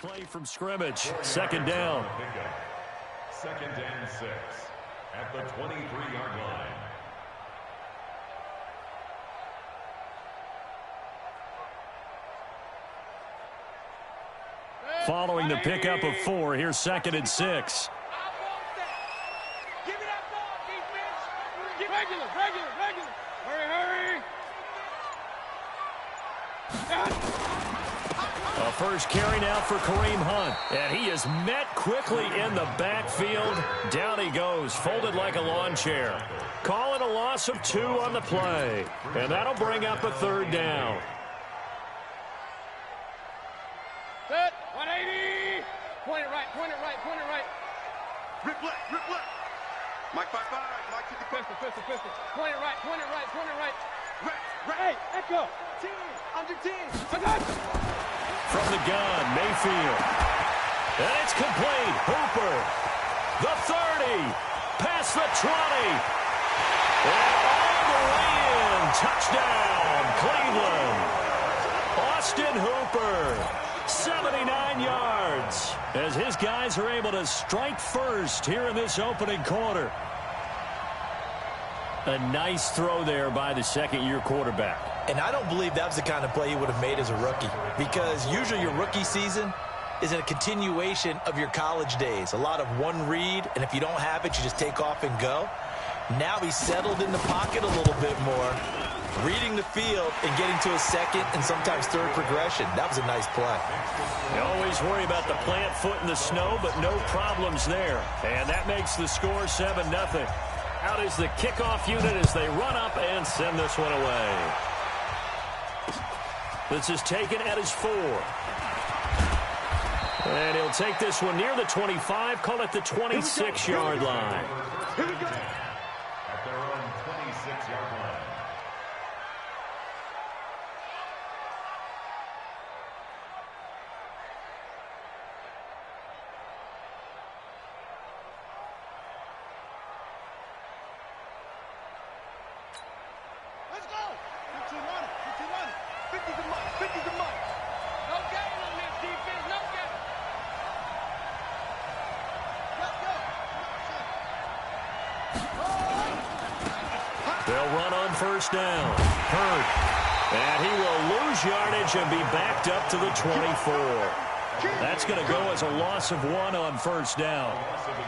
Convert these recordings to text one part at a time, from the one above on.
Play from scrimmage. Second down. Second and 6 at the 23-yard line. Following the pickup of 4, here's second and 6. Give me that ball, defense. Get regular. Hurry. A first carry now for Kareem Hunt. And he is met quickly in the backfield. Down he goes, folded like a lawn chair. Call it a loss of 2 on the play. And that'll bring up a third down. Set. 180. Point it right. Rip left. Mike 5-5. Mike to the Pistol. Point it right. Right. Hey, Echo. Team. Under team. From the gun, Mayfield. And it's complete. Hooper. The 30. Past the 20. And all the way in. Touchdown, Cleveland. Austin Hooper. 79 yards. As his guys are able to strike first here in this opening quarter. A nice throw there by the second-year quarterback. And I don't believe that was the kind of play he would have made as a rookie, because usually your rookie season is a continuation of your college days. A lot of one read, and if you don't have it, you just take off and go. Now he's settled in the pocket a little bit more, reading the field and getting to a second and sometimes third progression. That was a nice play. You always worry about the plant foot in the snow, but no problems there. And that makes the score 7-0. Out is the kickoff unit as they run up and send this one away. This is taken at his 4. And he'll take this one near the 25, call it the 26-yard line. Here we go. At their own 26-yard line. Let's go. 15 on it. 50's a month. No game on this defense. No game. They'll run on first down. Hurd. And he will lose yardage and be backed up to the 24. That's going to go as a loss of 1 on first down.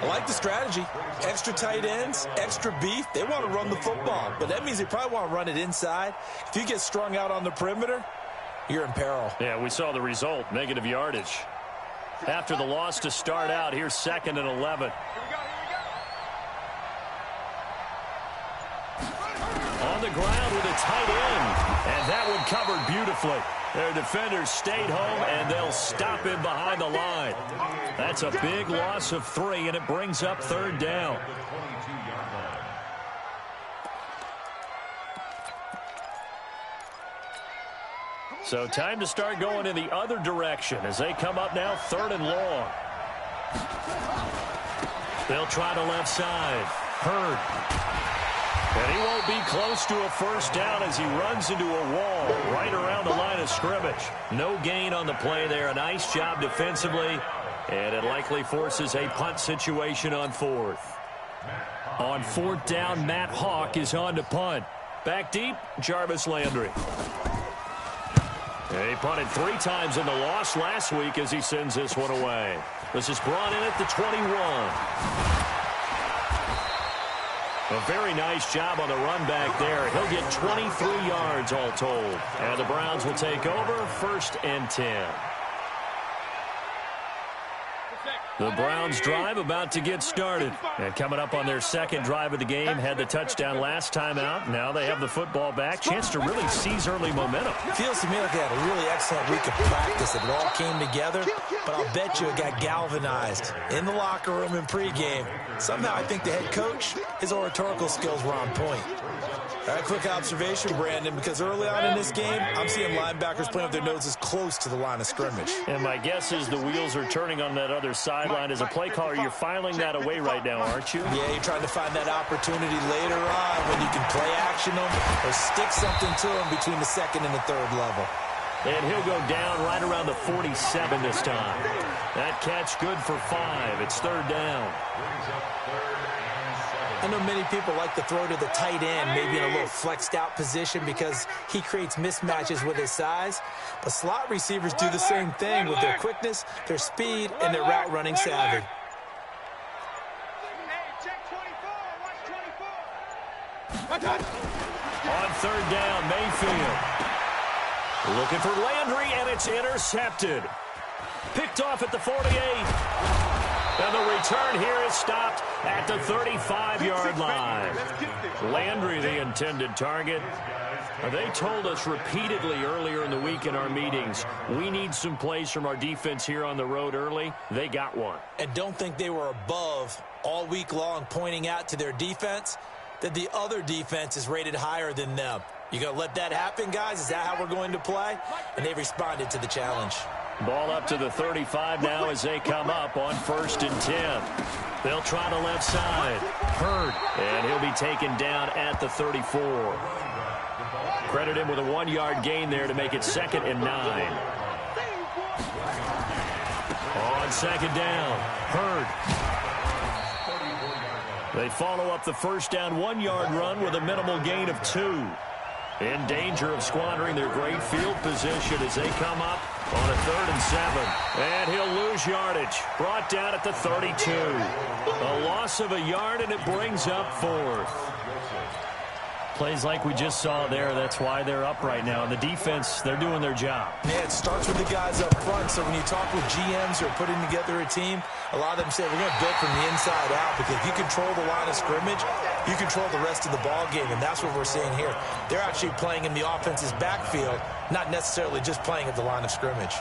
I like the strategy. Extra tight ends, extra beef. They want to run the football, but that means they probably want to run it inside. If you get strung out on the perimeter, you're in peril. Yeah, we saw the result, negative yardage. After the loss to start out, here's second and 11. On the ground with a tight end, and that one covered beautifully. Their defenders stayed home, and they'll stop him behind the line. That's a big loss of 3, and it brings up third down. So time to start going in the other direction as they come up now third and long. They'll try to left side. Hurd. And he won't be close to a first down as he runs into a wall right around the line of scrimmage. No gain on the play there. A nice job defensively. And it likely forces a punt situation on 4th. On 4th down, Matt Hawk is on to punt. Back deep, Jarvis Landry. He punted 3 times in the loss last week as he sends this one away. This is brought in at the 21. A very nice job on the run back there. He'll get 23 yards all told. And the Browns will take over, 1st and 10. The Browns drive about to get started. And coming up on their second drive of the game, had the touchdown last time out. Now they have the football back. Chance to really seize early momentum. Feels to me like they had a really excellent week of practice. It all came together, but I'll bet you it got galvanized in the locker room in pregame. Somehow I think the head coach, his oratorical skills were on point. All right, quick observation, Brandon, because early on in this game, I'm seeing linebackers playing with their noses close to the line of scrimmage. And my guess is the wheels are turning on that other sideline. As a play caller, you're filing that away right now, aren't you? Yeah, you're trying to find that opportunity later on when you can play action them or stick something to them between the second and the third level. And he'll go down right around the 47 this time. That catch good for 5. It's third down. I know many people like to throw to the tight end, maybe in a little flexed out position because he creates mismatches with his size. But slot receivers do the same thing with their quickness, their speed, and their route running savvy. On third down, Mayfield. Looking for Landry, and it's intercepted. Picked off at the 48. And the return here is stopped at the 35-yard line. Landry, the intended target. They told us repeatedly earlier in the week in our meetings, we need some plays from our defense here on the road early. They got one. And don't think they were above all week long pointing out to their defense that the other defense is rated higher than them. You going to let that happen, guys? Is that how we're going to play? And they responded to the challenge. Ball up to the 35 now as they come up on 1st and 10. They'll try the left side. Hurd, and he'll be taken down at the 34. Credit him with a 1-yard gain there to make it 2nd and 9. On 2nd down, Hurd. They follow up the first down 1-yard run with a minimal gain of 2. In danger of squandering their great field position as they come up on a 3rd and 7. And he'll lose yardage. Brought down at the 32. A loss of a yard, and it brings up 4th. Plays like we just saw there. That's why they're up right now. And the defense, they're doing their job. Yeah, it starts with the guys up front. So when you talk with GMs who are putting together a team, a lot of them say we're going to build from the inside out, because if you control the line of scrimmage, you control the rest of the ball game, and that's what we're seeing here. They're actually playing in the offense's backfield, not necessarily just playing at the line of scrimmage.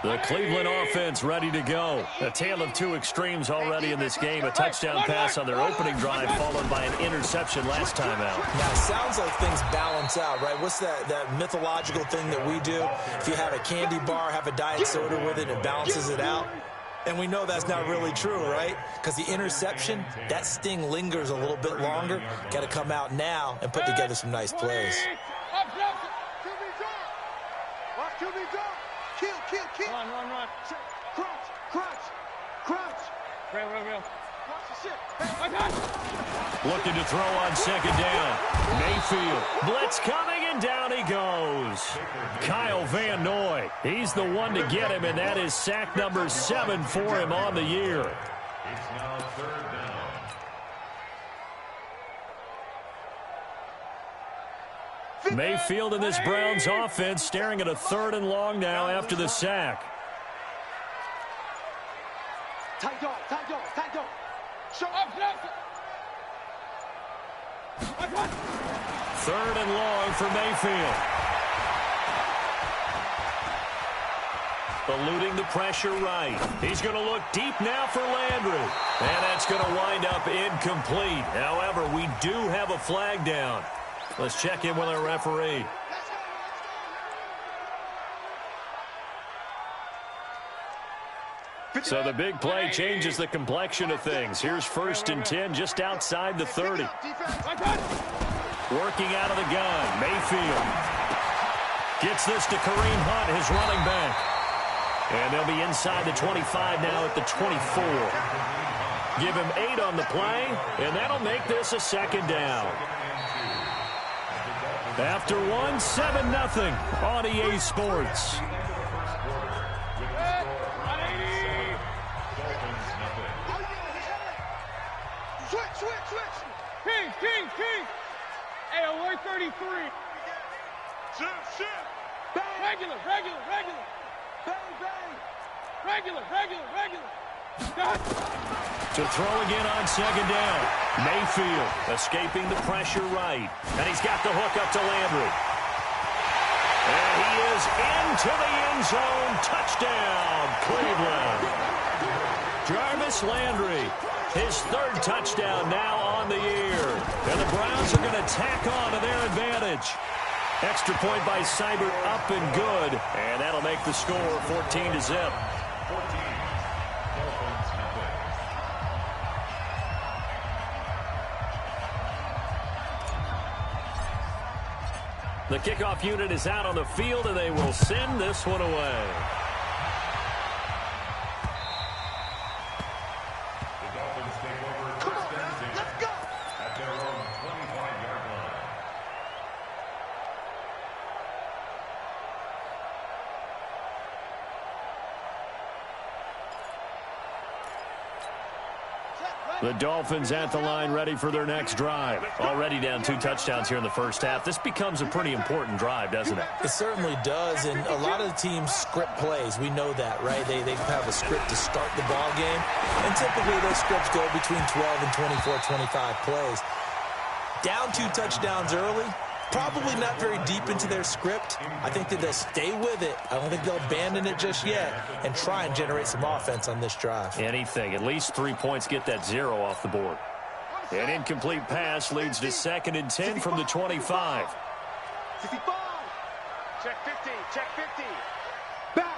The Cleveland offense ready to go. A tale of two extremes already in this game. A touchdown pass on their opening drive followed by an interception last time out. Now, it sounds like things balance out, right? What's that mythological thing that we do? If you have a candy bar, have a diet soda with it, it balances it out. And we know that's not really true, right? Because the interception, that sting lingers a little bit longer. Got to come out now and put together some nice plays. Kill. Run. Crouch. Real. Watch the shit. Looking to throw on 2nd down. Mayfield. Blitz coming, and down he goes. Kyle Van Noy. He's the one to get him, and that is sack number 7 for him on the year. It's now 3rd down. Mayfield in this Browns offense staring at a 3rd and long now after the sack. Tight dog. Show up. 3rd and long for Mayfield. Eluding the pressure right. He's going to look deep now for Landry. And that's going to wind up incomplete. However, we do have a flag down. Let's check in with our referee. So the big play changes the complexion of things. Here's 1st and 10 just outside the 30. Working out of the gun, Mayfield. Gets this to Kareem Hunt, his running back. And they'll be inside the 25 now at the 24. Give him 8 on the play, and that'll make this a 2nd down. After 7-0 on EA Sports. Switch. King. Hey, alert 33. Shift. Bang. Regular. Bang. Regular. To throw again on 2nd down. Mayfield escaping the pressure right. And he's got the hook up to Landry. And he is into the end zone. Touchdown, Cleveland. Jarvis Landry, his 3rd touchdown now on the year. And the Browns are going to tack on to their advantage. Extra point by Seibert up and good. And that'll make the score 14-0. The kickoff unit is out on the field, and they will send this one away. The Dolphins take over first and 10 at their own 25-yard line. The Dolphins at the line, ready for their next drive. Already down 2 touchdowns here in the first half. This becomes a pretty important drive, doesn't it? It certainly does, and a lot of the teams script plays. We know that, right? They have a script to start the ball game, and typically those scripts go between 12 and 24, 25 plays. Down 2 touchdowns early, probably not very deep into their script. I think that they'll stay with it. I don't think they'll abandon it just yet and try and generate some offense on this drive. Anything. At least 3 points, get that 0 off the board. An incomplete pass leads to 2nd and 10 from the 25. 65. Check 50. Check 50. Back.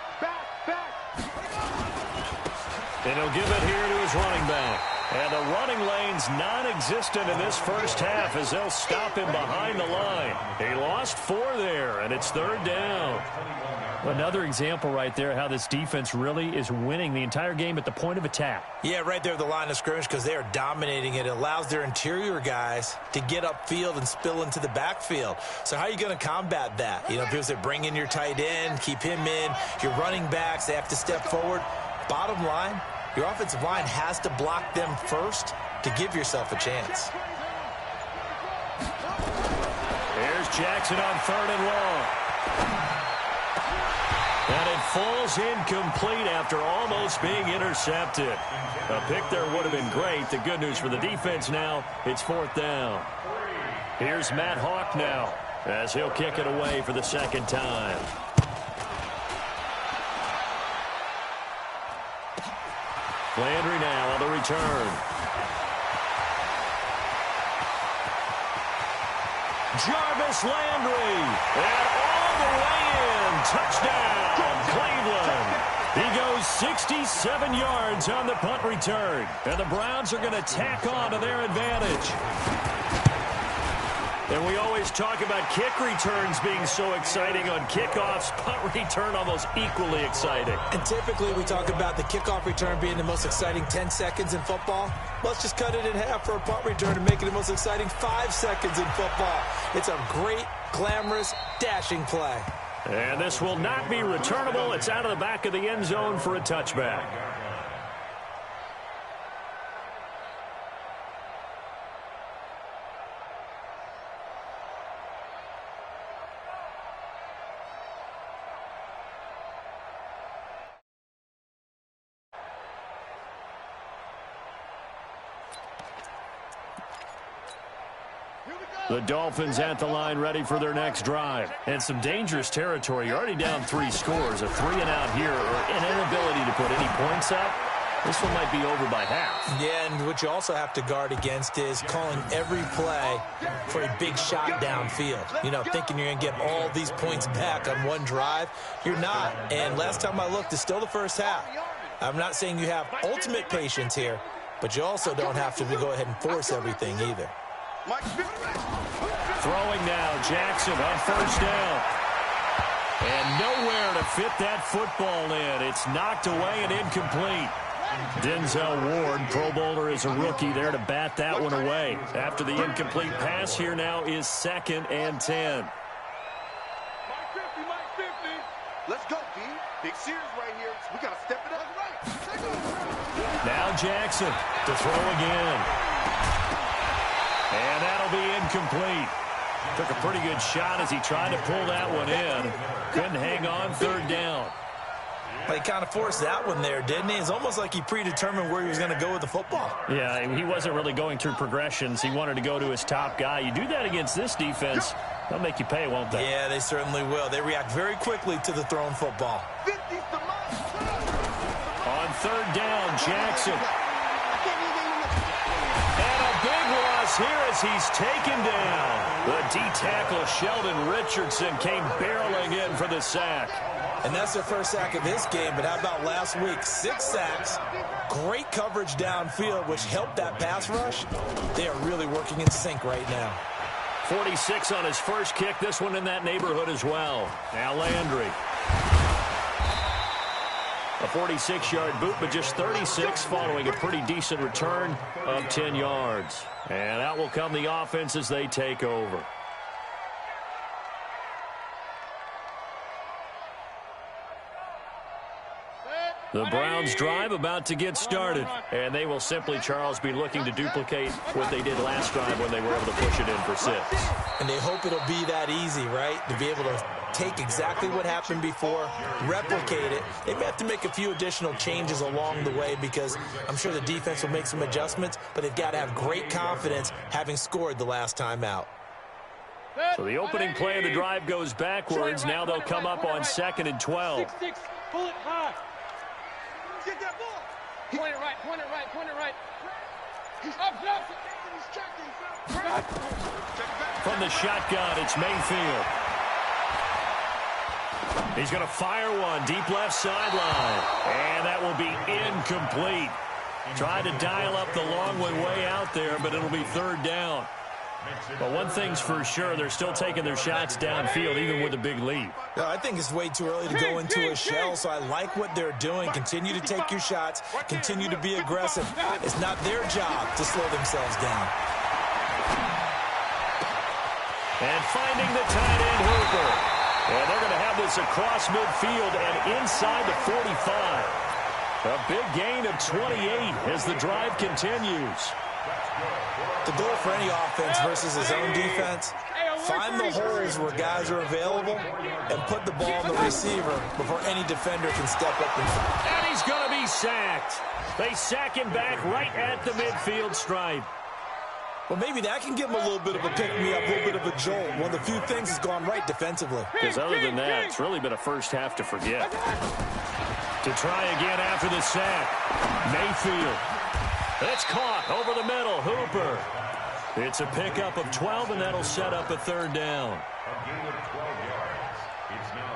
And he'll give it here to his running back. And the running lane's non-existent in this first half as they'll stop him behind the line. He lost 4 there, and it's 3rd down. Another example right there how this defense really is winning the entire game at the point of attack. Yeah, right there at the line of scrimmage because they are dominating it. It allows their interior guys to get upfield and spill into the backfield. So how are you going to combat that? You know, because they bring in your tight end, keep him in. Your running backs, they have to step forward. Bottom line, your offensive line has to block them first to give yourself a chance. Here's Jackson on 3rd and long. And it falls incomplete after almost being intercepted. A pick there would have been great. The good news for the defense now, it's 4th down. Here's Matt Hawk now as he'll kick it away for the 2nd time. Landry now on the return. Jarvis Landry. And all the way in. Touchdown, Cleveland. He goes 67 yards on the punt return. And the Browns are going to tack on to their advantage. And we always talk about kick returns being so exciting on kickoffs. Punt return almost equally exciting. And typically we talk about the kickoff return being the most exciting 10 seconds in football. Let's just cut it in half for a punt return and make it the most exciting 5 seconds in football. It's a great, glamorous, dashing play. And this will not be returnable. It's out of the back of the end zone for a touchback. The Dolphins at the line ready for their next drive. And some dangerous territory. You're already down 3 scores. A 3-and-out here or an inability to put any points up. This one might be over by half. Yeah, and what you also have to guard against is calling every play for a big shot downfield. You know, thinking you're going to get all these points back on one drive. You're not. And last time I looked, it's still the first half. I'm not saying you have ultimate patience here, but you also don't have to go ahead and force everything either. Throwing now, Jackson on 1st down. And nowhere to fit that football in. It's knocked away and incomplete. Denzel Ward, Pro Bowler as a rookie, there to bat that one away. After the incomplete pass, here now is 2nd and 10. Let's go, D. Big series right here. We got to step it up. Now Jackson to throw again. And that'll be incomplete. Took a pretty good shot as he tried to pull that one in. Couldn't hang on 3rd down. Well, he kind of forced that one there, didn't he? It's almost like he predetermined where he was going to go with the football. Yeah, he wasn't really going through progressions. He wanted to go to his top guy. You do that against this defense, they'll make you pay, won't they? Yeah, they certainly will. They react very quickly to the thrown football. On 3rd down, Jackson. And a big loss here as he's taken down. The D-tackle Sheldon Richardson came barreling in for the sack. And that's their first sack of this game, but how about last week? 6 sacks, great coverage downfield, which helped that pass rush. They are really working in sync right now. 46 on his first kick. This one in that neighborhood as well. Now Landry. A 46-yard boot, but just 36 following a pretty decent return of 10 yards. And out will come the offense as they take over. The Browns drive about to get started, and they will simply, Charles, be looking to duplicate what they did last drive when they were able to push it in for 6. And they hope it'll be that easy, right? To be able to take exactly what happened before, replicate it. They may have to make a few additional changes along the way because I'm sure the defense will make some adjustments, but they've got to have great confidence having scored the last time out. So the opening play of the drive goes backwards. Now they'll come up on 2nd and 12. 6-6. Pull it high. Get that ball. Point it right, point it right, point it right. From the shotgun, it's Mayfield. He's going to fire one deep left sideline. And that will be incomplete. Tried to dial up the long one way out there, but it'll be 3rd down. But one thing's for sure, they're still taking their shots downfield, even with a big lead. No, I think it's way too early to go into a shell, so I like what they're doing. Continue to take your shots. Continue to be aggressive. It's not their job to slow themselves down. And finding the tight end, Hooper. And they're going to have this across midfield and inside the 45. A big gain of 28 as the drive continues. The goal for any offense versus his own defense, find the holes where guys are available and put the ball on the receiver before any defender can step up in front. And he's going to be sacked. They sack him back right at the midfield stripe. Well, maybe that can give him a little bit of a pick-me-up, a little bit of a jolt. One of the few things has gone right defensively. Because other than that, it's really been a first half to forget. To try again after the sack, Mayfield. It's caught over the middle. Hooper. It's a pickup of 12, and that'll set up a 3rd down.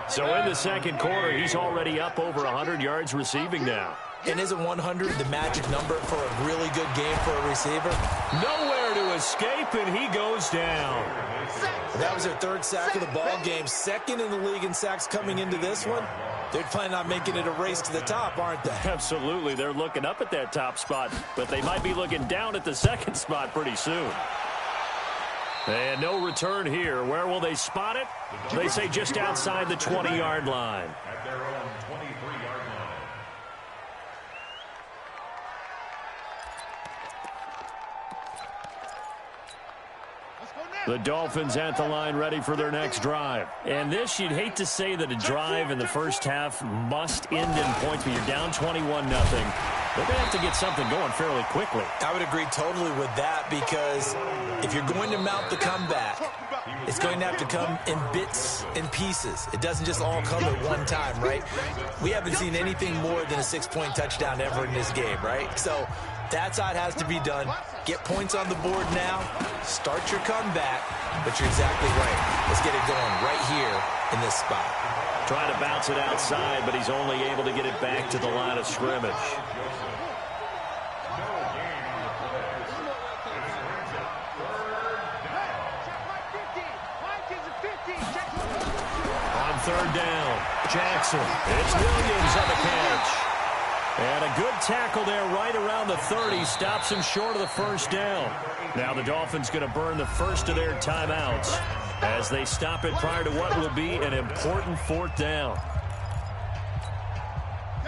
So in the second quarter, he's already up over 100 yards receiving now. And isn't 100 the magic number for a really good game for a receiver? Nowhere to escape, and he goes down. That was their 3rd sack of the ball game. 2nd in the league in sacks coming into this one. They're planning on making it a race to the top, aren't they? Absolutely. They're looking up at that top spot, but they might be looking down at the 2nd spot pretty soon. And no return here. Where will they spot it? They say just outside the 20-yard line. At their own 23-yard line. The Dolphins at the line ready for their next drive. And this, you'd hate to say that a drive in the first half must end in points, but you're down 21-0. They're going to have to get something going fairly quickly. I would agree totally with that because if you're going to mount the comeback, it's going to have to come in bits and pieces. It doesn't just all come at one time, right? We haven't seen anything more than a 6-point touchdown ever in this game, right? So that's how it has to be done. Get points on the board now. Start your comeback. But you're exactly right. Let's get it going right here in this spot. Trying to bounce it outside, but he's only able to get it back to the line of scrimmage. On 3rd down, Jackson. It's Williams on the catch. And a good tackle there right around the 30. Stops him short of the 1st down. Now the Dolphins going to burn the first of their timeouts as they stop it prior to what will be an important 4th down.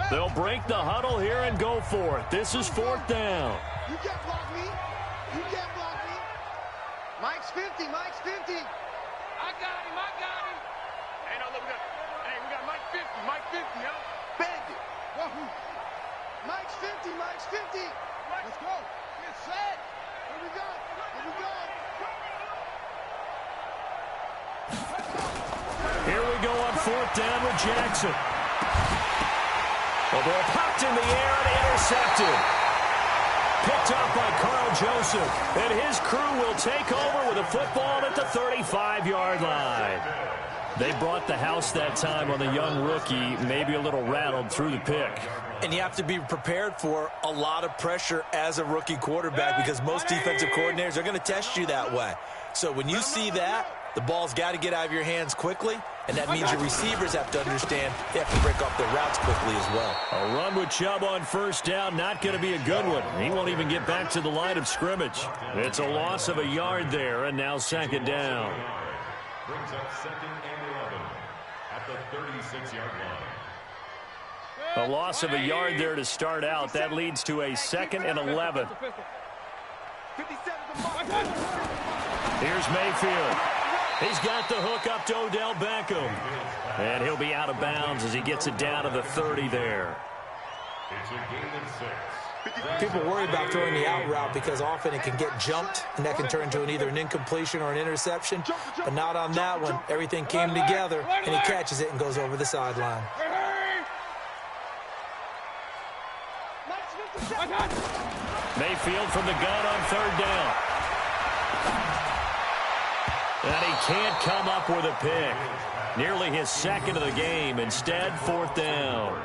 They'll break the huddle here and go for it. This is 4th down. You can't block me. You can't block me. Mike's 50. Mike's 50. I got him. I got him. Hey, no, look, we got Mike 50. Mike 50, yo. Bandit. Wahoo. Mike's 50. Mike's 50. Let's go. Get set. Here we go. Here we go. Here we go on 4th down with Jackson. The ball popped in the air and intercepted. Picked up by Carl Joseph. And his crew will take over with a football at the 35-yard line. They brought the house that time on the young rookie, maybe a little rattled through the pick. And you have to be prepared for a lot of pressure as a rookie quarterback because most defensive coordinators are going to test you that way. So when you see that, the ball's got to get out of your hands quickly, and that means your receivers have to understand they have to break off their routes quickly as well. A run with Chubb on first down, not going to be a good one. He won't even get back to the line of scrimmage. It's a loss of a yard there, and now second down. Brings up 2nd and 11 at the 36-yard line. A loss of a yard there to start out. That leads to a 2nd and 11. Here's Mayfield. He's got the hook up to Odell Beckham. And he'll be out of bounds as he gets it down to the 30 there. It's a gain of 6. People worry about throwing the out route because often it can get jumped, and that can turn into either an incompletion or an interception. But not on that one. Everything came together, and he catches it and goes over the sideline. Mayfield from the gun on third down. And he can't come up with a pick. Nearly his second of the game. Instead, 4th down.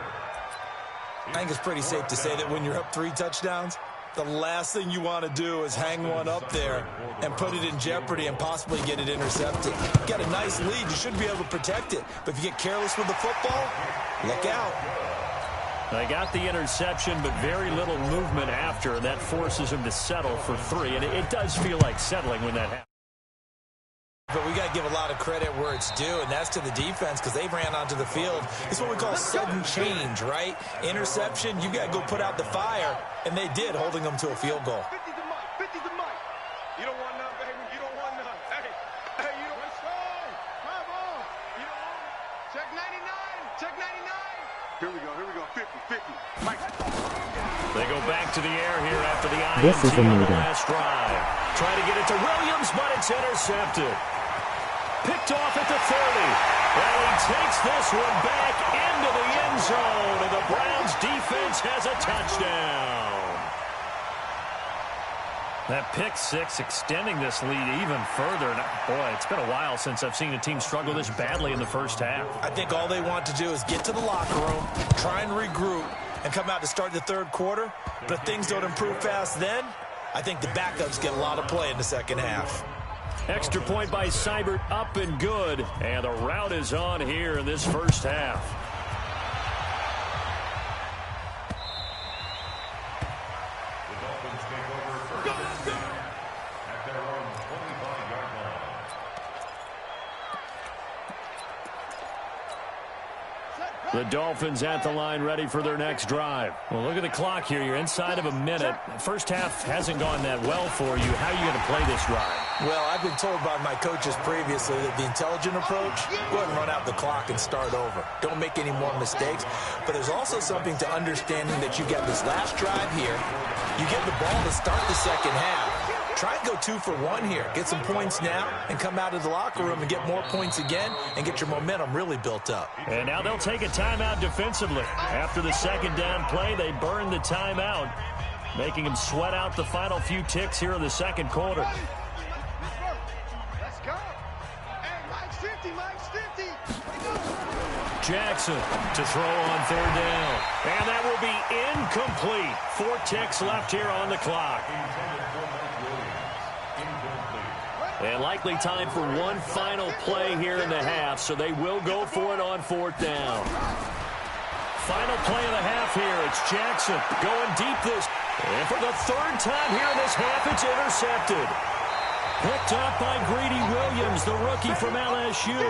I think it's pretty safe to say that when you're up 3 touchdowns, the last thing you want to do is hang one up there and put it in jeopardy and possibly get it intercepted. You got a nice lead. You should be able to protect it. But if you get careless with the football, look out. They got the interception, but very little movement after, and that forces him to settle for 3. And it does feel like settling when that happens. But we got to give a lot of credit where it's due, and that's to the defense because they ran onto the field. It's what we call sudden change, right? Interception, you got to go put out the fire, and they did, holding them to a field goal. 50's the mic. 50's the mic. You don't want none, baby. You don't want none. Hey, you don't want strong. Come on. You don't want it. Check 99. Check 99. Here we go. 50. Mike. They go back to the air here after the INT on the last drive. Trying to get it to Williams, but it's intercepted. Picked off at the 30. And he takes this one back into the end zone, and the Browns defense has a touchdown. That pick six extending this lead even further. And boy, it's been a while since I've seen a team struggle this badly in the first half. I think all they want to do is get to the locker room, try and regroup, and come out to start the third quarter. But if things don't improve fast then, I think the backups get a lot of play in the second half. Extra point by Seibert, up and good. And the route is on here in this first half. The Dolphins take over first and 10 at their own 25-yard line. The Dolphins at the line ready for their next drive. Well, look at the clock here. You're inside of a minute. First half hasn't gone that well for you. How are you going to play this drive? Well, I've been told by my coaches previously that the intelligent approach, go ahead and run out the clock and start over. Don't make any more mistakes. But there's also something to understanding that you got this last drive here. You get the ball to start the second half. Try and go 2 for 1 here. Get some points now and come out of the locker room and get more points again and get your momentum really built up. And now they'll take a timeout defensively. After the second down play, they burn the timeout, making them sweat out the final few ticks here in the second quarter. Let's go. Hey, Mike's 50. Mike's 50. Jackson to throw on third down. And that will be incomplete. 4 ticks left here on the clock. And likely time for one final play here in the half, so they will go for it on 4th down. Final play of the half here. It's Jackson going deep this. And for the 3rd time here in this half, it's intercepted. Picked up by Greedy Williams, the rookie from LSU.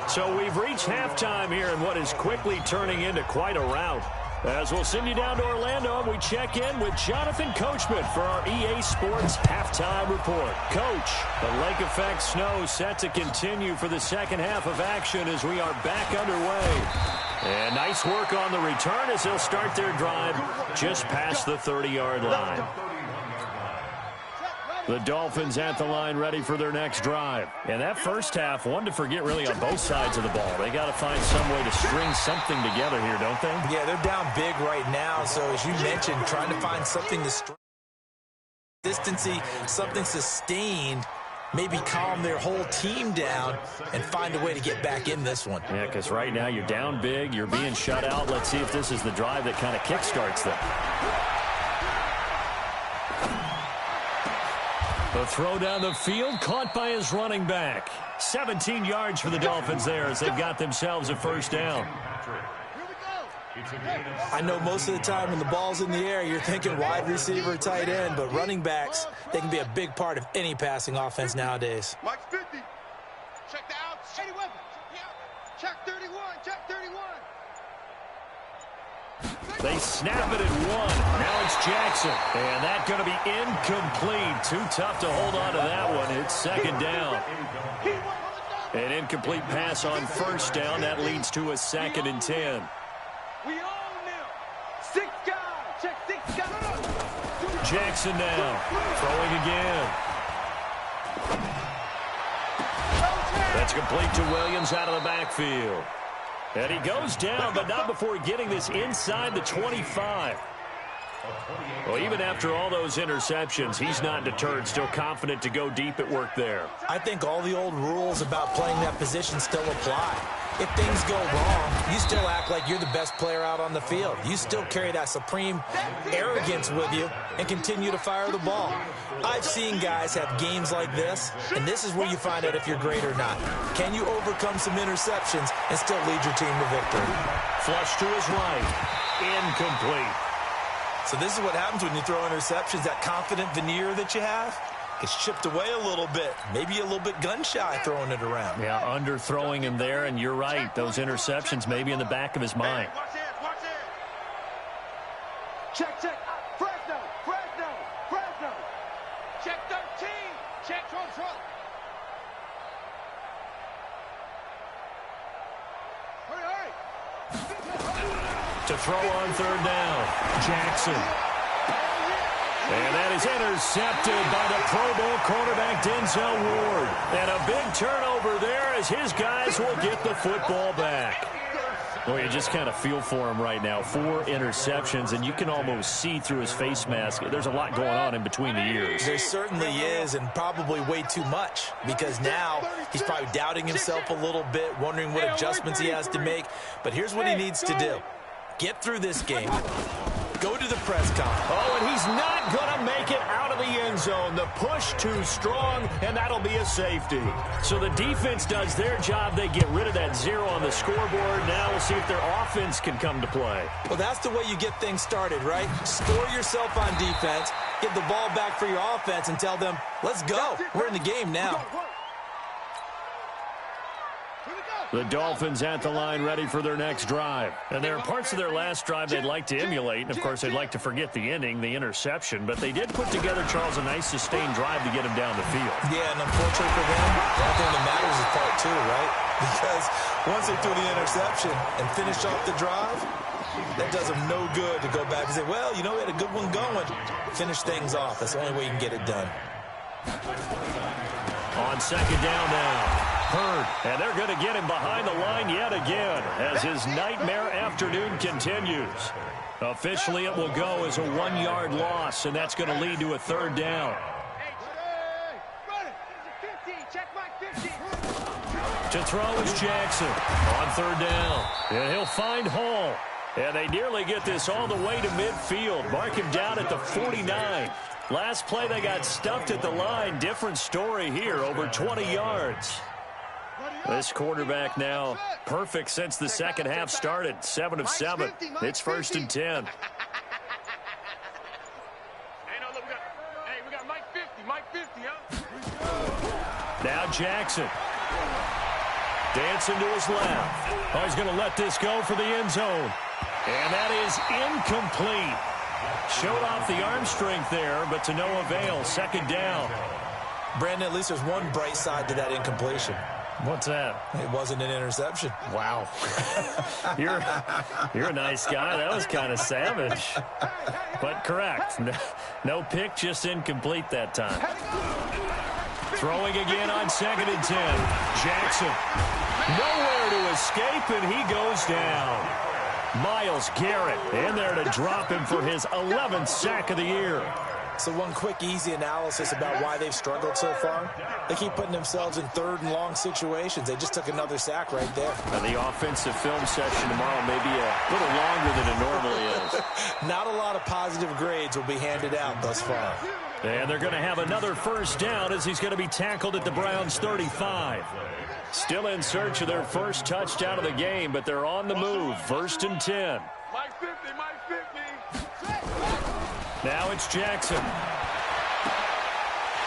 So we've reached halftime here in what is quickly turning into quite a rout. As we'll send you down to Orlando, we check in with Jonathan Coachman for our EA Sports Halftime Report. Coach, the lake effect snow set to continue for the second half of action as we are back underway. And nice work on the return as they'll start their drive just past the 30-yard line. The Dolphins at the line ready for their next drive. And that first half, one to forget really on both sides of the ball. They got to find some way to string something together here, don't they? Yeah, they're down big right now. So as you mentioned, trying to find something to string consistency, something sustained, maybe calm their whole team down and find a way to get back in this one. Yeah, because right now you're down big, you're being shut out. Let's see if this is the drive that kind of kickstarts them. The The throw down the field, caught by his running back. 17 yards for the Dolphins there as they've got themselves a first down. I know most of the time when the ball's in the air, you're thinking wide receiver, tight end, but running backs, they can be a big part of any passing offense nowadays. Mike's 50. Check the outs. Shady weapon. Check 31. Check 31. They snap it at 1. Now it's Jackson. And that's going to be incomplete. Too tough to hold on to that one. It's second down. An incomplete pass on first down. That leads to a 2nd and 10. We own them. 6 guys. Check 6 guys. Jackson now. Throwing again. That's complete to Williams out of the backfield. And he goes down, but not before getting this inside the 25. Well, even after all those interceptions, he's not deterred, still confident to go deep at work there. I think all the old rules about playing that position still apply. If things go wrong, you still act like you're the best player out on the field. You still carry that supreme arrogance with you and continue to fire the ball. I've seen guys have games like this, and this is where you find out if you're great or not. Can you overcome some interceptions and still lead your team to victory? Flush to his right. Incomplete. So this is what happens when you throw interceptions. That confident veneer that you have gets chipped away a little bit. Maybe a little bit gun-shy throwing it around. Yeah, underthrowing him there, and you're right. Those interceptions may be in the back of his mind. Hey, watch this, watch this. Check. Fresno. Check 13. Check. Trump. Hurry. To throw on third down, Jackson. And that is intercepted by the Pro Bowl quarterback Denzel Ward. And a big turnover there as his guys will get the football back. Well, you just kind of feel for him right now. 4 interceptions, and you can almost see through his face mask. There's a lot going on in between the ears. There certainly is, and probably way too much, because now he's probably doubting himself a little bit, wondering what adjustments he has to make. But here's what he needs to do. Get through this game. Go to the press conference. Oh, and he's not going to make it out of the end zone. The push too strong, and that'll be a safety. So the defense does their job. They get rid of that 0 on the scoreboard. Now we'll see if their offense can come to play. Well, that's the way you get things started, right? Score yourself on defense, get the ball back for your offense, and tell them, let's go. We're in the game now. The Dolphins at the line ready for their next drive. And there are parts of their last drive they'd like to emulate. And, of course, they'd like to forget the ending, the interception. But they did put together, Charles, a nice sustained drive to get him down the field. Yeah, and unfortunately for them, the only thing that matters is part 2, right? Because once they threw the interception and finished off the drive, that does them no good to go back and say, well, you know, we had a good one going. Finish things off. That's the only way you can get it done. On second down now. Hurd, and they're going to get him behind the line yet again as his nightmare afternoon continues. Officially, it will go as a 1-yard loss, and that's going to lead to a third down. To throw is Jackson on third down, and he'll find Hall. And they nearly get this all the way to midfield. Mark him down at the 49. Last play, they got stuffed at the line. Different story here, over 20 yards. This quarterback now perfect since the second half started. 7 of 7. It's first and 10. Hey, we got Mike 50, huh? Now Jackson. Dancing to his left. Oh, he's going to let this go for the end zone. And that is incomplete. Showed off the arm strength there, but to no avail. Second down. Brandon, at least there's one bright side to that incompletion. What's that? It wasn't an interception. Wow. You're a nice guy. That was kind of savage. But correct. No pick, just incomplete that time. Throwing again on second and 10. Jackson. Nowhere to escape, and he goes down. Myles Garrett in there to drop him for his 11th sack of the year. So one quick, easy analysis about why they've struggled so far. They keep putting themselves in third and long situations. They just took another sack right there. And the offensive film session tomorrow may be a little longer than it normally is. Not a lot of positive grades will be handed out thus far. And they're going to have another first down as he's going to be tackled at the Browns' 35. Still in search of their first touchdown of the game, but they're on the move. 1st and 10. Mike 50, Mike 50. Now it's Jackson.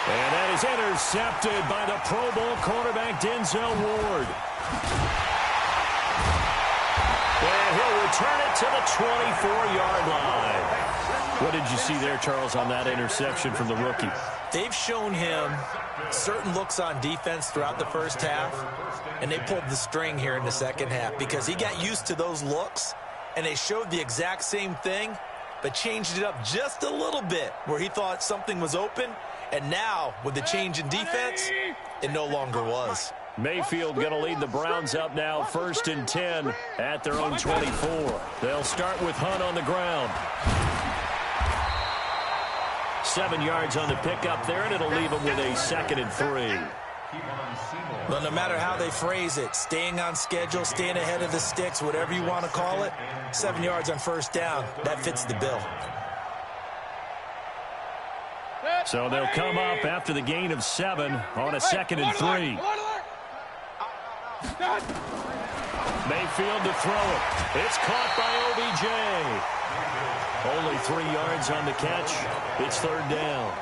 And that is intercepted by the Pro Bowl cornerback Denzel Ward. And he'll return it to the 24-yard line. What did you see there, Charles, on that interception from the rookie? They've shown him certain looks on defense throughout the first half, and they pulled the string here in the second half because he got used to those looks, and they showed the exact same thing, but changed it up just a little bit where he thought something was open, and now, with the change in defense, it no longer was. Mayfield going to lead the Browns up now, 1st and 10 at their own 24. They'll start with Hunt on the ground. 7 yards on the pickup there, and it'll leave them with a 2nd and 3. Well, no matter how they phrase it, staying on schedule, staying ahead of the sticks, whatever you want to call it, 7 yards on first down, that fits the bill. So they'll come up after the gain of 7 on a 2nd and 3. Mayfield to throw it. It's caught by OBJ. Only 3 yards on the catch. It's 3rd down.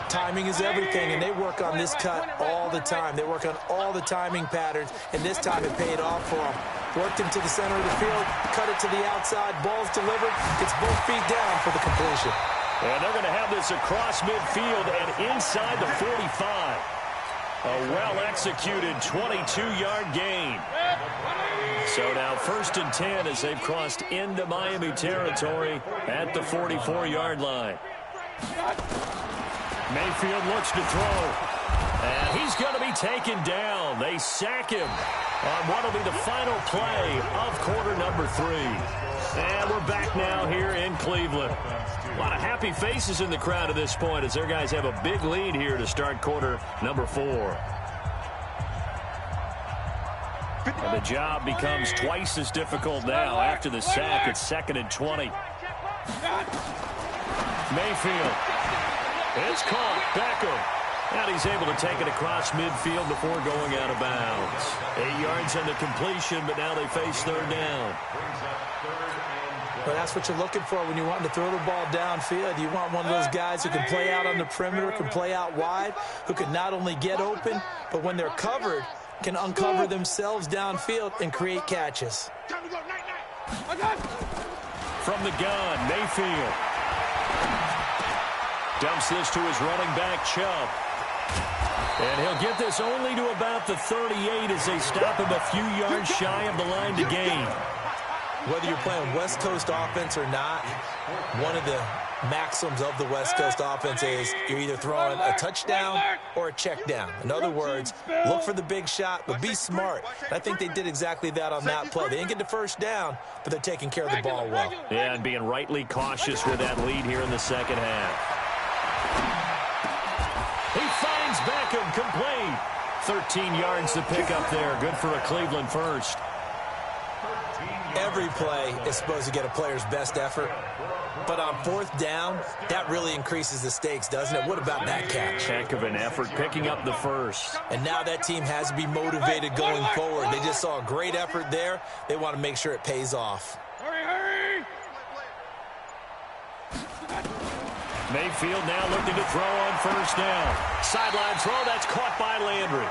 Timing is everything, and they work on this cut all the time. They work on all the timing patterns, and this time it paid off for them. Worked him to the center of the field, cut it to the outside, ball's delivered, gets both feet down for the completion. And they're going to have this across midfield and inside the 45. A well-executed 22-yard gain. So now 1st and 10 as they've crossed into Miami territory at the 44-yard line. Mayfield looks to throw. And he's going to be taken down. They sack him on what will be the final play of quarter number 3. And we're back now here in Cleveland. A lot of happy faces in the crowd at this point as their guys have a big lead here to start quarter number 4. And the job becomes twice as difficult now after the sack. It's 2nd and 20. Mayfield. It's caught. Beckham. And he's able to take it across midfield before going out of bounds. 8 yards on the completion, but now they face 3rd down. Well, that's what you're looking for when you're wanting to throw the ball downfield. You want one of those guys who can play out on the perimeter, can play out wide, who can not only get open, but when they're covered, can uncover themselves downfield and create catches. From the gun, Mayfield. Dumps this to his running back, Chubb. And he'll get this only to about the 38 as they stop him a few yards shy of the line to gain. Whether you're playing West Coast offense or not, one of the maxims of the West Coast offense is you're either throwing a touchdown or a check down. In other words, look for the big shot, but be smart. I think they did exactly that on that play. They didn't get the first down, but they're taking care of the ball well. Yeah, and being rightly cautious with that lead here in the second half. He finds Beckham complete. 13 yards to pick up there. Good for a Cleveland first. Every play is supposed to get a player's best effort. But on 4th down, that really increases the stakes, doesn't it? What about that catch? Heck of an effort picking up the first. And now that team has to be motivated going forward. They just saw a great effort there. They want to make sure it pays off. Hurry! Mayfield now looking to throw on 1st down. Sideline throw, that's caught by Landry.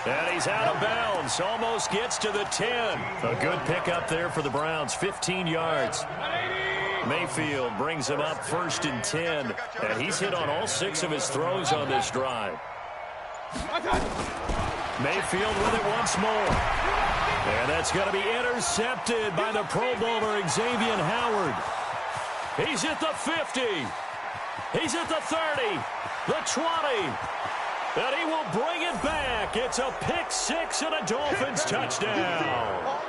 And he's out of bounds, almost gets to the 10. A good pickup there for the Browns, 15 yards. Mayfield brings him up 1st and 10. And he's hit on all 6 of his throws on this drive. Mayfield with it once more. And that's going to be intercepted by the Pro Bowler Xavier Howard. He's at the 50. He's at the 30, the 20, and he will bring it back. It's a pick 6 and a Dolphins touchdown.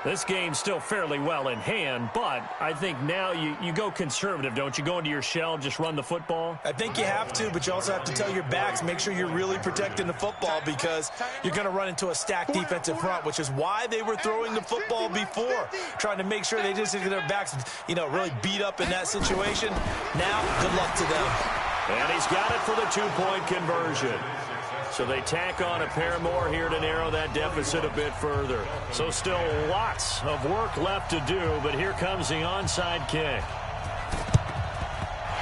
This game's still fairly well in hand, but I think now you go conservative, don't you? Go into your shell, just run the football? I think you have to, but you also have to tell your backs, make sure you're really protecting the football because you're going to run into a stacked defensive front, which is why they were throwing the football before, trying to make sure they just get their backs, really beat up in that situation. Now, good luck to them. And he's got it for the two-point conversion. So they tack on a pair more here to narrow that deficit a bit further. So still lots of work left to do, but here comes the onside kick.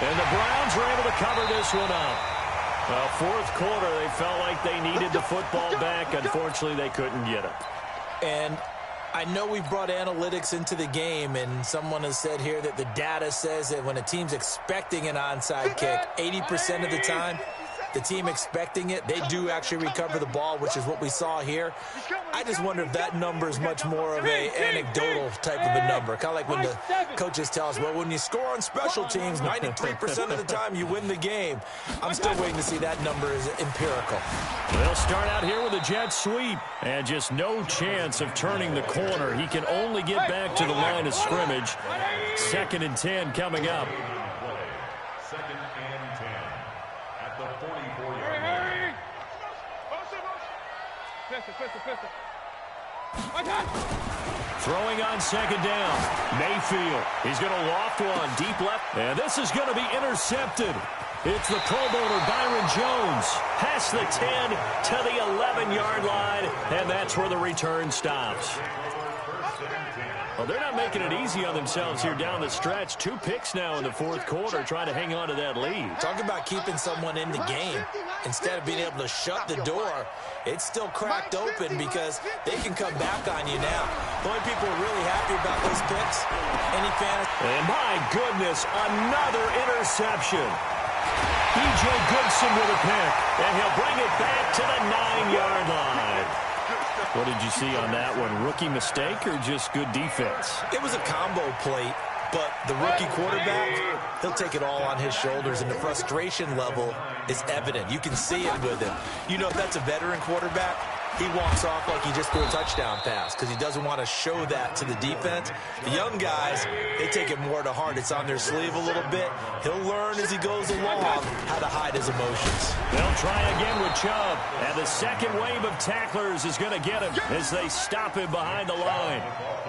And the Browns were able to cover this one up. Fourth quarter, they felt like they needed the football back. Unfortunately, they couldn't get it. And I know we've brought analytics into the game, and someone has said here that the data says that when a team's expecting an onside kick, 80% of the time, the team expecting it, they do actually recover the ball, which is what we saw here. I just wonder if that number is much more of an anecdotal type of a number. Kind of like when the coaches tell us, well, when you score on special teams, 93% of the time you win the game. I'm still waiting to see that number is empirical. They'll start out here with a jet sweep, and just no chance of turning the corner. He can only get back to the line of scrimmage. 2nd and 10 coming up. Second and 10 at the 44-yard line. Throwing on 2nd down. Mayfield. He's going to loft one deep left. And this is going to be intercepted. It's the Pro Bowler Byron Jones. Past the 10 to the 11-yard line. And that's where the return stops. Well, they're not making it easy on themselves here down the stretch. 2 picks now in the fourth quarter, trying to hang on to that lead. Talk about keeping someone in the game. Instead of being able to shut the door, it's still cracked open because they can come back on you now. The only people who are really happy about those picks, any fan. And my goodness, another interception. E.J. Goodson with a pick, and he'll bring it back to the 9-yard line. What did you see on that one? Rookie mistake or just good defense? It was a combo plate, but the rookie quarterback, he'll take it all on his shoulders, and the frustration level is evident. You can see it with him. If that's a veteran quarterback, he walks off like he just threw a touchdown pass because he doesn't want to show that to the defense. The young guys, they take it more to heart. It's on their sleeve a little bit. He'll learn as he goes along how to hide his emotions. They'll try again with Chubb. And the second wave of tacklers is going to get him as they stop him behind the line.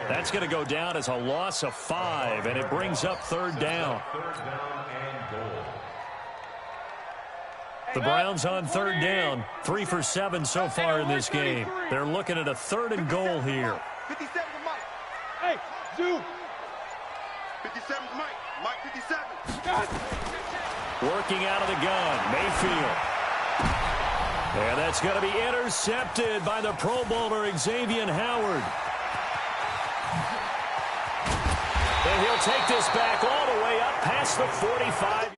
That's going to go down as a loss of 5, and it brings up 3rd down. The Browns on 3rd down, 3 for 7 so far in this game. They're looking at a 3rd and goal here. 57 to Mike. Hey, Zoo. 57 to Mike. Mike 57. Working out of the gun, Mayfield. And that's going to be intercepted by the Pro Bowler Xavier Howard. And he'll take this back all the way up past the 45.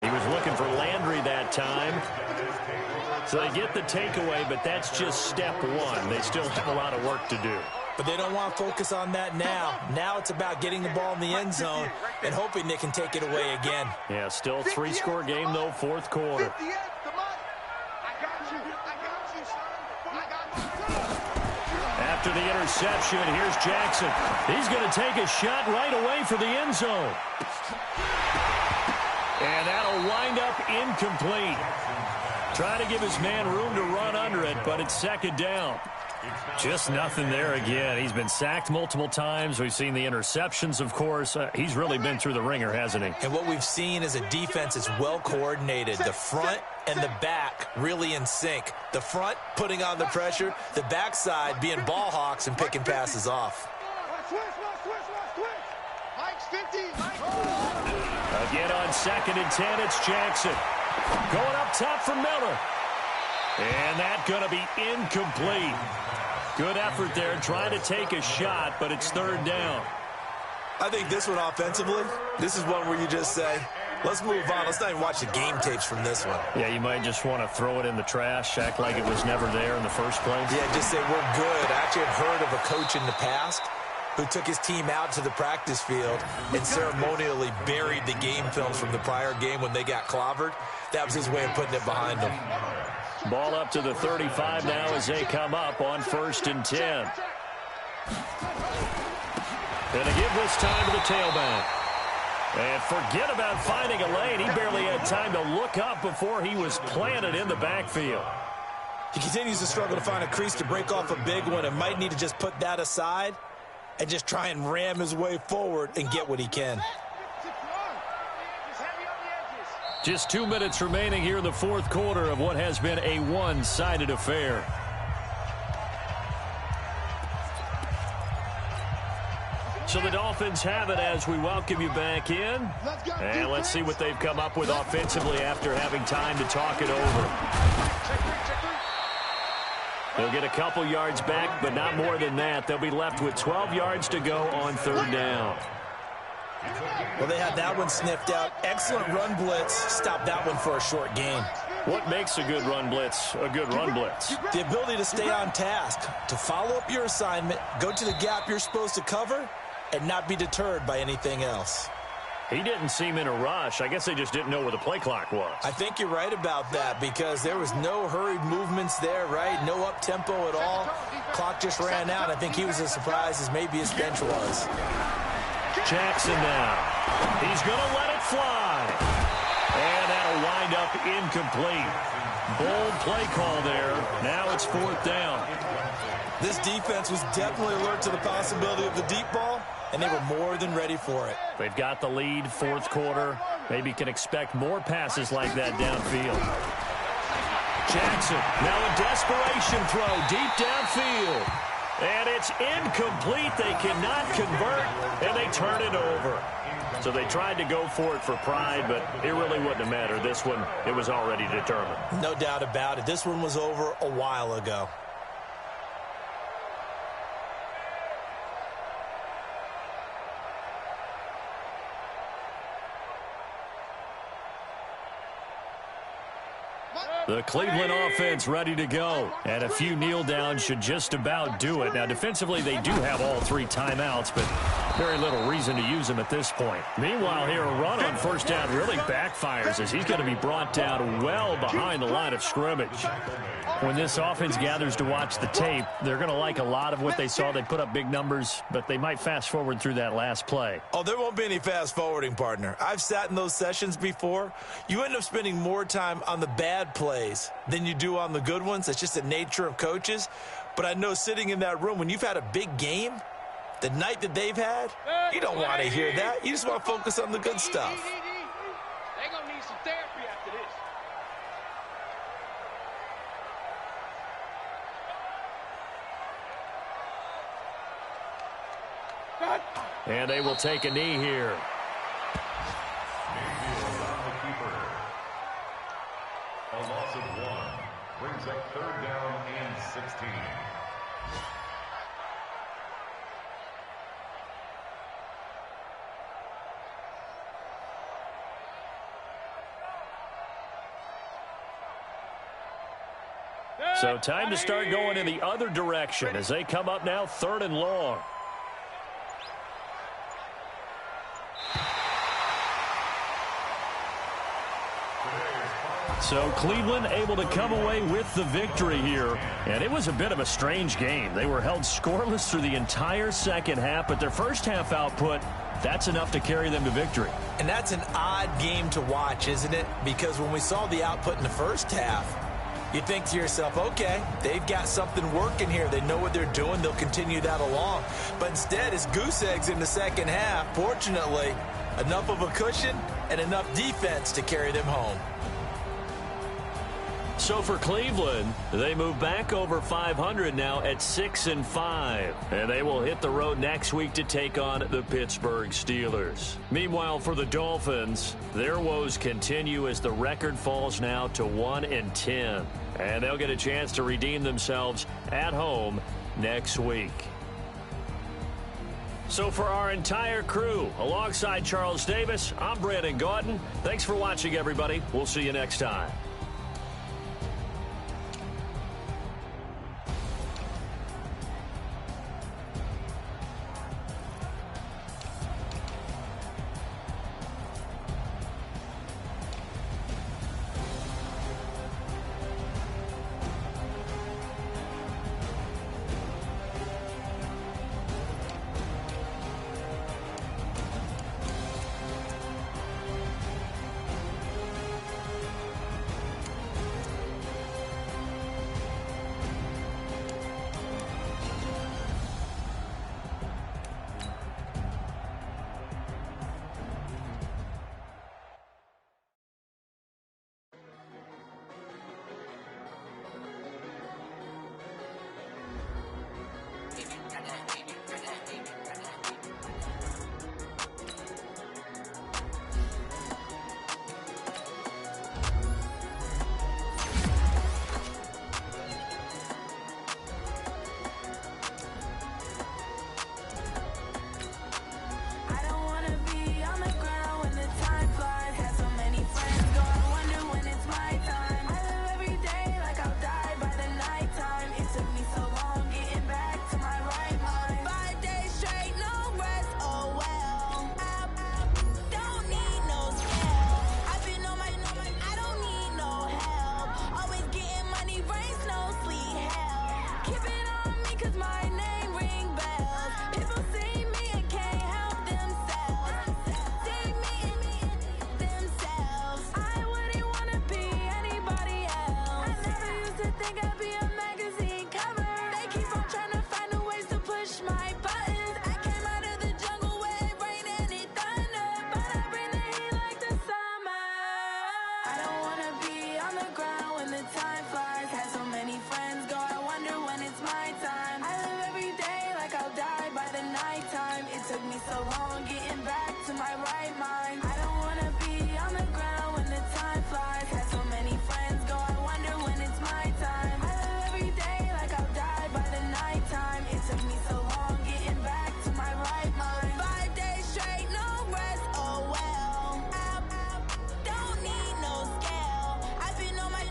He was looking for Landry that time. So they get the takeaway, but that's just step 1. They still have a lot of work to do. But they don't want to focus on that now. Now it's about getting the ball in the end zone and hoping they can take it away again. Yeah, still a 3-score game, though, fourth quarter. After the interception, here's Jackson. He's going to take a shot right away for the end zone. And that'll wind up incomplete. Trying to give his man room to run under it, but it's 2nd down. Just nothing there again. He's been sacked multiple times. We've seen the interceptions, of course. He's really been through the ringer, hasn't he? And what we've seen is a defense that's well coordinated. The front and the back really in sync. The front putting on the pressure, the backside being ball hawks and picking passes off. Again on 2nd and 10, it's Jackson. Going up top for Miller. And that's going to be incomplete. Good effort there, trying to take a shot, but it's 3rd down. I think this one offensively, this is one where you just say, let's move on. Let's not even watch the game tapes from this one. Yeah, you might just want to throw it in the trash, act like it was never there in the first place. Yeah, just say we're good. I actually have heard of a coach in the past who took his team out to the practice field and ceremonially buried the game films from the prior game when they got clobbered. That was his way of putting it behind them. Ball up to the 35 now as they come up on 1st and 10. Going to give this time to the tailback. And forget about finding a lane. He barely had time to look up before he was planted in the backfield. He continues to struggle to find a crease to break off a big one and might need to just put that aside and just try and ram his way forward and get what he can. Just 2 minutes remaining here in the fourth quarter of what has been a one-sided affair. So the Dolphins have it as we welcome you back in. And let's see what they've come up with offensively after having time to talk it over. They'll get a couple yards back, but not more than that. They'll be left with 12 yards to go on third down. Well, they had that one sniffed out. Excellent run blitz. Stop that one for a short gain. What makes a good run blitz a good run blitz? The ability to stay on task, to follow up your assignment, go to the gap you're supposed to cover, and not be deterred by anything else. He didn't seem in a rush. I guess they just didn't know where the play clock was. I think you're right about that because there was no hurried movements there, right? No up-tempo at all. Clock just ran out. I think he was as surprised as maybe his bench was. Jackson now. He's going to let it fly. And that'll wind up incomplete. Bold play call there. Now it's fourth down. This defense was definitely alert to the possibility of the deep ball, and they were more than ready for it. They've got the lead, fourth quarter. Maybe can expect more passes like that downfield. Jackson, now a desperation throw deep downfield. And it's incomplete. They cannot convert, and they turn it over. So they tried to go for it for pride, but it really wouldn't have mattered. This one, it was already determined. No doubt about it. This one was over a while ago. The Cleveland offense ready to go. And a few kneel downs should just about do it. Now, defensively, they do have all three timeouts, but very little reason to use them at this point. Meanwhile, here, a run on first down really backfires as he's going to be brought down well behind the line of scrimmage. When this offense gathers to watch the tape, they're going to like a lot of what they saw. They put up big numbers, but they might fast forward through that last play. Oh, there won't be any fast forwarding, partner. I've sat in those sessions before. You end up spending more time on the bad plays than you do on the good ones. That's just the nature of coaches. But I know sitting in that room, when you've had a big game, the night that they've had, you don't want to hear that. You just want to focus on the good stuff. They're going to need some therapy after this. And they will take a knee here. A loss of 1 brings up third down and 16. So time to start going in the other direction as they come up now third and long. So Cleveland able to come away with the victory here. And it was a bit of a strange game. They were held scoreless through the entire second half, but their first half output, that's enough to carry them to victory. And that's an odd game to watch, isn't it? Because when we saw the output in the first half, you think to yourself, okay, they've got something working here. They know what they're doing. They'll continue that along. But instead, it's goose eggs in the second half. Fortunately, enough of a cushion and enough defense to carry them home. So for Cleveland, they move back over 500 now at 6-5. And they will hit the road next week to take on the Pittsburgh Steelers. Meanwhile, for the Dolphins, their woes continue as the record falls now to 1-10. And they'll get a chance to redeem themselves at home next week. So for our entire crew, alongside Charles Davis, I'm Brandon Gaudin. Thanks for watching, everybody. We'll see you next time. think I'll be a magazine cover. They keep on trying to find a ways to push my buttons. I came out of the jungle where it rained and it thunder, but I bring the heat like the summer. I don't wanna be on the ground when the time flies. Had so many friends go, I wonder when it's my time. I live every day like I'll die by the nighttime. It took me so long getting back to my right mind. I don't wanna be on the ground when the time flies. Had so many friends go, I wonder when it's my time. I live every day like I'll die by the nighttime. It took me so long getting back to my right mind. 5 days straight, no rest, oh well. I don't need no scale. I've been on my,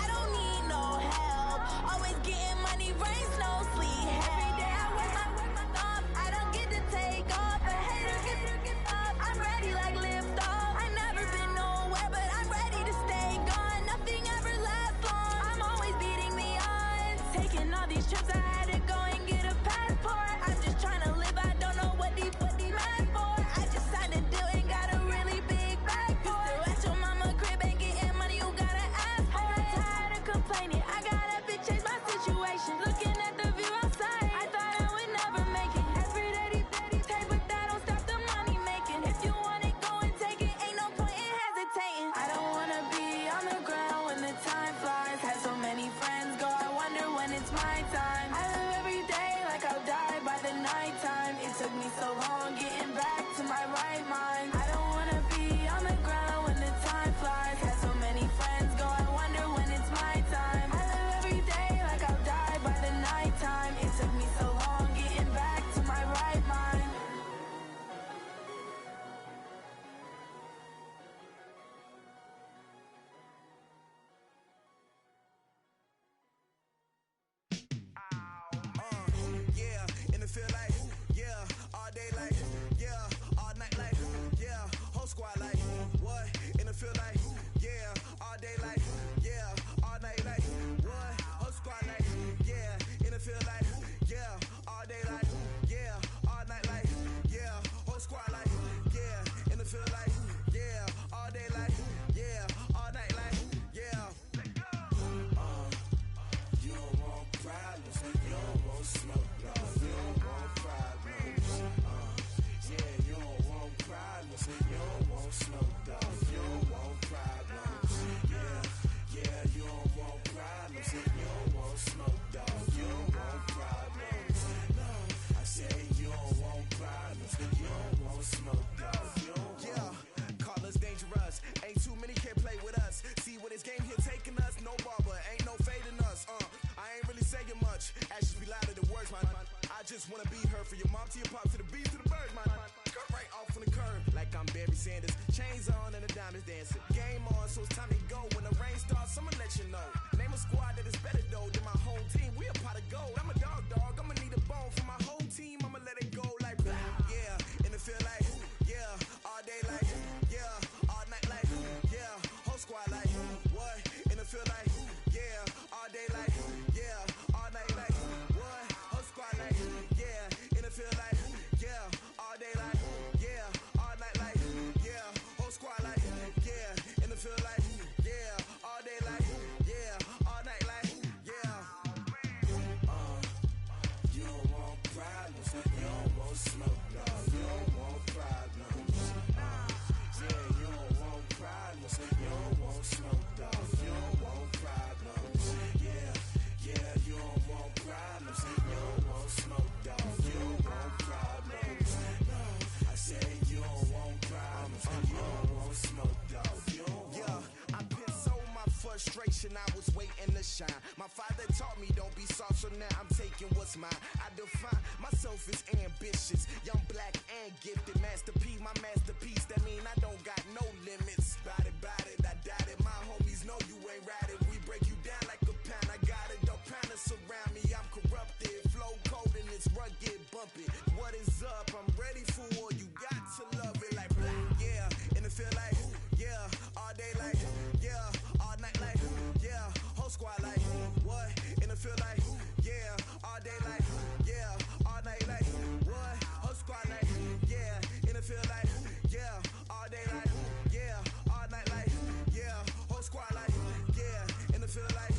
I don't need no help. Always getting money, rain, snow, sleet. Every day I work my thumb. I don't get to take off. The haters get up. I'm ready like lift off. I never been nowhere, but I'm ready to stay gone. Nothing ever lasts long. I'm always beating the odds. Taking all these trips, I had to go and get a passport. I'm just trying to live. I don't know what these mad for. I just signed a deal and got a really big bag for it. Still at your mama crib and getting money, you gotta ask for it. I got tired of complaining. I got up and changed my situation. Looking at the view outside, I thought I would never make it. Every day these take, but that don't stop the money making. If you want it, go and take it. Ain't no point in hesitating. I don't wanna be on the ground when the time flies. Had so many friends go, I wonder when it's my time. I live every day like I'll die by the nighttime. It took me so long getting back to my right mind. I don't wanna be on the ground when the time flies. Had so many friends go, I wonder when it's my time. I live every day like I'll die by the nighttime. It took me so long getting back to my right mind. Yeah, and it feel like, yeah, all day like, yeah, all night like, yeah, whole squad like, what? And it feel like, yeah, all day like, yeah, all night like, what? Whole squad like, yeah, and it feel like, yeah, all day like, yeah, all night like, yeah, whole squad like, yeah, and it feel like, yeah, all day like, yeah, all night like, yeah. You don't want problems, you don't want smoke, no. You don't want problems, yeah. You don't want problems, you don't want smoke, dog. You don't want problems, yeah, yeah. You don't want problems, you don't want smoke, dog. You don't want problems, no. I say you don't want problems, you don't want smoke, dog. You don't want. Call us dangerous, ain't too many can play with us. See where this game here taking us, no barber, ain't no fading us. I ain't really saying much. Actions be louder than words, man. I just wanna be heard from your mom to your pop to the beat to the birds, man. Cut right off on the curb, like I'm Barry Sanders. Chains on and the diamonds dancing. Game on, so it's time to go. When the rain starts, I'ma let you know. Name a squad that is better though than my whole team. We a pot of gold. I'm a dog. I'ma need a bone for my whole team. I'ma let it go like yeah, and it feel like yeah, all day like yeah, all night like yeah, whole squad like what? And it feel like yeah, all day like yeah, all night like what? Whole squad like yeah, and it feel like yeah, all day like yeah, all night like yeah, whole squad like yeah, and it feel like yeah, all day like yeah, all night like yeah. You don't want problems, you don't want smoke, no. You don't want problems, yeah. You don't want problems, you don't want smoke, dog. You don't want problems, yeah, yeah. You don't want problems, you don't want smoke, dog. You don't want problems, no. I say you don't want problems, you don't want smoke, dog. You don't want. Yeah, I've been so my frustration, I was waiting to shine. My father taught me don't be soft, so now I'm taking what's mine. I define myself as ambitious, young, black, and gifted. Master P, my masterpiece. That mean I don't got no limits. Bout it, I doubt it. My homies know you ain't ratted. We break you down like a pound. I got it, don't pound us around me. I'm corrupted, flow cold and it's rugged, bumpy. What is up? I'm ready for war. You got to love it like black, yeah. And it feel like yeah, all day like yeah, all night like yeah, whole squad like what? And it feel like yeah, all day like yeah, all night like what? Whole squad like yeah, and it feel like yeah, all day like yeah, all night like yeah, whole squad like yeah, and it feel like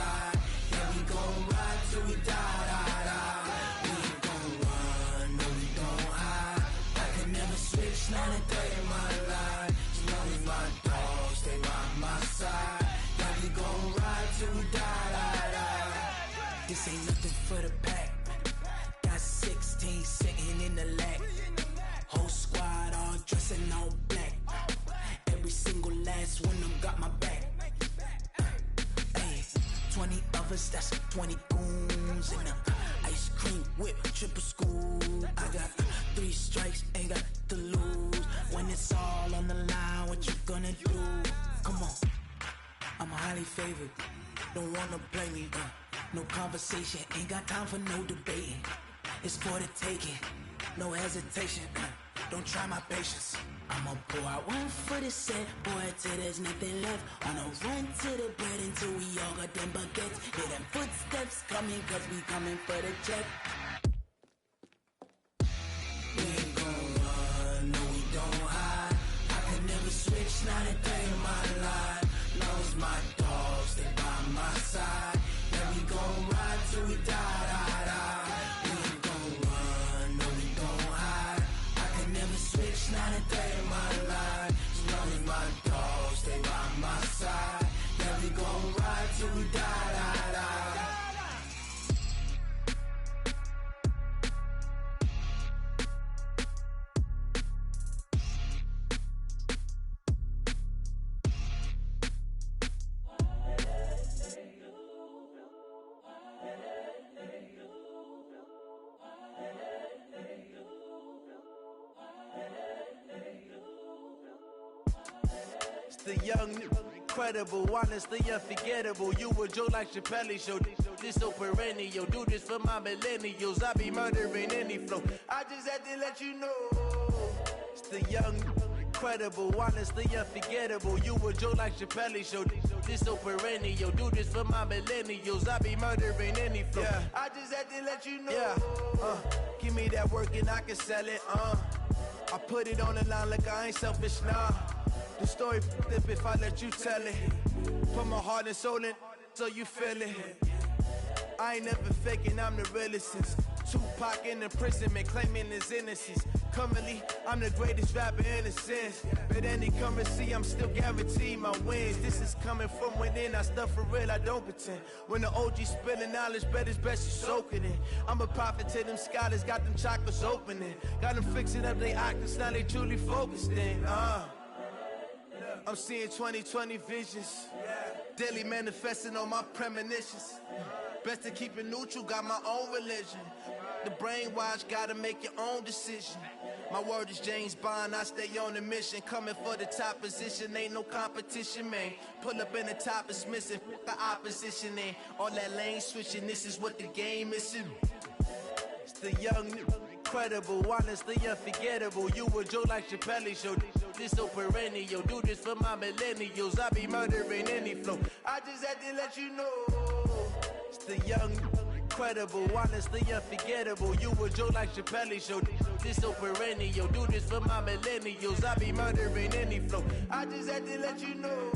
side. Yeah, we gon' ride till we die, die, die. We ain't gon' run, no, we don't hide. I can never switch, not a day in my life. As long as my dogs stay by my side. Yeah, we gon' ride till we die, die, die. This ain't nothing for the pack. Got 16 sitting in the lag. Whole squad all dressing all black. Every single last one of them got my back. Hey, 20 of us, that's 20 goons in the ice cream whip, triple scoop. I got 3 strikes, ain't got to lose. When it's all on the line, what you gonna do? Come on, I'm highly favored. Don't wanna play me, no conversation, ain't got time for no debating. It's for the taking, no hesitation. Don't try my patience. I'ma pour out one for the set, boy, till there's nothing left. On a run to the bread until we all got them baguettes. Hear them footsteps coming, cause we coming for the check. We ain't gon' run, no, we don't hide. I can never switch, not a day in my life. Long as my dogs stay by my side. Yeah, we gon' ride till we die, die, die. We ain't gon' run, no, we don't hide. I can never switch, not a day in my life. As long as my dogs stay by my side. Yeah, we gon' ride till we die, die, die. The young, incredible, honestly unforgettable. You a joke like Chappelle Show. This so perennial. Do this for my millennials. I be murdering any flow. I just had to let you know. It's the young, incredible, honestly unforgettable. You a joke like Chappelle Show. This so perennial. Do this for my millennials. I be murdering any flow. Yeah. I just had to let you know. Yeah. Give me that work and I can sell it. I put it on the line like I ain't selfish, nah. The story flip if I let you tell it. Put my heart and soul in so you feel it. I ain't never faking, I'm the realest since Tupac in imprisonment, claiming his innocence. Currently, I'm the greatest rapper in a sense. But any currency, I'm still guaranteed my wins. This is coming from within, I stuff for real, I don't pretend. When the OG spilling knowledge, bet it's best you soak it in. I'm a prophet to them scholars, got them chakras opening. Got them fixing up they octaves, now they truly focused in. I'm seeing 2020 visions. Daily manifesting on my premonitions. Best to keep it neutral, got my own religion. The brainwash, gotta make your own decision. My word is James Bond, I stay on a mission. Coming for the top position, ain't no competition, man. Pull up in the top, it's missing, the opposition ain't. All that lane switching, this is what the game is. It's the young, incredible, honestly unforgettable. You a joke like Chappelle Show. This so perennial. Do this for my millennials. I be murdering any flow. I just had to let you know. It's the young, incredible, honestly unforgettable. You a joke like Chappelle Show. This so perennial. Do this for my millennials. I be murdering any flow. I just had to let you know.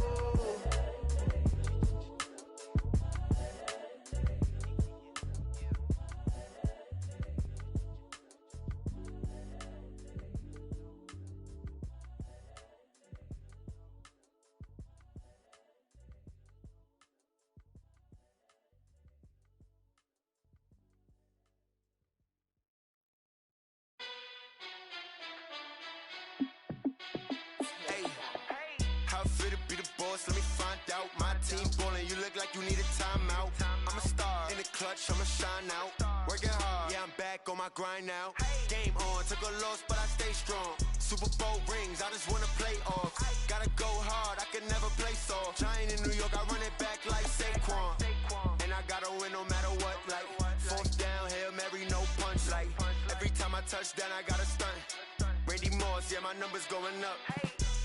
Let me find out. My team ballin', you look like you need a timeout. I'm a star in the clutch, I'ma shine out. Working hard, yeah, I'm back on my grind now. Game on, took a loss, but I stay strong. Super Bowl rings, I just wanna play off. Gotta go hard, I can never play soft. Giant in New York, I run it back like Saquon. And I gotta win no matter what, like fourth down, Hail Mary, no punch. Like every time I touch down, I gotta stunt. Randy Moss, yeah, my numbers going up.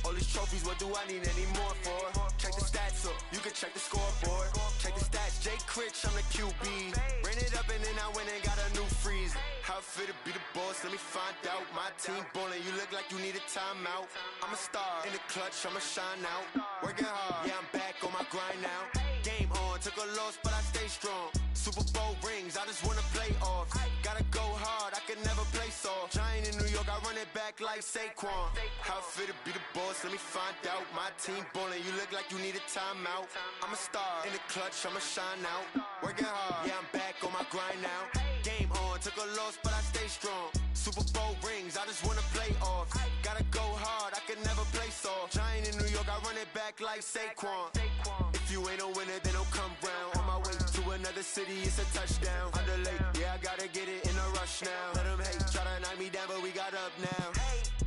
All these trophies, what do I need any more for? Check the stats up, you can check the scoreboard. Check the stats, Jake Critch, I'm the QB. Ran it up and then I went and got a new freeze. How it feel to be the boss, let me find out. My team ballin', you look like you need a timeout. I'm a star in the clutch, I'ma shine out. Working hard, yeah, I'm back on my grind now. Game on, took a loss, but I stay strong. Super Bowl rings, I just wanna play off. Gotta go hard, I can never play soft. Giant in New York, I run it back like Saquon. How fit to be the boss, let me find out. My team ballin', you look like you need a timeout. I'm a star, in the clutch, I'ma shine out. Working hard, yeah, I'm back on my grind now. Game on, took a loss, but I stay strong. Super Bowl rings, I just wanna play off. Gotta go hard, I can never play soft. Giant in New York, I run it back like Saquon. If you ain't a winner, then don't come round. On my way to another city, it's a touchdown. Underlay, yeah, I gotta get it in a rush now. Let them hate, try to knock me down, but we got up now.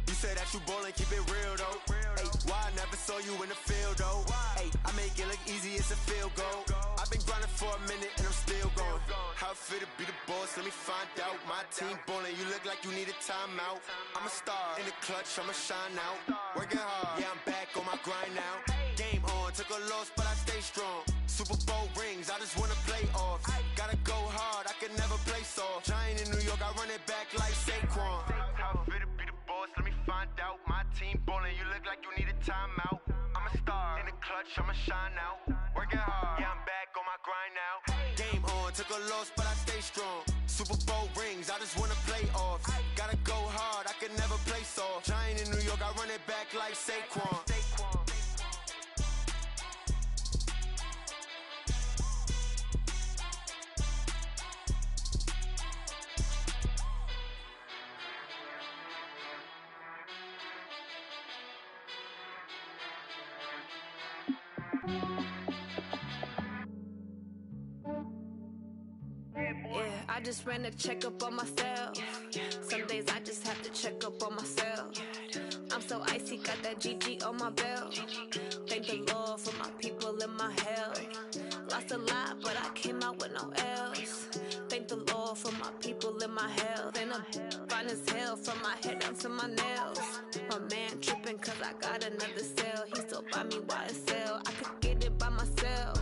You say that you ballin', keep it real though. Hey, why I never saw you in the field though? Hey, I make it look easy, it's a field goal. I've been grinding for a minute and I'm still going. How fit to be the boss, let me find out. My team ballin', you look like you need a timeout. I'm a star, in the clutch, I'ma shine out. Working hard, yeah, I'm back on my grind now. Game on, took a loss, but I stay strong. Super Bowl rings, I just wanna play off. Gotta go hard, I can never play soft. Giant in New York, I run it back like Saquon. How fit to be the boss, let me find out. My team ballin', you look like you need a timeout. I'm a star, in the clutch, I'ma shine out. Working hard, yeah, I'm back on my grind now. Game on, took a loss, but I stay strong. Super Bowl rings, I just wanna play off. Gotta go hard, I can never play soft. Giant in New York, I run it back like Saquon. Yeah, I just ran a checkup on myself. Some days I just have to check up on myself. I'm so icy, got that GG on my belt. Thank the Lord for my people and my health. Lost a lot, but I came out with no else. Thank the Lord for my people and my health. And I'm fine as hell from my head down to my nails. My man tripping cause I got another cell. He still buy me YSL. I could get it by myself.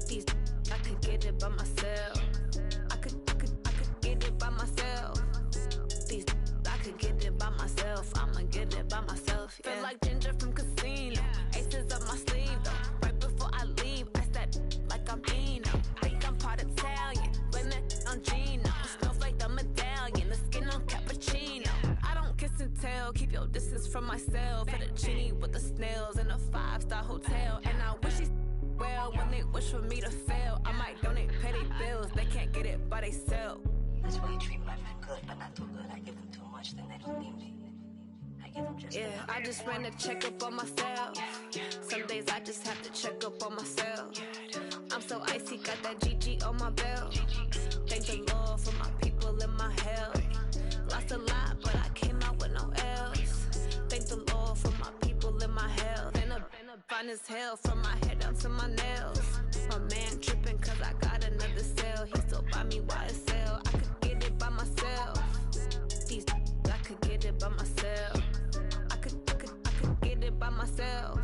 These I could get it by myself. I could get it by myself. These I could get it by myself. I'ma get it by myself. Yeah. Feel like Ginger from Casino. Aces up my sleeve though. Right before I leave, I step like I'm Dino. Think I'm part Italian. Blame it on Gino. Snowflake the medallion. The skin on cappuccino. I don't kiss and tell. Keep your distance from myself. Fettuccine with the snails in a 5-star hotel. And I wish he's well when they wish for me to fail. I might donate, pay their bills. They can't get it by they sell. That's why you treat my friend good, but not too good. I give them too much, then they don't need me. I give them just yeah, I just ran a checkup on myself. Some days I just have to check up on myself. I'm so icy, got that GG on my belt. Thank the Lord for my people and my health. Lost a lot, but I came out with no else. Thank the Lord for my people and my health. And I'm fine as hell from my head down to my nails. My man tripping cause I got another cell. He still buy me YSL. I could get it by myself. These I could get it by myself. I could get it by myself.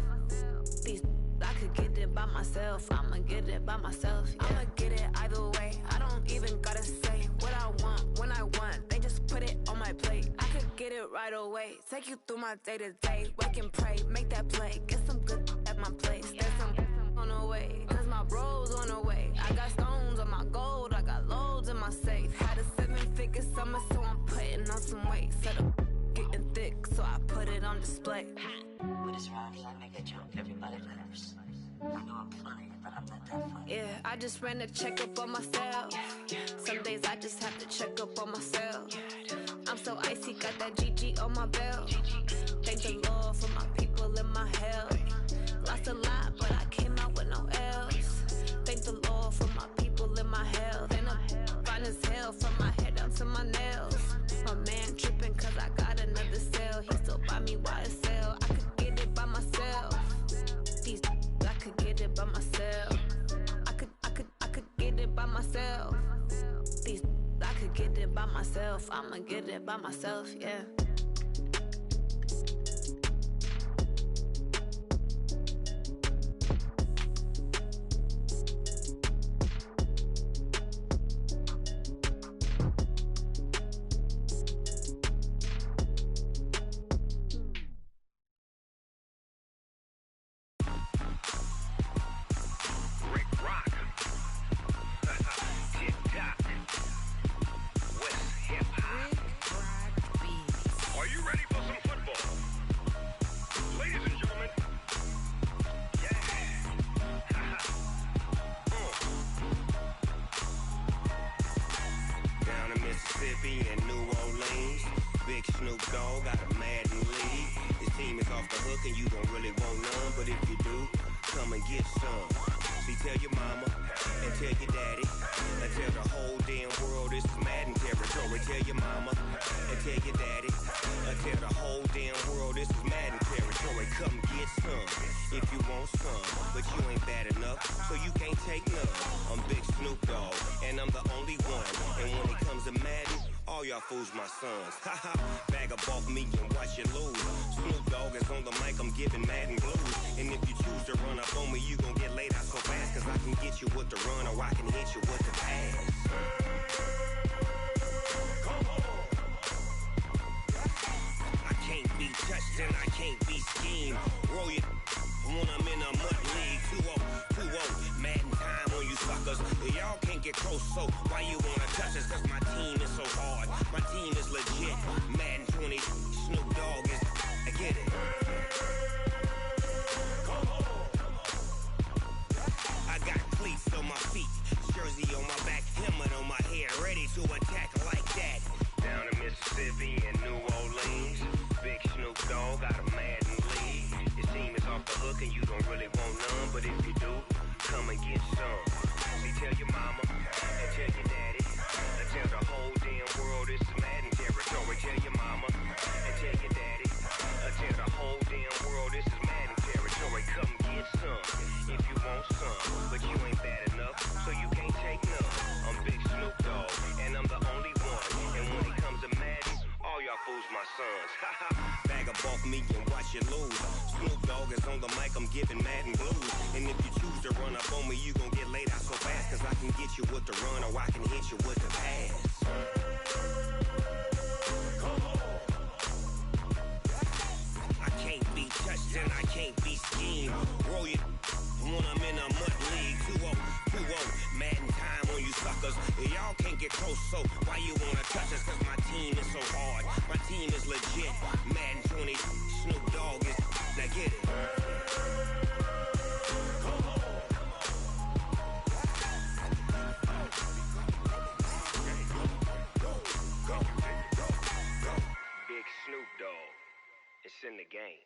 These I could get it by myself. I'ma get it by myself. Yeah. I'ma get it either way. I don't even gotta say what I want when I want. They just put it on my plate. I could get it right away. Take you through my day to day. Wake and pray, make that play. Get some good at my place. There's some on the way, cause my bros on the way. I got stones on my gold. I got loads in my safe. Had a 7-figure summer, so I'm putting on some weight. Set up getting thick, so I put it on display. With this round, I make a jump. Everybody laughs. I know I'm funny, but I'm not that funny. Yeah, I just ran a checkup on myself. Some days I just have to check up on myself. I'm so icy, got that GG on my belt. Thank the Lord for my people and my health. Lost a lot, but I came out with no else. Thank the Lord for my people and my health. And I'm fine as hell from my head down to my nails. My man tripping cause I got another cell. He still buy me YSL. I could get it by myself. These I could get it by myself. I could get it by myself. These I could get it by myself. I'ma get it by myself, yeah. Snoop Dogg got a Madden league. His team is off the hook and you don't really want none, but if you do, come and get some. See, tell your mama and tell your daddy and tell the whole damn world this is Madden territory. Tell your mama and tell your daddy and tell the whole damn world this is Madden territory. Come get some if you want some, but you ain't bad enough, so you can't take none. I'm Big Snoop Dogg, and I'm the only one. And when it comes to Madden, all y'all fools my sons. Haha, bag up off me and watch you lose. Snoop Dogg is on the mic, I'm giving Madden blues. And if you choose to run up on me, you gon' get laid out so fast, cause I can get you with the run or I can hit you with the pass. Come on. I can't be touched and I can't be schemed. Roll it when I'm in a mud league. 2-0, Madden time on you suckers. Y'all can't get close, so why you wanna touch us? Cause my team is so hard, my team is legit. Madden 20, Snoop Dogg is, I get it. Come on. I got cleats on my feet, jersey on my back, helmet on my head, ready to attack like that. Down in Mississippi and New Orleans, Big Snoop Dogg got a Madden league. Your team is off the hook and you don't really want none, but if you do, come and get some. See, tell your mama and tell your daddy and tell the whole damn world this is Madden territory. Tell your mama and tell your daddy and tell the whole damn world this is Madden territory. Come get some if you want some, but you ain't bad enough, so you can't take none. I'm Big Snoop Dogg, and I'm the only one. And when it comes to Madden, all y'all fools my sons. Haha, bag up off me and watch you lose. Snoop Dogg is on the mic, I'm giving Madden blues. And if you choose to run up on me, you gon' get laid out so fast, cause I can get you with the run or I can hit you with the pass. Come on. I can't be touched and I can't be schemed. Roll it when I'm in a mud league. 2-0, Madden time on you suckers. Y'all can't get close, so why you wanna touch us? Cause my team is so hard, my team is legit. Madden 20, Snoop Dogg is, now get it. Come on. Go. Big Snoop Dogg, it's in the game.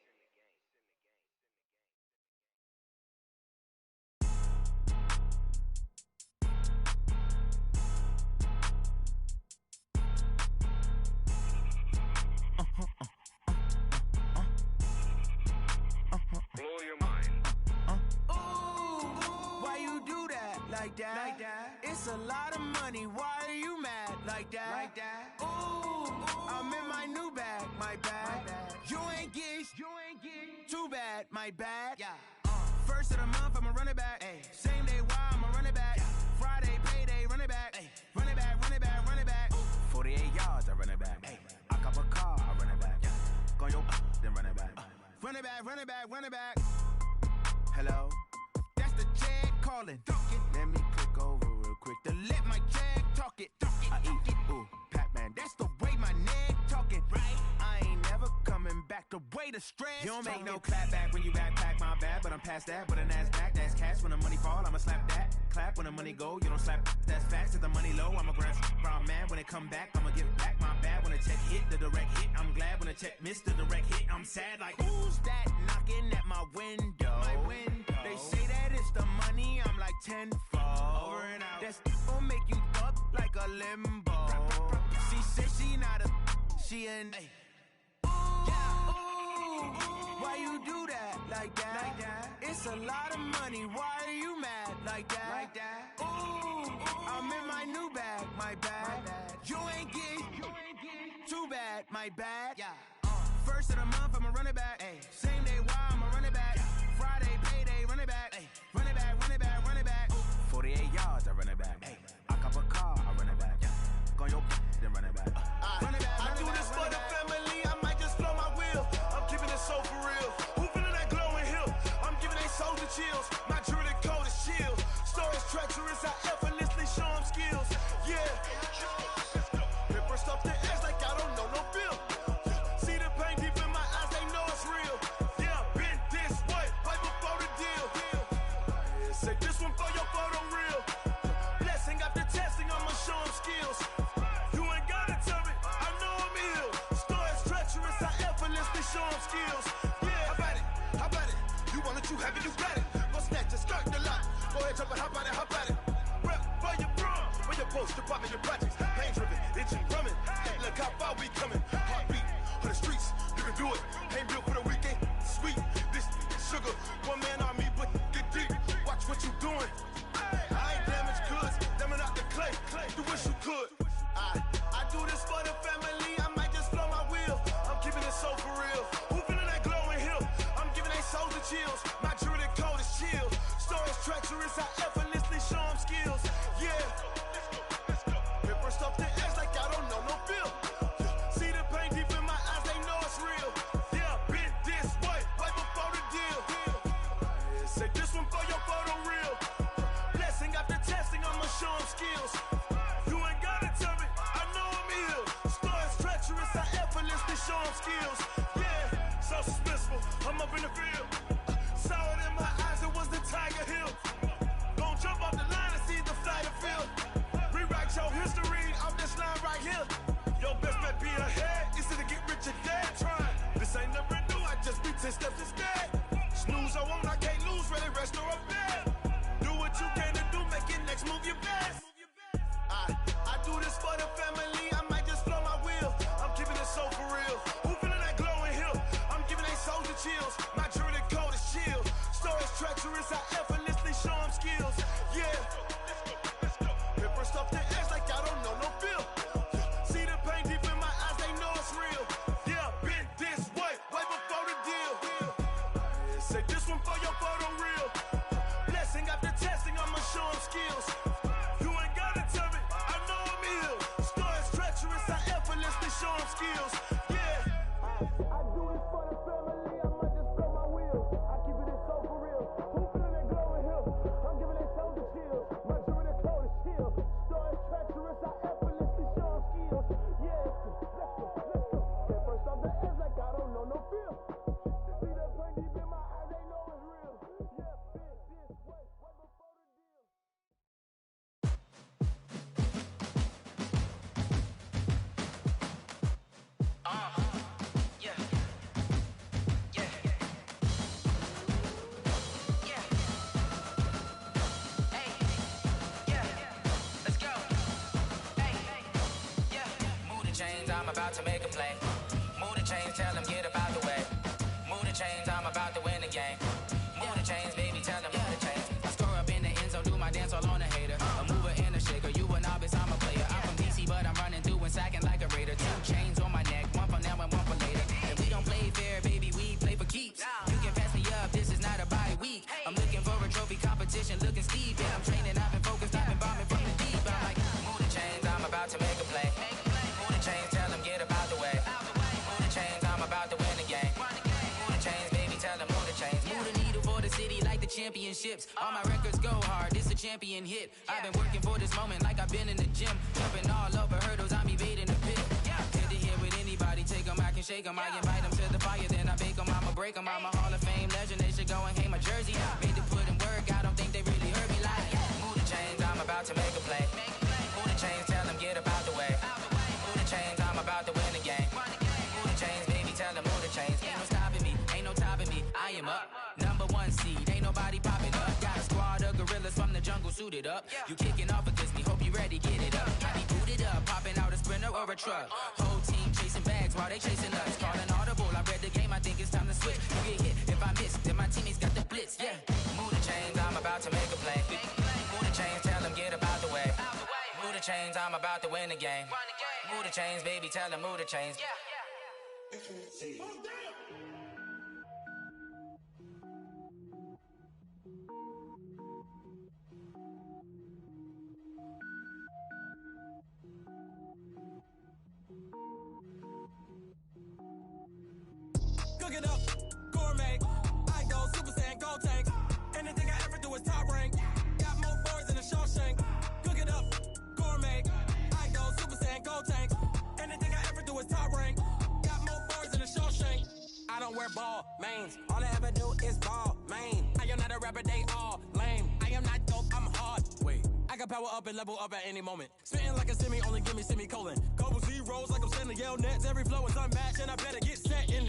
Blow your mind. Ooh, why you do that? Like that? It's a lot of money. Why are you mad? Like that? Ooh, I'm in my new bag. My bad. You ain't get too bad. My bad. Yeah. First of the month, I'ma run it back. Ay. Same day, why I'ma run it back. Friday, payday, run it back. Ay. Run it back, run it back, run it back. 48 yards, I run it back. Ay. I cop a car, I run it back. Go your then run it back. Run it back, run it back, run it back. Hello? That's the jag calling. Let me click over real quick to let my jag talk it. I eat it, ooh, Pac-Man. That's the way my neck talking. Right? I ain't never coming back the way the stress. You don't make no clap back when you backpack, my bad, but I'm past that. But a NASDAQ, that's cash. When the money fall, I'ma slap that. Clap when the money go, you don't slap. That's facts. If the money low, I'ma grab brown man. When it come back, I'ma give it back. My bad when the check hit, the direct hit. I'm glad when the check missed the direct hit. I'm sad like, who's that knocking at my window? My window. They say that it's the money, I'm like tenfold. Over and out. That's gon' make you up like a limbo. She said she not a, she an. Why you do that? Like that? It's a lot of money. Why are you mad? Like that? Ooh, I'm in my new bag. My bad. You ain't get too bad. My bad. Yeah. First of the month, I'ma run it back. Ay. Same day, why I'ma run it back. Friday, payday, run it back. Ay. Run it back, run it back, run it back. 48 yards, I run it back. Ay. I cop a car, I run it back. Go your then run it back. Run it back. I do this for the family. I might just blow my wheel. I'm keeping it so for real. Who feeling that glowing hill? I'm giving they soldier chills. My jewelry code is chill. Stories treacherous. I effortlessly show them skills. Yeah. Paper stuff the edge like I don't know no bill. See the pain deep in my eyes, they know it's real. Yeah, been this way, right before the deal. skills. Yeah, how about it? How about it? You want it, you have it, you got it. Go snatch it, skirt the lot. Go ahead, jump it, how about it? How about it? Rep for your brum, where your post, department, your projects. Pain driven, itching, drumming. Hey, look how far we coming. Heartbeat on the streets, you can do it. Ain't built for the weekend. Sweet, this sugar, one man army, but get deep. Watch what you doing. I ain't damaged goods, damn out the clay. You wish you could. I do this for the family. I might just blow my wheel. I'm keeping it so for real. Who feeling that glowing hill? I'm giving they souls the chills. My jewelry code is chill. Stories treacherous, I effortlessly show them skills. Yeah. Paper stuff the edge like I don't know no feel. See the pain deep in my eyes, they know it's real. Yeah, been this way, right before the deal. Say this one for your photo reel. Blessing after testing, I'ma show them skills. You ain't gotta tell me, I know I'm ill. Stories treacherous, I effortlessly show them skills. Yeah, so suspenseful, I'm up in the field. Saw it in my eyes, it was the Tiger Hill. Don't jump off the line and see the flight of field. Rewrite your history off this line right here. Your best bet be ahead, it's to get rich or dead. Trying, this ain't never new, I just be 10 steps instead. Snooze I won't, I can't lose, ready, rest or a bed. Do what you can to do, make it next move your best. I do this for the family, I might just blow my wheel. I'm keeping it so for real. Who feeling that glowing hill? I'm giving they souls the chills. My jewelry code is chill. Stories treacherous, I effortlessly show them skills. Yeah. Paper stuff the edge like I don't know no feel. See the pain deep in my eyes, they know it's real. Yeah, been this way, way before the deal. Say this one for your photo reel. Blessing after testing, I'ma show them skills. You ain't gotta tell me, I know I'm ill. Stories treacherous, I effortlessly show them skills. Yeah. I do this for the family, I might just blow my wheel. I keep it so for real. Who feeling that glowing hill? I'm giving they souls the chills. My jewelry code is chill. Stories treacherous, I effortlessly show them skills. Yeah, let's go. Get first off the edge like I don't know no feel. See that pain deep in my eyes, they know it's real. Yeah, been this way, way before the deal. I'm about to make a play. Move the chains, tell them get up out the way. Move the chains, I'm about to win the game. Move the chains, baby, tell them move the chains. I score up in the end zone, do my dance all on a hater. A mover and a shaker, you a novice, I'm a player. I'm from DC, but I'm running through and sacking like a raider. 2 chains on my neck, one for now and one for later. And we don't play fair, baby, we play for keeps. You can pass me up, this is not a bye week. I'm looking for a trophy competition, looking steep. Yeah, I'm training, I've been focused, I've been bombing from the deep. I'm like, move the chains, I'm about to make a play. Move the chains, tell them get up out the way. Move the chains, I'm about to win the game. Move the chains, baby, tell them move the chains. Move the needle for the city like the championships. All my records go hard, this a champion hit. I've been working for this moment like I've been in the gym. Jumping all over hurdles, I'm evading the pit. Good to hear with anybody, take them, I can shake them. I invite them to the fire, then I bake them, I'ma break them. I'm a Hall of Fame legend, they should go and hang my jersey. Made to put in work, I don't think they really heard me like. Move the chains, I'm about to make a play. Move the chains, tell them get up out the way. Move the chains, I'm about to win the game. Move the chains, baby, tell them move the chains. Ain't no stopping me, ain't no topping me. I am up, #1 seed, ain't nobody popping up. Got a squad of gorillas from the jungle suited up. You kicking off against me, hope you ready, get it up. I be booted up, popping out a Sprinter or a truck. Whole team chasing bags while they chasing us. Calling audible, I read the game, I think it's time to switch. You get hit, if I miss, then my teammates got the blitz, yeah. Move the chains, I'm about to make a play. Move the chains, tell them get up out the way. Move the chains, I'm about to win the game. Move the chains, baby, tell them move the chains. Cook it up, gourmet. I go Super Saiyan, gold tank. Anything I ever do is top rank. Got more boys than a Shawshank. Cook it up, gourmet. I go Super Saiyan, gold tank. Anything I ever do is top rank. Got more boys than a Shawshank. I don't wear ball mains. All I ever do is ball main. I am not a rapper, they all lame. I am not dope, I'm hard. Wait, I can power up and level up at any moment. Spitting like a semi, only give me semicolon. Couple zeros like I'm sending yell nets. Every flow is unmatched and I better get set in.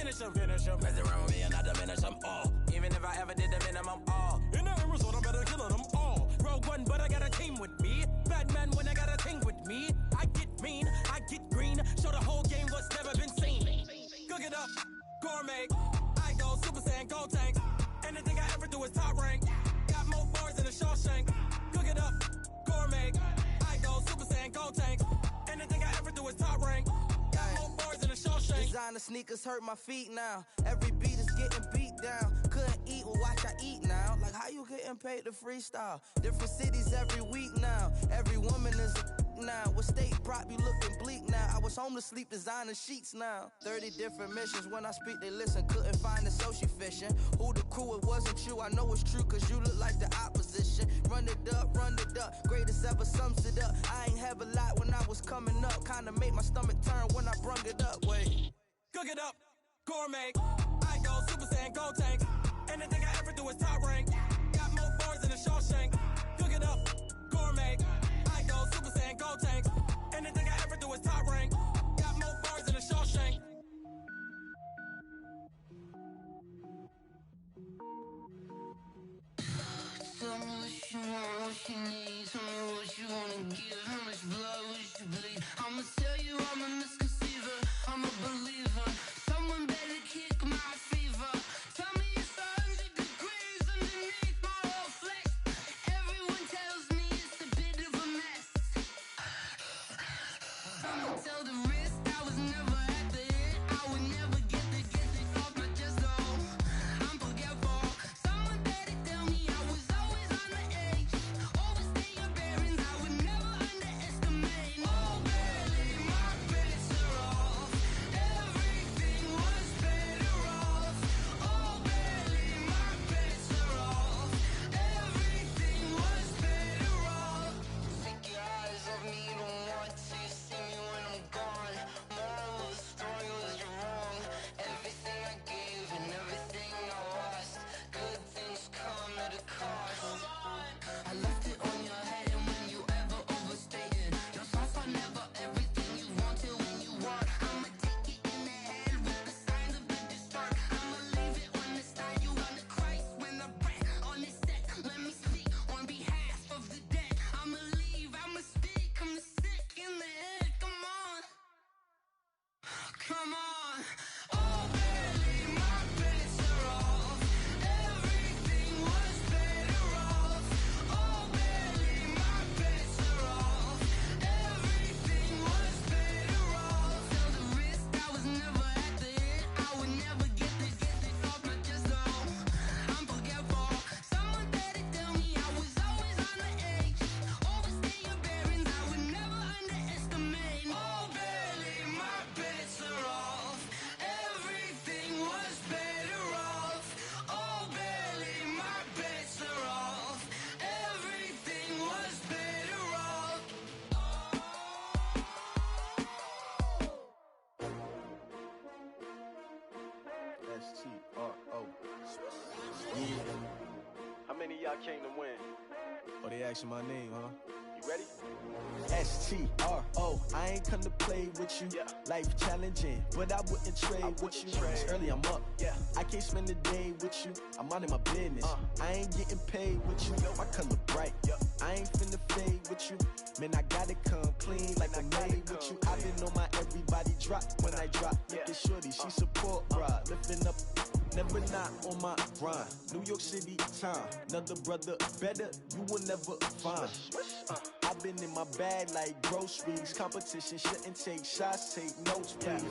finish them. Mess around with me and I diminish them all. Even if I ever did the minimum, all. In the end result, I'm better killing them all. Rogue One, but I got a team with me. Batman when I got a thing with me. I get mean, I get green. Show the whole game what's never been seen. Cook it up, gourmet. I go Super Saiyan, go tank. Anything I ever do is top rank. Got more bars than a Shawshank. Cook it up, gourmet. I go Super Saiyan, go tank. Anything I ever do is top rank. Got more bars than a Shawshank. Designer sneakers hurt my feet now. Every beat is getting beat down. Couldn't eat, well watch I eat now. Like how you getting paid to freestyle? Different cities every week now. Every woman is a now. With state prop, you looking bleak now. I was home to sleep, designer sheets now. 30 different missions. When I speak, they listen. Couldn't find the social fishing. Who the crew, it wasn't you. I know it's true, cause you look like the opposition. Run it up, greatest ever sums it up. I ain't have a lot when I was coming up. Kinda made my stomach turn when I brung it up. Wait. Cook it up, gourmet. I go Super Saiyan, go tank. Anything I ever do is top rank. Got more bars than a Shawshank. Cook it up, gourmet. I go Super Saiyan, go tank. Anything I ever do is top rank. Got more bars than a Shawshank. Tell me what you want, what you need. Tell me what you wanna give. How much blood would you bleed? I'ma tell you I'm a misconceiver. I'm a believer. Someone better kick my fever. Tell me it's 100 degrees underneath my whole flesh. Everyone tells me it's a bit of a mess. I'ma tell the risk I was never at the end. I would never get this off my chest though. I'm forgetful. Someone better tell me I was always on the edge. Overstay your bearings, I would never underestimate. Oh, barely, my bets are off. Everything was better off. Oh, barely, my bets are off. Everything was better off. Take your eyes off me, don't want to see me when I'm gone. Moral of the story was you're wrong. Everything I gave and everything I lost. Good things come at a cost. I left it on your head, and when you ever overstated, your thoughts are never everything you wanted when you want. I'ma take it in the head with the signs of the distort. I'ma leave it on the side. You run the Christ when the breath on this set. Let me speak on behalf of the dead. I'ma leave, I'ma speak. I'm the sick in the head. Come on, come on. Oh, barely, my bets are off. Everything was better off. Oh, barely, my bets are off. Everything was better off. Tell the risk I was never at the end. I would never get this off my chest though. I'm forgetful. Someone better tell me I was always on the edge. Overstay your bearings, I would never underestimate. Oh, barely, my bets are off. Everything was better off. Oh, barely, my bets are off. Everything was better off. S-T-R-O. Yeah. How many of y'all came to win? Oh, they asking my name, huh? You ready? S-T-R-O. I ain't come to play with you. Life challenging, but I wouldn't trade with you. It's early, I'm up. I can't spend the day with you. I'm minding my business. I ain't getting paid with you. My color bright. I ain't finna fade with you. Man, I gotta come clean like I made with you. I've been on my everybody drop when I drop. Look at shorty, she support, bruh. Lifting up, never not on my grind. New York City time, another brother better, you will never find. I've been in my bag like groceries. Competition shouldn't take shots, take notes, please.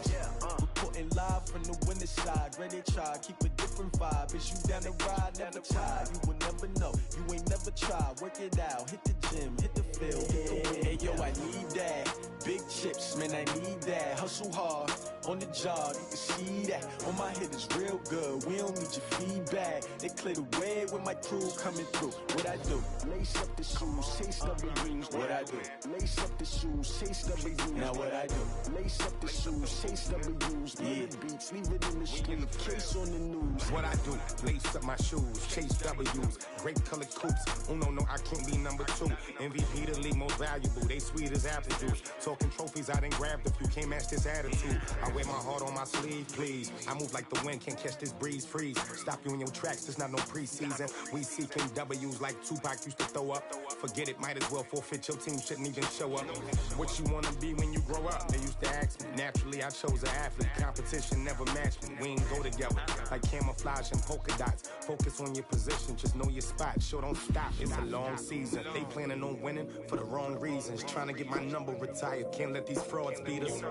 Reporting live from the winter side. Ready to try, keep a different vibe. Is you down the ride, never tired. You will never know, you ain't never tried. Work it out, hit the gym, hit the field, hit the wind. Hey yo, I need that. Big chips, man, I need that. Hustle hard, on the job, you can see that. On my hit is real good, we don't need your feedback. They clear the way with my crew coming through. What I do? Lace up the shoes, chase up the rings. What I do? Lace up the shoes, chase up the rings. Now what I do? Lace up the shoes, chase W's. Yeah, beats, leave it in the street, case on the news. What I do? Lace up my shoes, chase W's. Great colored coops. Oh no, I can't be number two. MVP the league most valuable. They sweet as apple juice. Talking trophy trophies, I done grabbed a few. Can't match this attitude. I wear my heart on my sleeve, please. I move like the wind, can't catch this breeze, freeze. Stop you in your tracks, there's not no preseason. We seeking W's like Tupac used to throw up. Forget it, might as well forfeit. Your team shouldn't even show up. What you wanna be when you grow up? They used to ask me. Naturally, I chose an athlete. Competition never matched me. We ain't go together like camouflage and polka dots. Focus on your position, just know your spot. Sure, don't stop. It's a long season. They planning on winning for the wrong reasons. Trying to get my number retired. Can't let these frauds beat us.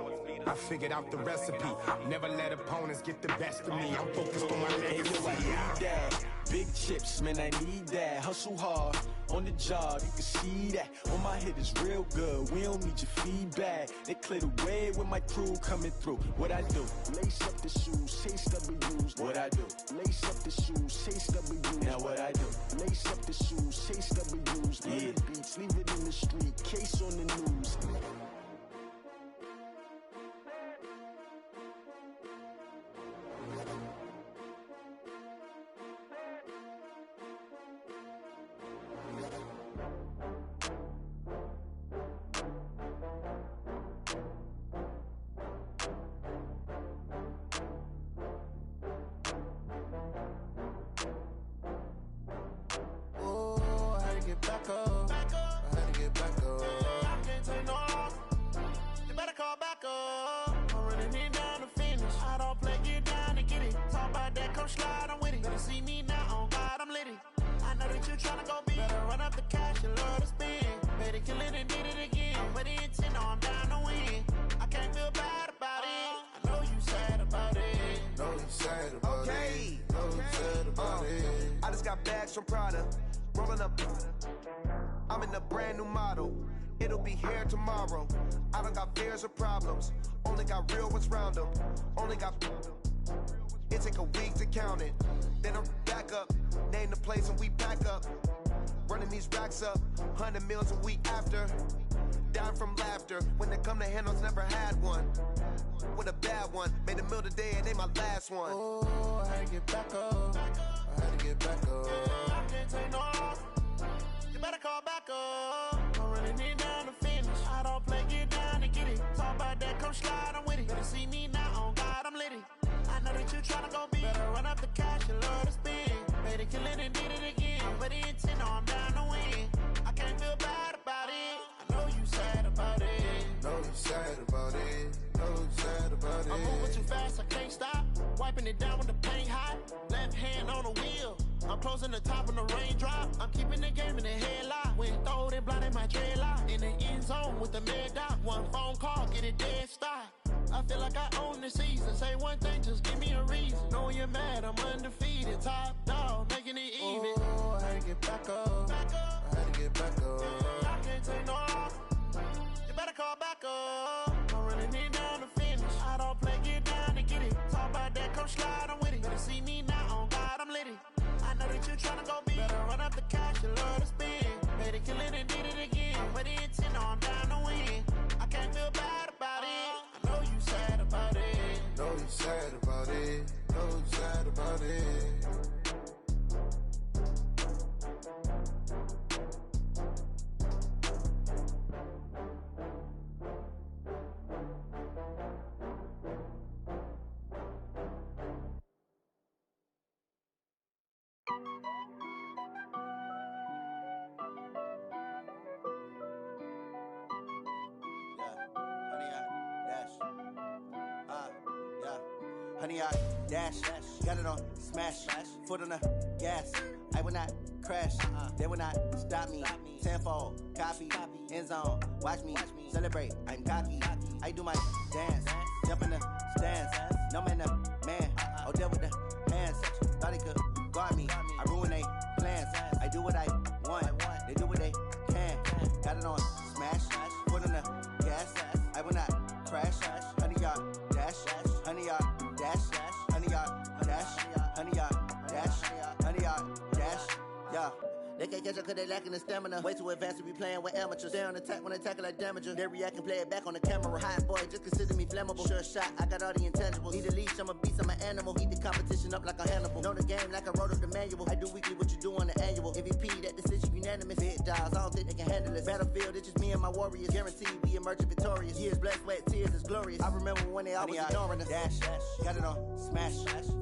I figured out the recipe. Never let opponents get the best of me. I'm focused on my legacy. I need that. Big chips, man, I need that. Hustle hard on the job, you can see that. On my head is real good. We don't need your feedback. They clear the way with my crew coming through. What I do? Lace up the shoes, chase W's. What I do? Lace up the shoes, chase W's. Now what I do? Lace up the shoes, chase W's. Yeah. The beats, leave it in the street. Case on the news. From Prada, rolling up. I'm in a brand new model. It'll be here tomorrow. I don't got fears or problems. Only got real ones round them. Only got. It take a week to count it. Then I'm back up. Name the place and we back up. Running these racks up. 100 meals a week after. Down from laughter. When they come to handles, never had one. With a bad one. Made a meal today and they my last one. Oh, I had to get back up. I had to get back up. I can't take no loss. You better call back up. I'm running it down to finish. I don't play, get down to get it. Talk about that, come slide, I'm with it. Better see me now, on God, I'm litty. I know that you tryna go big. Better run up the cash, you love to spin. Made it, kill it, and did it again. But the intent, no, I'm down to win. I can't feel bad about it. I know you sad about it. Know you sad about it. Know you sad about it. I'm moving too fast, I can't stop. Wiping it down when the paint hot. Left hand on the wheel. I'm closing the top when the raindrop. I'm keeping the game in the headlock. When throwed and blinded my dreadlock. In the end zone with the mad dot. One phone call, get it dead stop. I feel like I own the season. Say one thing, just give me a reason. Knowing you're mad, I'm undefeated. Top dog, making it even. Oh, I had to get back up. I had to get back up. I can't take no loss. You better call back up. I'm running it down to finish. I don't play, get down to get it. Talk about that, come slide, I'm with it. Better see me now, on God, I'm litty. I know that you tryna go big. Better run up the cash, you love to spin. Made it, kill it, and did it again. But the intent, no, I'm down to win. I can't feel bad about it. I know you sad about it. Know you sad about it. Know you sad about it. Honey, I dash, got it on smash, foot on the gas. I will not crash, they will not stop me. Tenfold, copy, end zone, watch me celebrate. I'm cocky, I do my dance, jump in the stands. No man, man, I'll deal with the hands. Thought he could guard me, I ruin they plans. I do what I want, they do what they can. Got it on smash, foot on the gas. I will not crash, honey, y'all dash, honey, y'all dash, honey, y'all dash, honey, y'all dash, honey, y'all dash, yeah. catch up cause they lacking the stamina. Way too advanced to be playing with amateurs. Stay on attack when they tackle like damager. They react and play it back on the camera. Hot boy, just consider me flammable. Sure shot, I got all the intangibles. Need a leash, I'm a beast, I'm an animal. Eat the competition up like a Hannibal. Know the game like I wrote up the manual. I do weekly what you do on the annual. MVP, that decision unanimous. Hit dials, I don't think they can handle it. Battlefield, it's just me and my warriors. Guaranteed we emerge victorious. Years, blood, sweat, tears is glorious. I remember when they always ignoring us. Dash, got it on, smash,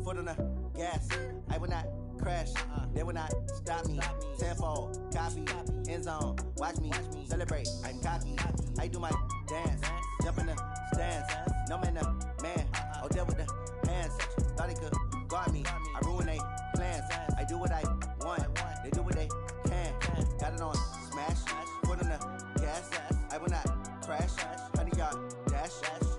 foot on the gas. I will not crash, they will not stop me. Tenfold, copy, end zone, watch me celebrate. I'm cocky, I do my dance, jump in the stands. No man, man, oh there with the hands. Thought they could guard me, I ruin they plans. I do what I want, they do what they can. Got it on, smash, foot on the gas. I will not crash, 100-yard dash,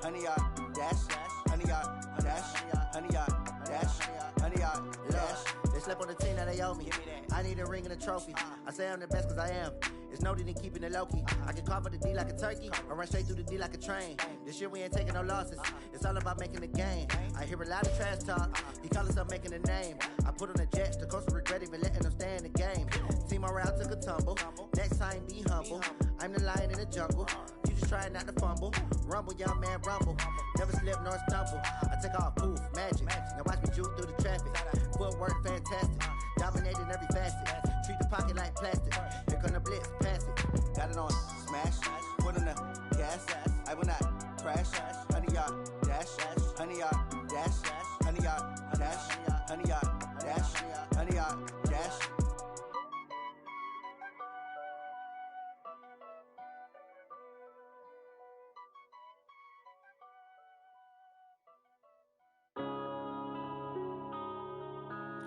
100-yard dash, 100-yard dash, 100-yard dash, 100-yard dash. They slept on the team that they owe me. I need a ring and a trophy. I say I'm the best cause I am. It's noted in keeping it low-key. I can carve up the D like a turkey or run straight through the D like a train. This year we ain't taking no losses. It's all about making the game. I hear a lot of trash talk. He call himself making a name. I put on the Jets. The coach will regret even letting them stay in the game. Team morale took a tumble. Next time be humble. I'm the lion in the jungle. You just trying not to fumble. Rumble, young man, rumble. Never slip nor stumble. I take off, poof, magic. Now watch me juke through the traffic. Footwork fantastic. Dominating every facet. Treat the pocket like plastic. Here come the blitz, pass it. Got it on, smash. Put on the gas. I will not crash. 100-yard dash. 100-yard dash. 100-yard dash. 100-yard dash. 100-yard dash.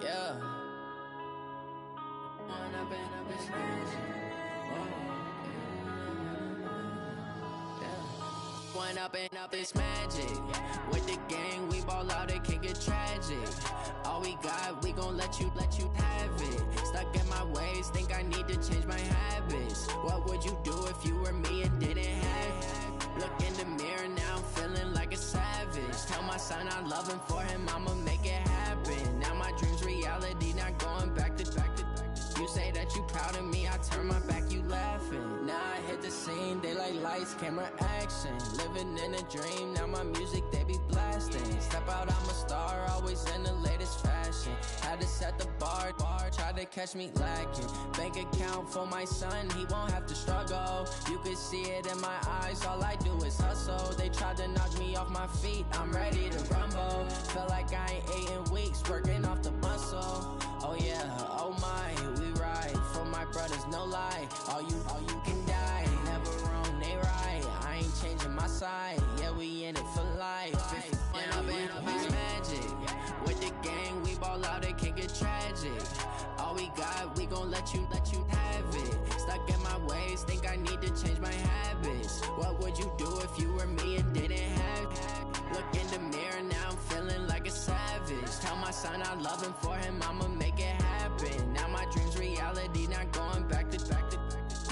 Yeah. One up and up is magic. With the gang, we ball out, it can get tragic. All we got, we gon' let you have it. Stuck in my ways, think I need to change my habits. What would you do if you were me and didn't have it? Look in the mirror now, I'm feeling like a savage. Tell my son I love him, for him I'ma make it happen. Now my dream's reality, not going back to. You say that you proud of me, I turn my back, you laughing. Now I hit the scene, daylight lights, camera action. Living in a dream, now my music they be blasting. Step out, I'm a star, always in the latest fashion. Had to set the bar, try to catch me lacking. Bank account for my son, he won't have to struggle. You can see it in my eyes, all I do is hustle. They tried to knock me off my feet, I'm ready to rumble. Felt like I ain't ate in weeks, working off the muscle. Oh yeah, oh my, we ride for my brothers, no lie. All you can die, never wrong, they right. I ain't changing my side, yeah, we in it for life. When up and up is magic. With the gang, we ball out, it can get tragic. All we got, we gon' let you have it. Stuck in my ways, think I need to change my habits. What would you do if you were me and didn't have it? Look in the mirror, now I'm feeling like a savage. Tell my son I love him, for him I'ma make it happen. Now my dream's reality, not going back to.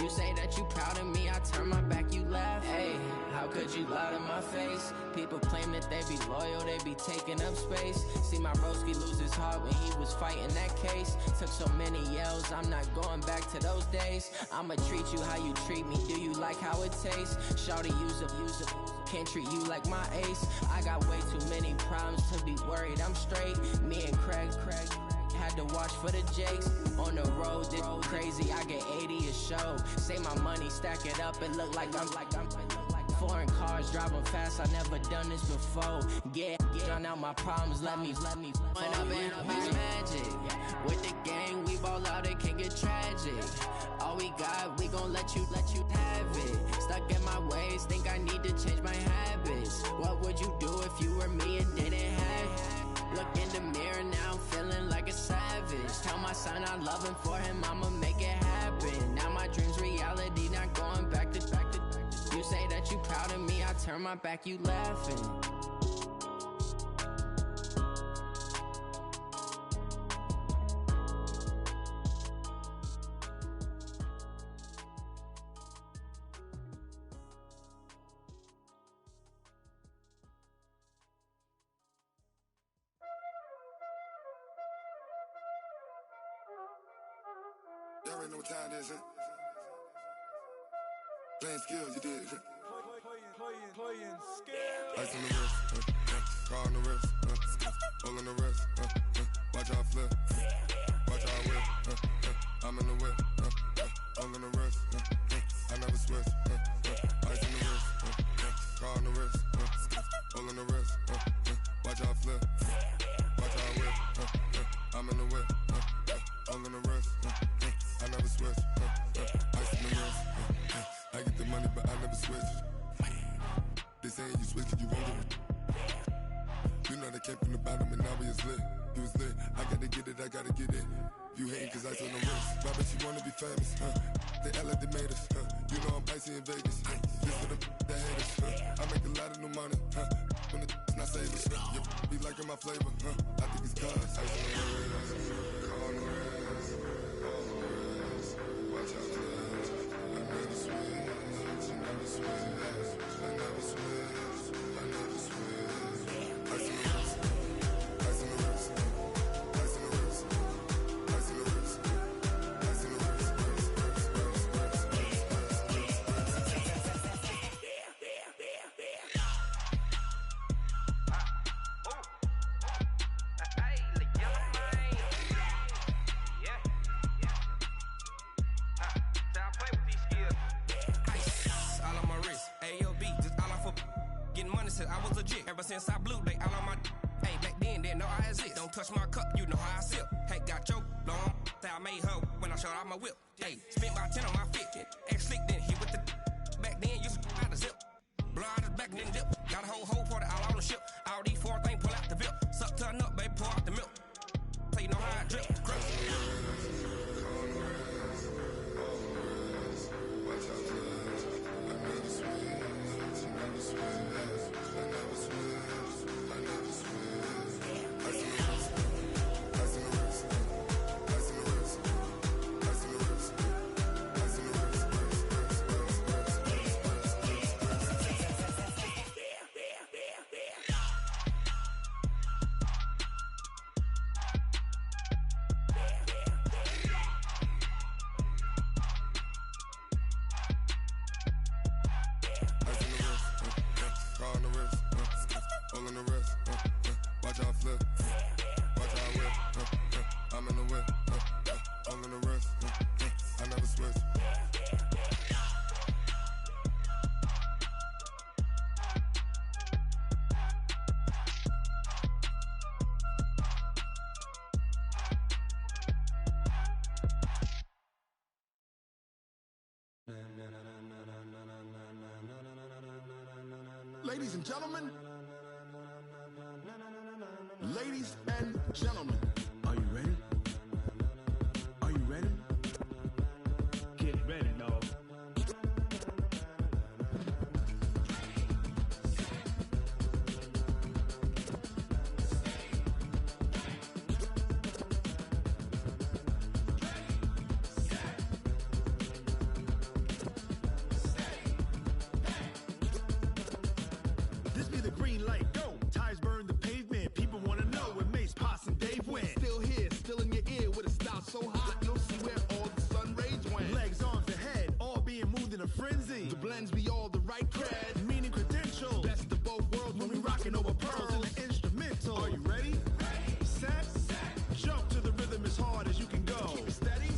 You say that you proud of me, I turn my back, you laugh. Hey, how could you lie to my face? People claim that they be loyal, they be taking up space. See my broski lose his heart when he was fighting that case. Took so many yells, I'm not going back to those days. I'ma treat you how you treat me, do you like how it tastes? Shawty, use up. Can't treat you like my ace. I got way too many problems to be worried, I'm straight. Me and Craig had to watch for the Jakes. On the road, this crazy, I get 80 a show. Say my money, stack it up, it look like I'm foreign cars, driving fast, I never done this before. Get drown out my problems, let me When up and up is magic. With the gang, we ball out, it can get tragic. All we got, we gon' let you have it. Stuck in my ways, think I need to change my habits. What would you do if you were me and didn't have it? Look in the mirror, now I'm feeling like a savage. Tell my son I love him, for him I'ma make it happen. Now my dream's reality, not going back to. You say that you proud of me, I turn my back, you laughing. Yeah. already know what time it is, huh? Playing skills, you did. Playing skills. Ice on the wrist, car on the wrist, all on the wrist, watch out flip, watch out whip, I'm in the whip, all on the wrist, I never switch, ice on the wrist, car on the wrist, all on the wrist, watch out flip, watch out whip, I'm in the whip, all on the wrist, I never switch, ice on the wrist, I get the money but I never switch. They saying you switch cause you won't get it. You know they came from the bottom and now we is lit. You was lit, I gotta get it, I gotta get it. You hating cause ice on the wrist. Why bet you wanna be famous, They act like they made us, You know I'm icy in Vegas, This for the haters, I make a lot of new money, When the not savers, You be liking my flavor, I think it's cause ice on the wrist, car on the wrist, all on the wrist. Watch out for this, I never switch, I never switch. I never switch, I never switch. Ice on the wrist, ice on the wrist, ice on the wrist, ice on the wrist, ice on the wrist, I was legit. Ever since I blew, they all on my hey, back then, didn't know I exist. Don't touch my cup, you know how I sip. Hey, got choked, long. Say I made her when I showed out my whip. Hey, spent about 10 on my fit. Ex slick, then hit with the back then, used to out the zip. Blow out his back, then dip. Got a whole party all on the ship. All these 4 things, pull out the VIP. Suck, turn up, baby, pour out the milk. So you know how I drip. Ladies and gentlemen, ladies and gentlemen, are you ready? Are you ready? Get ready, dog. This be the green light, go. Tires burn the pavement. People wanna know where Mace, Potts, and Dave went. Still here, still in your ear with a style so hot, you'll see where all the sun rays went. Legs, arms, the head, all being moved in a frenzy. The blends be all the right cred, meaning credentials. Best of both worlds when we rockin' over pearls in the instrumental. Are you ready? Set, jump to the rhythm as hard as you can go. Keep it steady,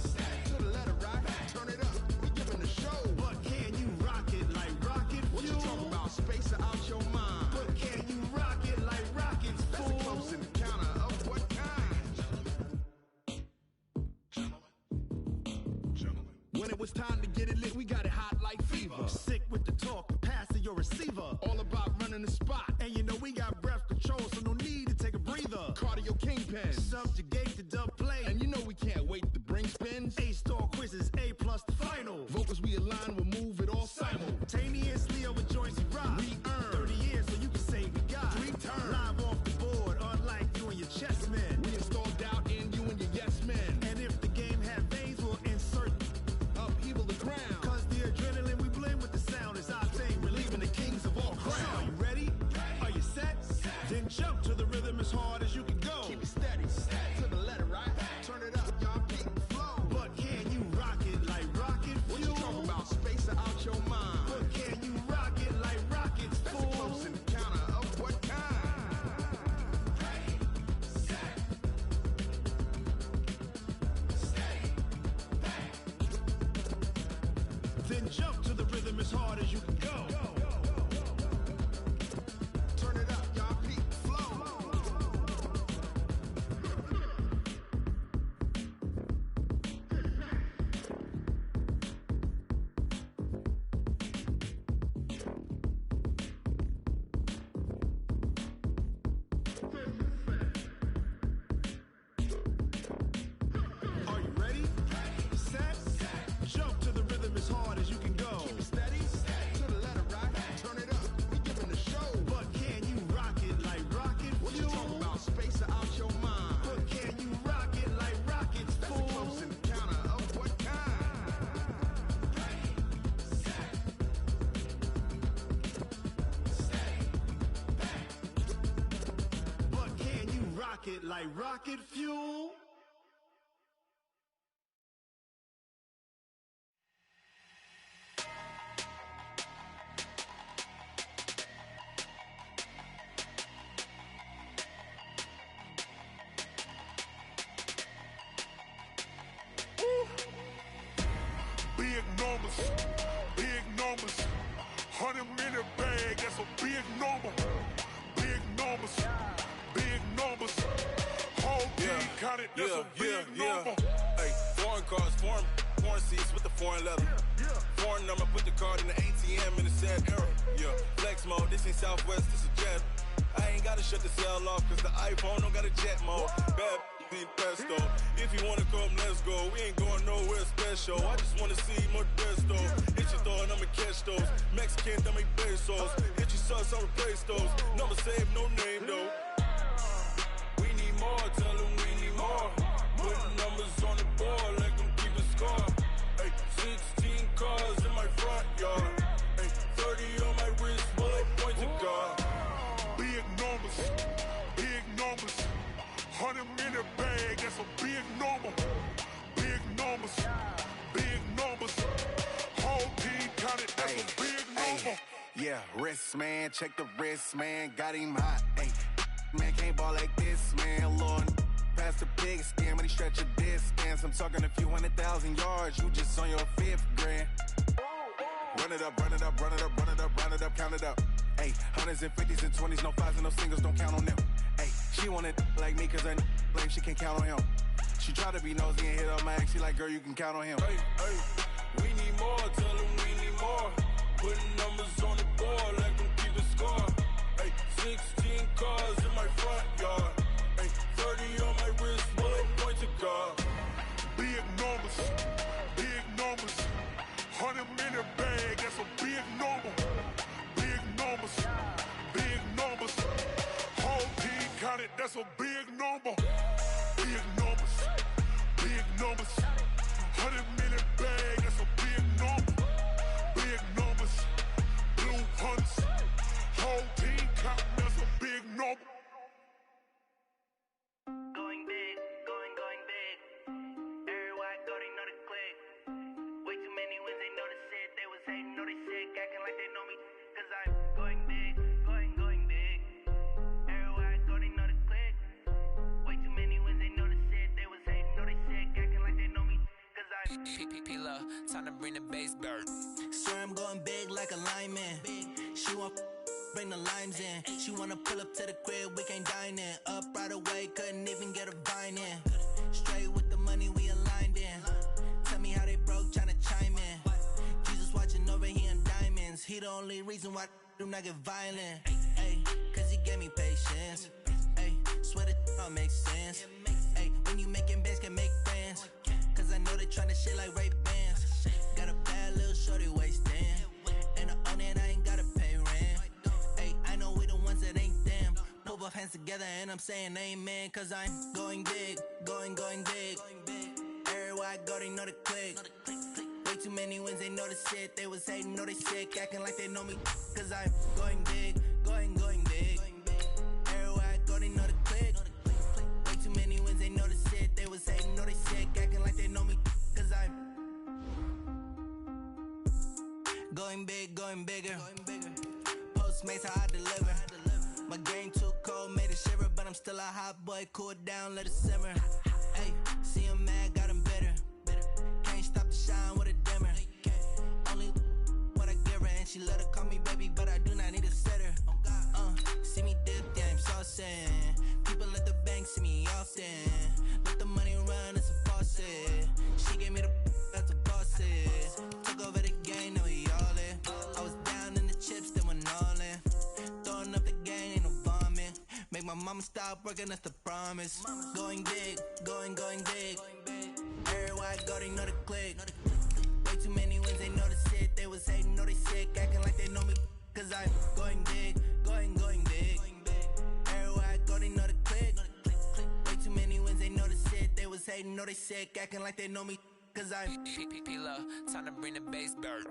to the letter right. Turn it up, we giving the show. But can you rock it like rocket fuel? What you talking about? Space out your mind. But can you rock it like rockets, fool? That's a close encounter of what kind? When it was time to get it lit, we got it hot like fever. Sick with the talk, pass to your receiver. All about running the spot. And you know we got breath control, so no need to take a breather. Cardio kingpin, subjugate the dub play. And you know we can't wait to bring spins. A-star quizzes, A+ the final. Vocals we align, we'll move it all simultaneously over joints we rock. We earn 30 years so you can say we got 3 turns. Live off the board, unlike you and your chess men. We install doubt in you and your yes men. And if the game had veins, we'll insert upheaval the ground. Cause the adrenaline we blend with the sound is our thing, relieving the kings of all crowns. Are you ready? Are you set? Then jump to the rhythm as hard as you can go. Keep it steady, to the letter right. Turn it up, y'all beat the flow. But can you rock hard as you can go. Keep it steady, to the letter, right? Turn it up, we giving the show. But can you rock it like rocket fuel? What you talking about? Space out your mind. But can you rock it like rockets, fool? That's a close encounter of what kind? But can you rock it like rocket fuel? Big numbers, big numbers. 100-minute bag, that's a big number. Big numbers, big numbers. Whole team counted, that's a big number. Hey, foreign cars, foreign seats with the foreign leather. Foreign number, put the card in the ATM in the sad era. Yeah, flex mode, this ain't Southwest, this is Jet. I ain't gotta shut the cell off, cause the iPhone don't got a jet mode. Bad need pesto. If you wanna come, let's go. We ain't going nowhere special. I just wanna see more Modesto. Hit your throw and I'ma catch those. Mexican, dame pesos. Hit your sus, I'll replace those. Number save, no name though. We need more, tell them we need more. Putting numbers on the board, let them keep the score. Hey, 16 cars in my front yard. Hey, 30 on my wrist, bullet point to God. Big numbers, big numbers. 100-minute bag, that's a big number. Big numbers, big numbers. Whole team counted, that's a big number. Yeah, wrist man, check the wrist man, got him hot. Ay, man can't ball like this, man. Lord, past the pig skin when he stretch a distance. I'm talking a few 100,000 yards, you just on your 5th grand. Run it up, run it up, run it up, run it up, run it up, count it up. Ay, hundreds and 50s and 20s, no 5s and no singles, don't count on them. Ay, she wanted like me cause her blame she can't count on him. She tried to be nosy and hit up my ex, she like, girl, you can count on him. Hey, hey, we need more, tell them we need more. Putting numbers on the board, let them keep the score. Hey, 16 cars in my front yard. Hey, 30 on my wrist, bullet point to God. Big numbers, big numbers. 100-minute bag, that's a big number. Big numbers, big numbers. Whole team counted, that's a big number. Big numbers, big numbers. 100-minute bag, that's a big number. Big numbers, blue hunts. Whole team counting, that's a big number. Going big, going big. Everywhere I go, they know the click. Way too many wins, they know the shit. They was hating, know they sick, acting like they know me. Cause I'm going big, going big. Everywhere I go, they know the click. Way too many wins, they know the shit. They was hating, know they sick, acting like they know me. Cause I'm P-P-P-Love, time to bring the bass bird. Swear I'm going big like a lineman. She want bring the limes in. She wanna pull up to the crib, we can't dine in. Up right away, couldn't even get a vine in. Straight with the money we aligned in. Tell me how they broke, tryna chime in. Jesus watching over here in diamonds. He the only reason why do not get violent. Ay, cause he gave me patience. Ay, swear that don't make sense. Ay, when you making bands, can make friends. Cause I know they tryna shit like Ray Bans. Got a bad little shorty wasting. And I own it, I ain't gotta pay rent. Ay, I know we the ones that ain't them. Put both hands together and I'm saying amen. Cause I'm going big, going big. Everywhere I go, they know the click. Way too many wins, they know the shit. They was hating, know they sick, acting like they know me. Cause I'm going big, going big. Everywhere I go, they know the click. Way too many wins, they know the shit. They was hating, know they sick, acting like they know me. Cause I'm going big, going bigger. Postmates how I deliver. My game too cold, made it shiver, but I'm still a hot boy. Cool it down, let it simmer. Hey, see him mad, got him bitter. Can't stop the shine with a dimmer. Only what I give her, and she let her call me baby, but I do not need a sitter. See me dip, yeah, I'm saucing. People at the bank see me often. Let the money run, it's a faucet. She gave me the that's a boss it. Took over the game, now we all in. I was down in the chips, then went all in. Throwing up the game, ain't no vomit. Make my mama stop working, that's the promise. Going big, going big. Everywhere I go, they know the click. Way too many wins, they know hating, know they sick, acting like they know me, cause I'm P-Love, time to bring the bass bird.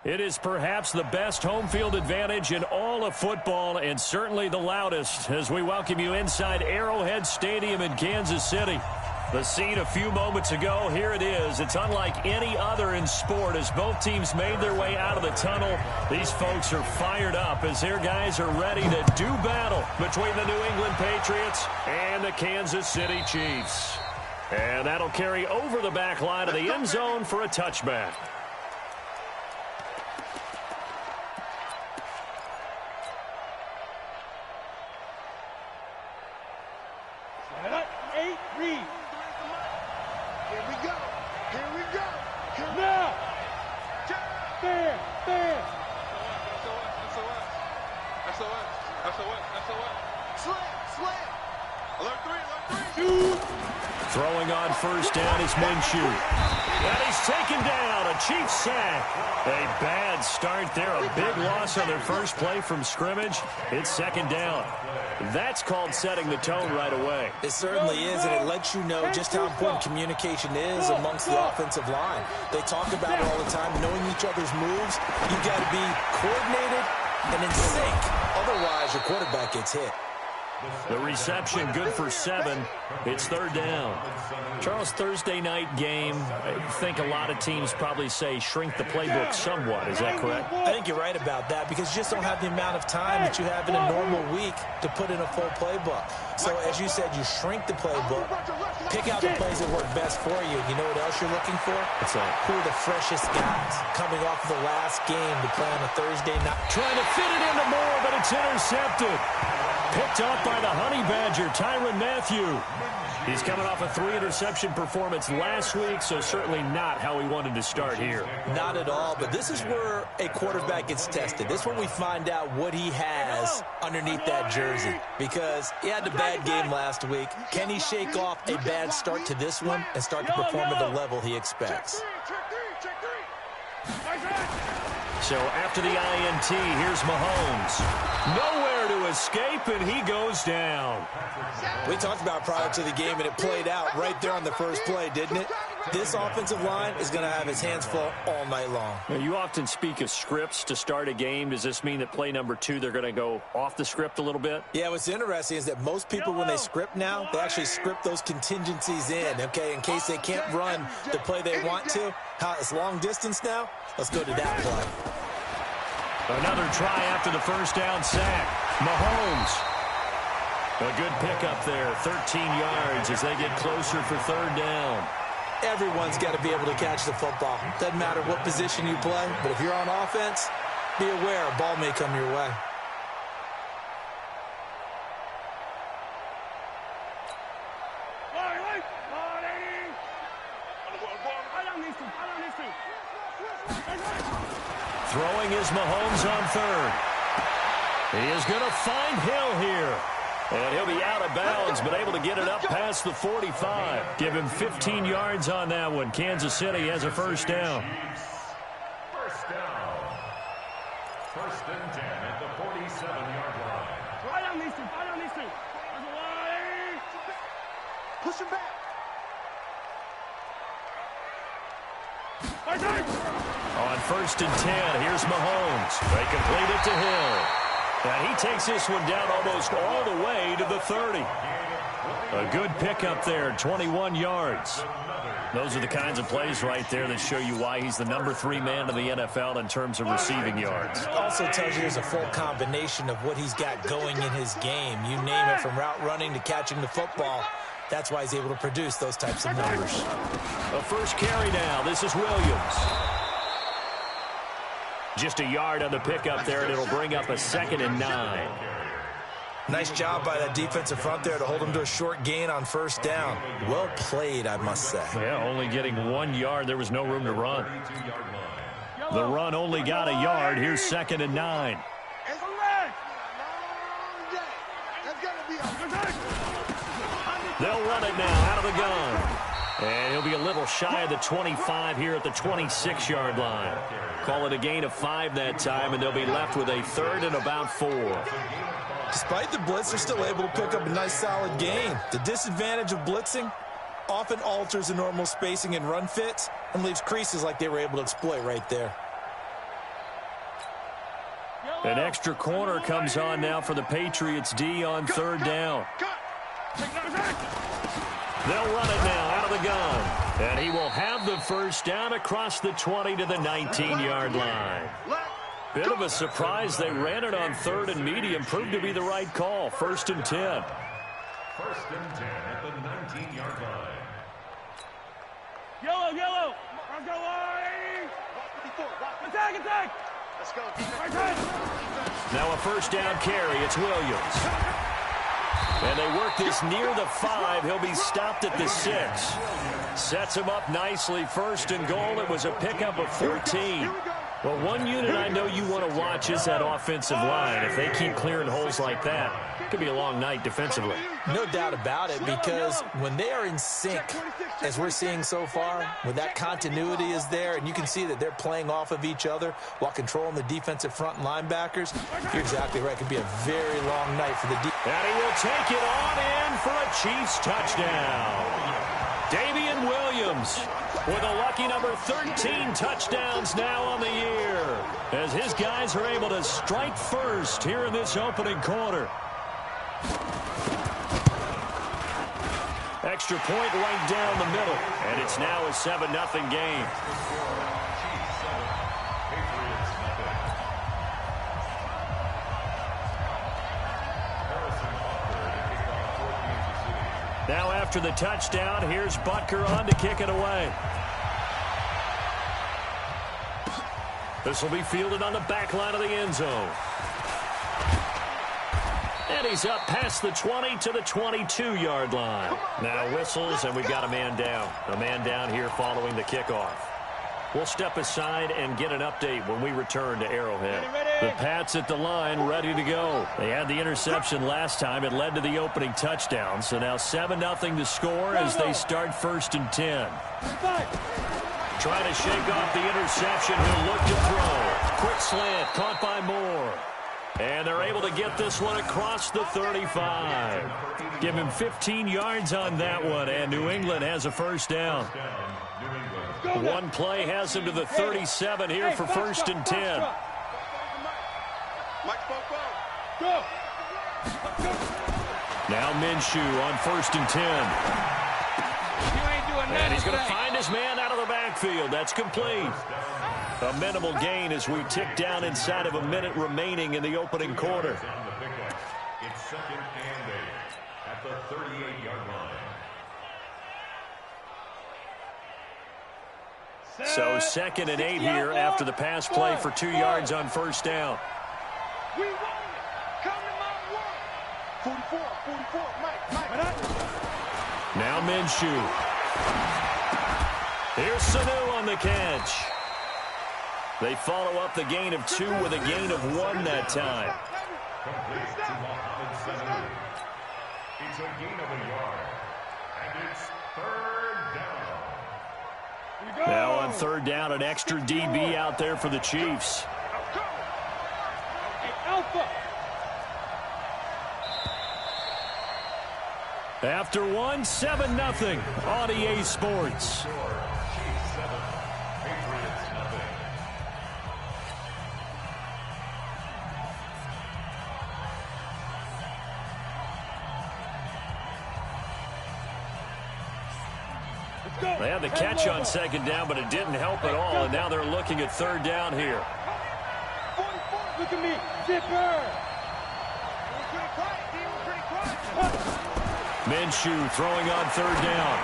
It is perhaps the best home field advantage in all of football and certainly the loudest as we welcome you inside Arrowhead Stadium in Kansas City. The scene a few moments ago, here it is. It's unlike any other in sport as both teams made their way out of the tunnel. These folks are fired up as their guys are ready to do battle between the New England Patriots and the Kansas City Chiefs. And that'll carry over the back line of the end zone for a touchback. 8, read. Here we go. Here we go. Now. There. Slam. Alert 3. Shoot. Throwing on first down is Minshew. And he's taken down. A Chiefs sack. A bad start there. A big loss on their first play from scrimmage. It's second down. That's called setting the tone right away. It certainly is, and it lets you know just how important communication is amongst the offensive line. They talk about it all the time, knowing each other's moves. You've got to be coordinated and in sync. Otherwise, your quarterback gets hit. The reception good for 7. It's third down. Charles, Thursday night game, I think a lot of teams probably say shrink the playbook somewhat. Is that correct? I think you're right about that because you just don't have the amount of time that you have in a normal week to put in a full playbook. So as you said, you shrink the playbook, pick out the plays that work best for you. You know what else you're looking for? What's that? Who are the freshest guys coming off the last game to play on a Thursday night? Trying to fit it into Moore, but it's intercepted. Picked up by the Honey Badger, Tyrann Mathieu. He's coming off a 3-interception performance last week, so certainly not how he wanted to start here. Not at all, but this is where a quarterback gets tested. This is where we find out what he has underneath that jersey, because he had a bad game last week. Can he shake off a bad start to this one and start to perform at the level he expects? So after the INT, here's Mahomes. Nowhere to escape, and he goes down. We talked about prior to the game, and it played out right there on the first play, didn't it? This offensive line is going to have his hands full all night long. Now, you often speak of scripts to start a game. Does this mean that play number 2, they're going to go off the script a little bit? Yeah, what's interesting is that most people, when they script now, they actually script those contingencies in, okay, in case they can't run the play they want to. How it's long distance now? Let's go to that play. Another try after the first down sack. Mahomes. A good pickup there, 13 yards as they get closer for third down. Everyone's got to be able to catch the football. Doesn't matter what position you play, but if you're on offense, be aware a ball may come your way. Throwing is Mahomes on third. He is going to find Hill here. And he'll be out of bounds, but able to get it up past the 45. Give him 15 yards on that one. Kansas City has a first down. First down. First and 10 at the 47-yard line. Right on these two. Push him back. On first and 10, here's Mahomes. They complete it to Hill. And he takes this one down almost all the way to the 30. A good pickup there, 21 yards. Those are the kinds of plays right there that show you why he's the number 3 man in the NFL in terms of receiving yards. Also tells you there's a full combination of what he's got going in his game. You name it, from route running to catching the football. That's why he's able to produce those types of numbers. A first carry now. This is Williams. Just a yard on the pickup there, and it'll bring up a 2nd and 9. Nice job by that defensive front there to hold him to a short gain on first down. Well played, I must say. Yeah, only getting 1 yard. There was no room to run. The run only got a yard. Here's 2nd and 9. They'll run it now out of the gun. And he'll be a little shy of the 25 here at the 26-yard line. Call it a gain of 5 that time, and they'll be left with a 3rd and about 4. Despite the blitz, they're still able to pick up a nice solid gain. The disadvantage of blitzing often alters the normal spacing and run fits and leaves creases like they were able to exploit right there. An extra corner comes on now for the Patriots D on 3rd down. They'll run it now out of the gun. And he will have the first down across the 20 to the 19-yard line. Bit of a surprise. They ran it on 3rd and medium. Proved to be the right call. 1st and 10. 1st and 10 at the 19-yard line. Yellow, yellow. Let's go, attack, attack. Let's go. Now a first down carry. It's Williams. And they work this near the 5. He'll be stopped at the 6. Sets him up nicely. 1st and goal. It was a pickup of 14. Well, one unit I know you want to watch is that offensive line. If they keep clearing holes like that, it could be a long night defensively. No doubt about it, because when they are in sync, as we're seeing so far, when that continuity is there, and you can see that they're playing off of each other while controlling the defensive front and linebackers, you're exactly right. It could be a very long night for the defense. And he will take it on in for a Chiefs touchdown. Davian Williams with a lucky number 13 touchdowns now on the year, as his guys are able to strike first here in this opening quarter. Extra point right down the middle, and it's now a 7-0 game. Now after the touchdown, here's Butker on to kick it away. This will be fielded on the back line of the end zone. And he's up past the 20 to the 22-yard line. Now whistles, and we've got a man down. A man down here following the kickoff. We'll step aside and get an update when we return to Arrowhead. The Pats at the line, ready to go. They had the interception last time. It led to the opening touchdown. So now 7-0 to score as they start 1st and 10. Trying to shake off the interception. He'll look to throw. Quick slant, caught by Moore. And they're able to get this one across the 35. Give him 15 yards on that one, and New England has a first down. One play has him to the 37 here for 1st and 10. Now Minshew on 1st and 10. And he's going to find his man out of the backfield. That's complete. A minimal gain as we tick down inside of a minute remaining in the opening quarter. It's 2nd and 8 at the 38-yard line. So 2nd and 8 here after the pass play for 2 yards on first down. We want it. Come to my work. 44, Mike. Now Minshew. Here's Sanu on the catch. They follow up the gain of 2 with a gain of 1 that time. Complete to Mohamed Sanu. It's a gain of a yard. And it's 3rd down. Now on 3rd down, an extra DB out there for the Chiefs. After 1, 7-0 on EA Sports. They had the catch on 2nd down, but it didn't help at all, and now they're looking at 3rd down here. 44, look at me, zipper. Pretty quiet. Minshew throwing on 3rd down.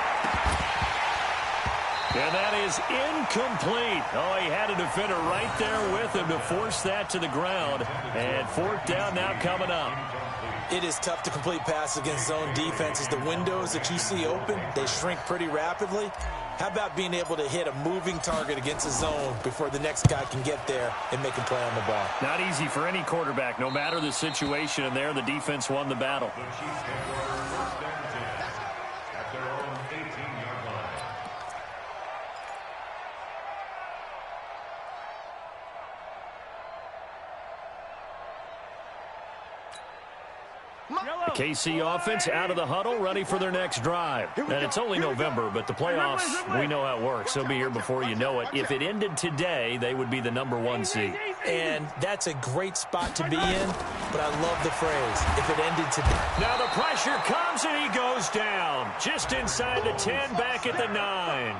And that is incomplete. Oh, he had a defender right there with him to force that to the ground. And fourth down now coming up. It is tough to complete passes against zone defenses. The windows that you see open, they shrink pretty rapidly. How about being able to hit a moving target against a zone before the next guy can get there and make a play on the ball? Not easy for any quarterback, no matter the situation. And there, the defense won the battle. The KC offense out of the huddle, ready for their next drive. And it's only November, but the playoffs, we know how it works. They'll be here before you know it. If it ended today, they would be the #1 seed. And that's a great spot to be in, but I love the phrase, if it ended today. Now the pressure comes and he goes down. Just inside the 10, back at the 9.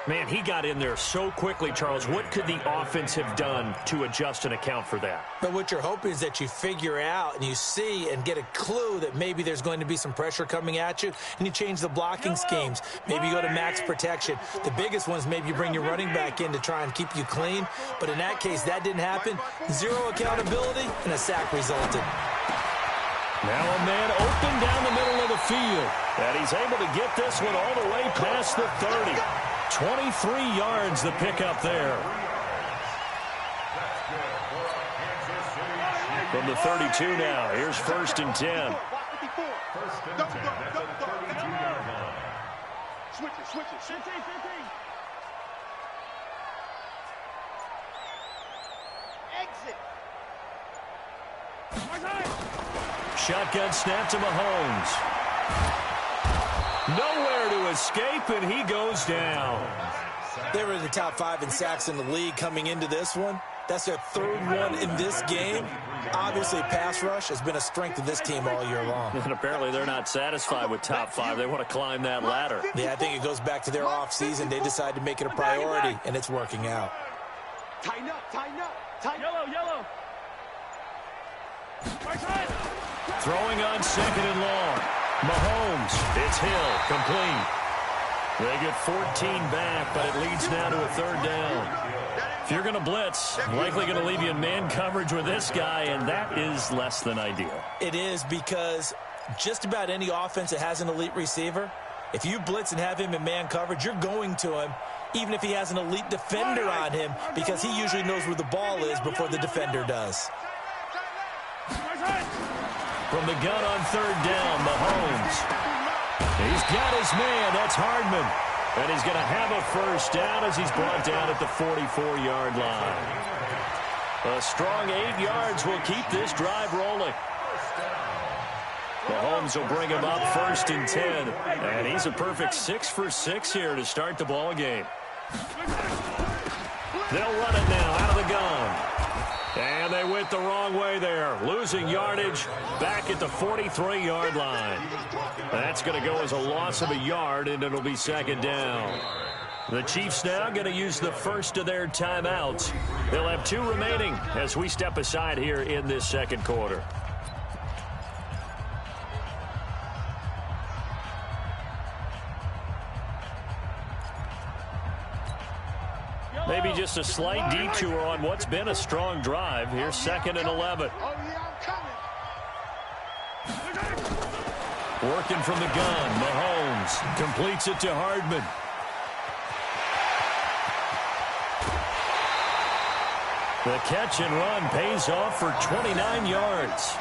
Man, he got in there so quickly, Charles. What could the offense have done to adjust and account for that? But what you're hoping is that you figure out and you see and get a clue that maybe there's going to be some pressure coming at you, and you change the blocking schemes. Maybe you go to max protection. The biggest one is maybe you bring your running back in to try and keep you clean. But in that case, that didn't happen. Zero accountability, and a sack resulted. Now a man open down the middle of the field. And he's able to get this one all the way past the 30. 23 yards the pickup there. From the 32 now, here's 1st and 10. First and 10 at the 32-yard line. Switch it. Exit. Shotgun snap to Mahomes. Nowhere to escape, and he goes down. They were in the top 5 in sacks in the league coming into this one. That's their 3rd one in this game. Obviously, pass rush has been a strength of this team all year long. And apparently they're not satisfied with top 5. They want to climb that ladder. Yeah, I think it goes back to their offseason. They decided to make it a priority, and it's working out. Tighten up. Yellow. Throwing on 2nd and long. Mahomes, it's Hill, complete. They get 14 back, but it leads now to a 3rd down. If you're going to blitz, likely going to leave you in man coverage with this guy, and that is less than ideal. It is, because just about any offense that has an elite receiver, if you blitz and have him in man coverage, you're going to him, even if he has an elite defender on him, because he usually knows where the ball is before the defender does. From the gun on 3rd down, Mahomes. He's got his man. That's Hardman. And he's going to have a 1st down as he's brought down at the 44-yard line. A strong 8 yards will keep this drive rolling. Mahomes will bring him up 1st and 10. And he's a perfect 6 for 6 here to start the ball game. They'll run it now out of the gun. And they went the wrong way there. Losing yardage back at the 43-yard line. That's going to go as a loss of a yard, and it'll be 2nd down. The Chiefs now going to use the first of their timeouts. They'll have 2 remaining as we step aside here in this 2nd quarter. Maybe just a slight detour on what's been a strong drive. Here's 2nd and 11. Working from the gun, Mahomes completes it to Hardman. The catch and run pays off for 29 yards.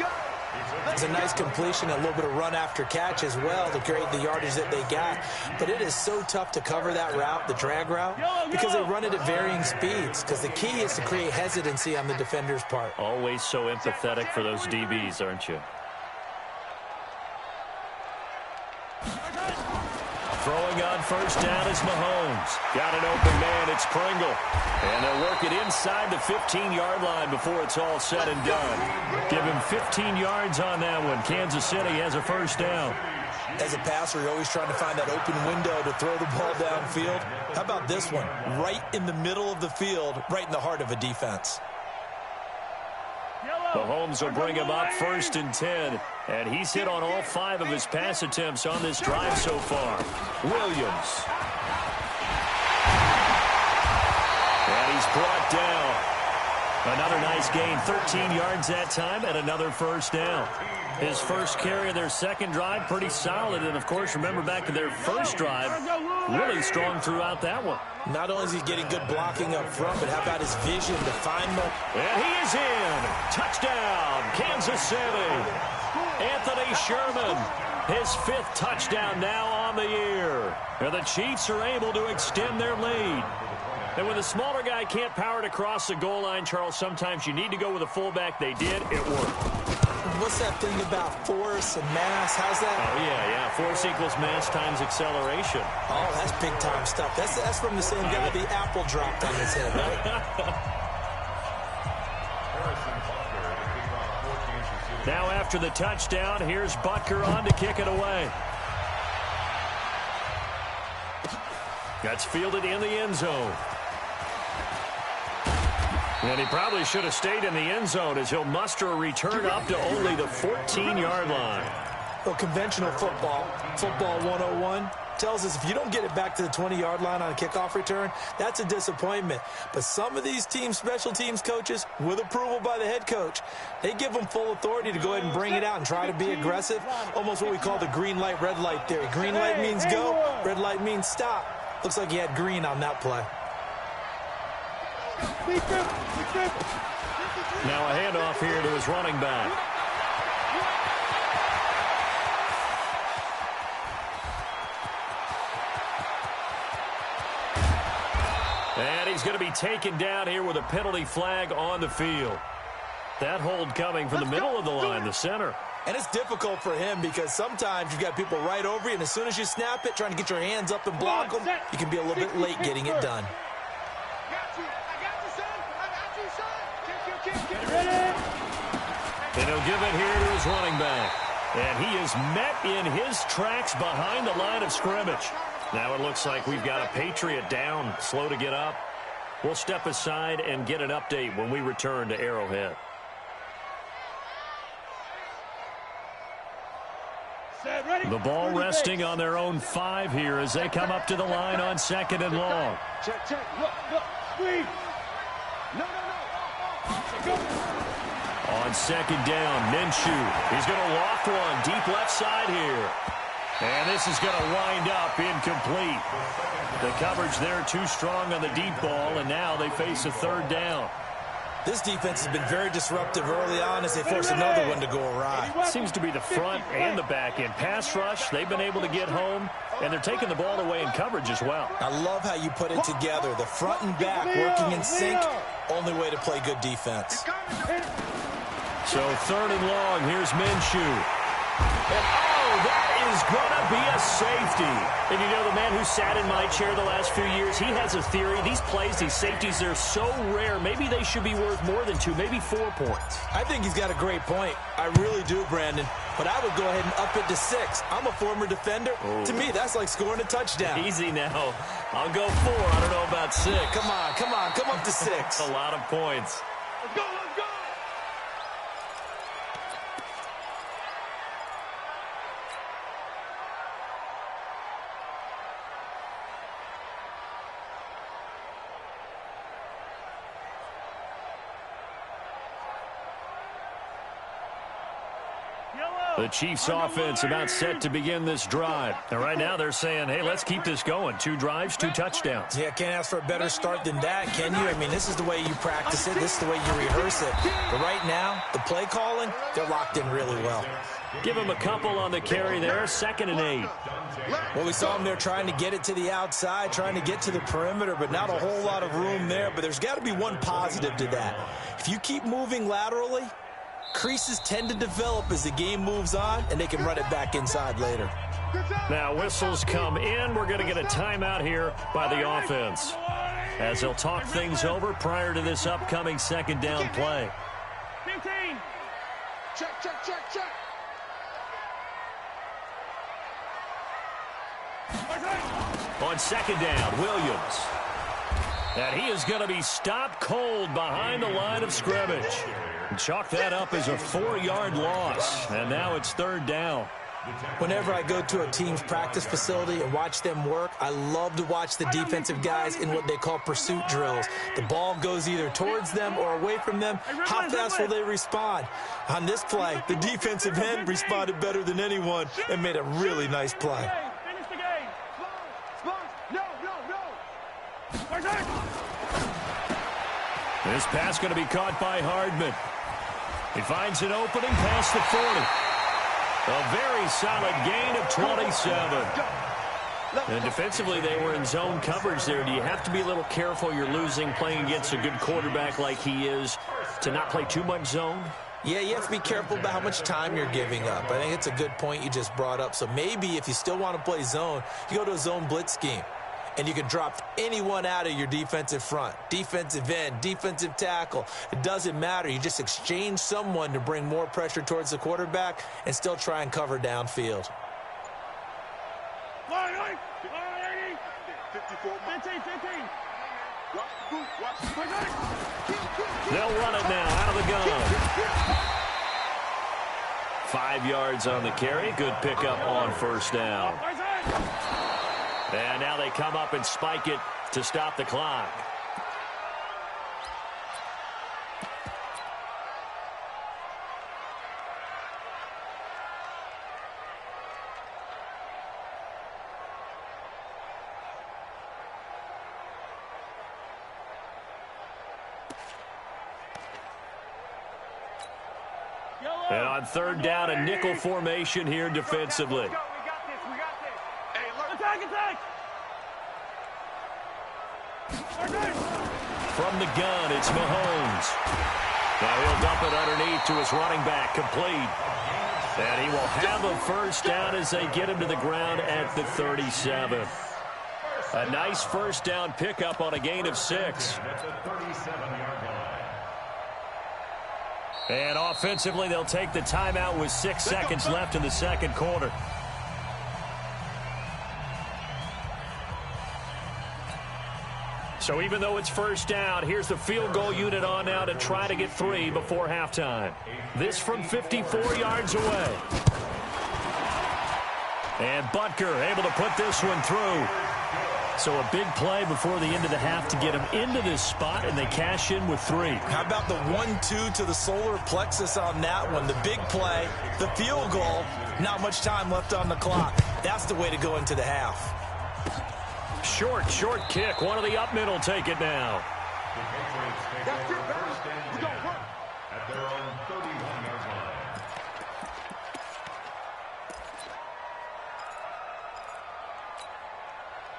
It's a nice completion, a little bit of run after catch as well to create the yardage that they got. But it is so tough to cover that route, the drag route, because they run it at varying speeds. Because the key is to create hesitancy on the defender's part. Always so empathetic for those DBs, aren't you? Throwing on 1st down is Mahomes. Got an open man, it's Pringle. And they'll work it inside the 15-yard line before it's all said and done. Give him 15 yards on that one. Kansas City has a 1st down. As a passer, you're always trying to find that open window to throw the ball downfield. How about this one? Right in the middle of the field, right in the heart of a defense. Mahomes will bring him up 1st and 10. And he's hit on all 5 of his pass attempts on this drive so far. Williams. he's brought down. Another nice gain, 13 yards that time, and another first down. His first carry of their second drive, pretty solid. And, of course, remember back to their first drive, really strong throughout that one. Not only is he getting good blocking up front, but how about his vision to find them? And he is in. Touchdown, Kansas City. Anthony Sherman, his 5th touchdown now on the year. And the Chiefs are able to extend their lead. And when the smaller guy can't power it across the goal line, Charles, sometimes you need to go with a fullback. They did. It worked. What's that thing about force and mass? How's that? Oh, yeah. Force equals mass times acceleration. Oh, that's big-time stuff. That's from the same guy the apple dropped on his head, right? Now after the touchdown, here's Butker on to kick it away. That's fielded in the end zone. And he probably should have stayed in the end zone as he'll muster a return up to only the 14-yard line. Well, conventional football 101, tells us if you don't get it back to the 20-yard line on a kickoff return, that's a disappointment. But some of these special teams coaches, with approval by the head coach, they give them full authority to go ahead and bring it out and try to be aggressive, almost what we call the green light, red light theory. Green light means go, red light means stop. Looks like he had green on that play. Now a handoff here to his running back. And he's going to be taken down here with a penalty flag on the field. That hold coming from the middle of the line, the center. And it's difficult for him because sometimes you've got people right over you, and as soon as you snap it, trying to get your hands up and block them, you can be a little bit late getting it done. And he'll give it here to his running back. And he is met in his tracks behind the line of scrimmage. Now it looks like we've got a Patriot down, slow to get up. We'll step aside and get an update when we return to Arrowhead. The ball resting on their own 5 here as they come up to the line on 2nd and long. Check. Look. Squeeze. No. Go. On 2nd down, Minshew. He's going to loft one deep left side here. And this is going to wind up incomplete. The coverage there too strong on the deep ball, and now they face a 3rd down. This defense has been very disruptive early on as they force another one to go awry. Seems to be the front and the back end. Pass rush, they've been able to get home, and they're taking the ball away in coverage as well. I love how you put it together. The front and back working in sync, only way to play good defense. So 3rd and long, here's Minshew. And that is going to be a safety. And you know, the man who sat in my chair the last few years, he has a theory. These plays, these safeties, they're so rare. Maybe they should be worth more than 2, maybe 4 points. I think he's got a great point. I really do, Brandon. But I would go ahead and up it to 6. I'm a former defender. Oh. To me, that's like scoring a touchdown. Easy now. I'll go 4. I don't know about 6. Come on. Come up to 6. A lot of points. Let's go. The Chiefs offense about set to begin this drive. And right now they're saying, hey, let's keep this going. 2 drives, 2 touchdowns. Yeah, can't ask for a better start than that, can you? I mean, this is the way you practice it. This is the way you rehearse it. But right now, the play calling, they're locked in really well. Give them a couple on the carry there, 2nd and 8. Well, we saw them there trying to get it to the outside, trying to get to the perimeter, but not a whole lot of room there. But there's got to be one positive to that. If you keep moving laterally, creases tend to develop as the game moves on, and they can run it back inside later. Now whistles come in. We're going to get a timeout here by the offense as they'll talk things over prior to this upcoming 2nd down play. 15. Check. On 2nd down, Williams. And he is going to be stopped cold behind the line of scrimmage. Chalk that up as a 4-yard loss. And now it's 3rd down. Whenever I go to a team's practice facility and watch them work, I love to watch the defensive guys in what they call pursuit drills. The ball goes either towards them or away from them. How fast will they respond? On this play, the defensive end responded better than anyone and made a really nice play. Finish the game. No. This pass going to be caught by Hardman. He finds an opening past the 40. A very solid gain of 27. And defensively, they were in zone coverage there. Do you have to be a little careful? You're losing playing against a good quarterback like he is to not play too much zone? Yeah, you have to be careful about how much time you're giving up. I think it's a good point you just brought up. So maybe if you still want to play zone, you go to a zone blitz scheme. And you can drop anyone out of your defensive front, defensive end, defensive tackle. It doesn't matter. You just exchange someone to bring more pressure towards the quarterback and still try and cover downfield. 15. They'll run it now out of the gun. 5 yards on the carry. Good pickup on first down. And now they come up and spike it to stop the clock. And on third down, a nickel formation here defensively. Attack! From the gun, it's Mahomes. Now he'll dump it underneath to his running back, complete. And he will have a first down as they get him to the ground at the 37. A nice first down pickup on a gain of 6. And offensively, they'll take the timeout with 6 seconds left in the second quarter. So even though it's first down, here's the field goal unit on now to try to get 3 before halftime. This from 54 yards away. And Butker able to put this one through. So a big play before the end of the half to get them into this spot, and they cash in with 3. How about the 1-2 to the solar plexus on that one? The big play, the field goal, not much time left on the clock. That's the way to go into the half. Short kick. One of the up middle take it now. The Patriots take their first and 10 at their own 31-yard line.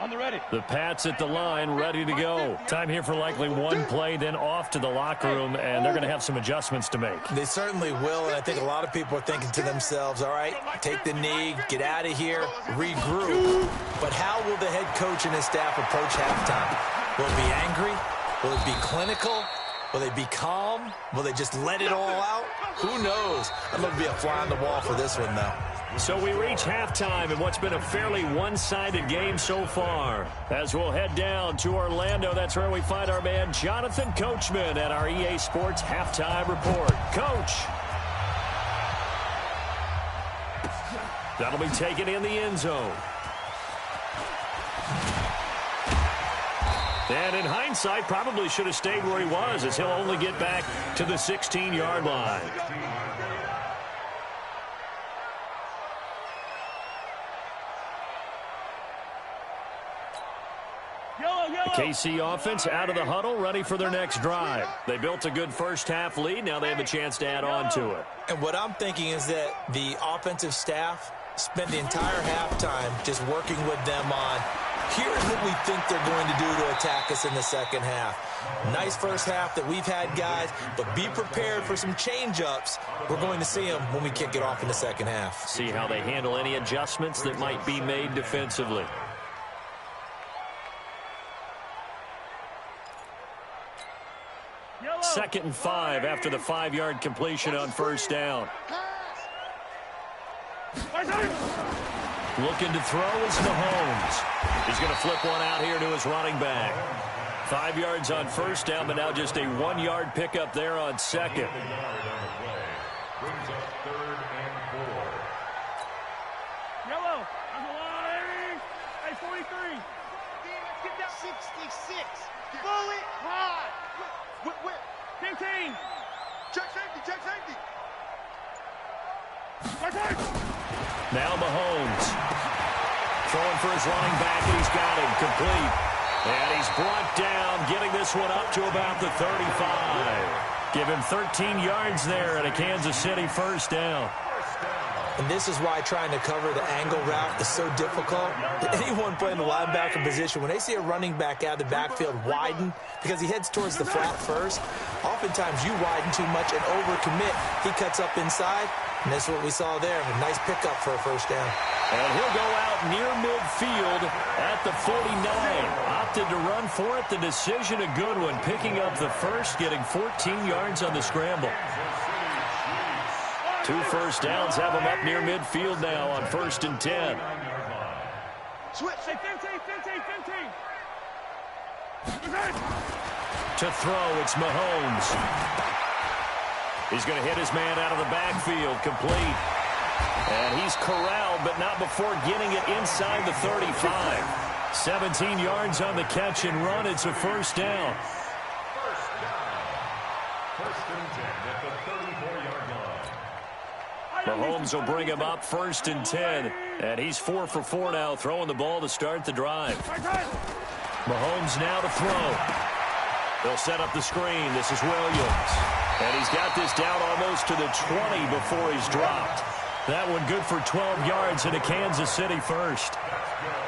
On the ready. The Pats at the line, ready to go. Time here for likely one play, then off to the locker room, and they're going to have some adjustments to make. They certainly will, and I think a lot of people are thinking to themselves, all right, take the knee, get out of here, regroup. But how will the head coach and his staff approach halftime? Will it be angry? Will it be clinical? Will they be calm? Will they just let it all out? Who knows? I'd love to be a fly on the wall for this one, though. So we reach halftime in what's been a fairly one-sided game so far. As we'll head down to Orlando, that's where we find our man Jonathan Coachman at our EA Sports Halftime Report. Coach. That'll be taken in the end zone. And in hindsight, probably should have stayed where he was, as he'll only get back to the 16-yard line. The KC offense out of the huddle, ready for their next drive. They built a good first-half lead. Now they have a chance to add on to it. And what I'm thinking is that the offensive staff spent the entire halftime just working with them on, here's what we think they're going to do to attack us in the second half. Nice first half that we've had, guys, but be prepared for some change-ups. We're going to see them when we kick it off in the second half. See how they handle any adjustments that might be made defensively. Second and 5 after the 5-yard completion on first down. Looking to throw is Mahomes. He's going to flip one out here to his running back. 5 yards on first down, but now just a 1-yard pickup there on second. Yellow. That's a line. Hey, 43. Get down. 66. Bullet high. 15. Check safety. Check safety. Now Mahomes throwing for his running back, and he's got him complete. And he's brought down, getting this one up to about the 35. Give him 13 yards there and a Kansas City first down. And this is why trying to cover the angle route is so difficult. Anyone playing the linebacker position, when they see a running back out of the backfield widen, because he heads towards the flat first, oftentimes you widen too much and overcommit. He cuts up inside, and that's what we saw there. A nice pickup for a first down. And he'll go out near midfield at the 49. Opted to run for it. The decision a good one. Picking up the first, getting 14 yards on the scramble. 2 first downs have him up near midfield now on 1st and 10. Switch. Say 15. To throw, it's Mahomes. He's going to hit his man out of the backfield, complete. And he's corralled, but not before getting it inside the 35. 17 yards on the catch and run. It's a first down. First and 10 at the 34-yard line. Mahomes will bring him up 1st and 10. And he's 4 for 4 now, throwing the ball to start the drive. Mahomes now to throw. They'll set up the screen. This is Williams. And he's got this down almost to the 20 before he's dropped. That one good for 12 yards and a Kansas City first.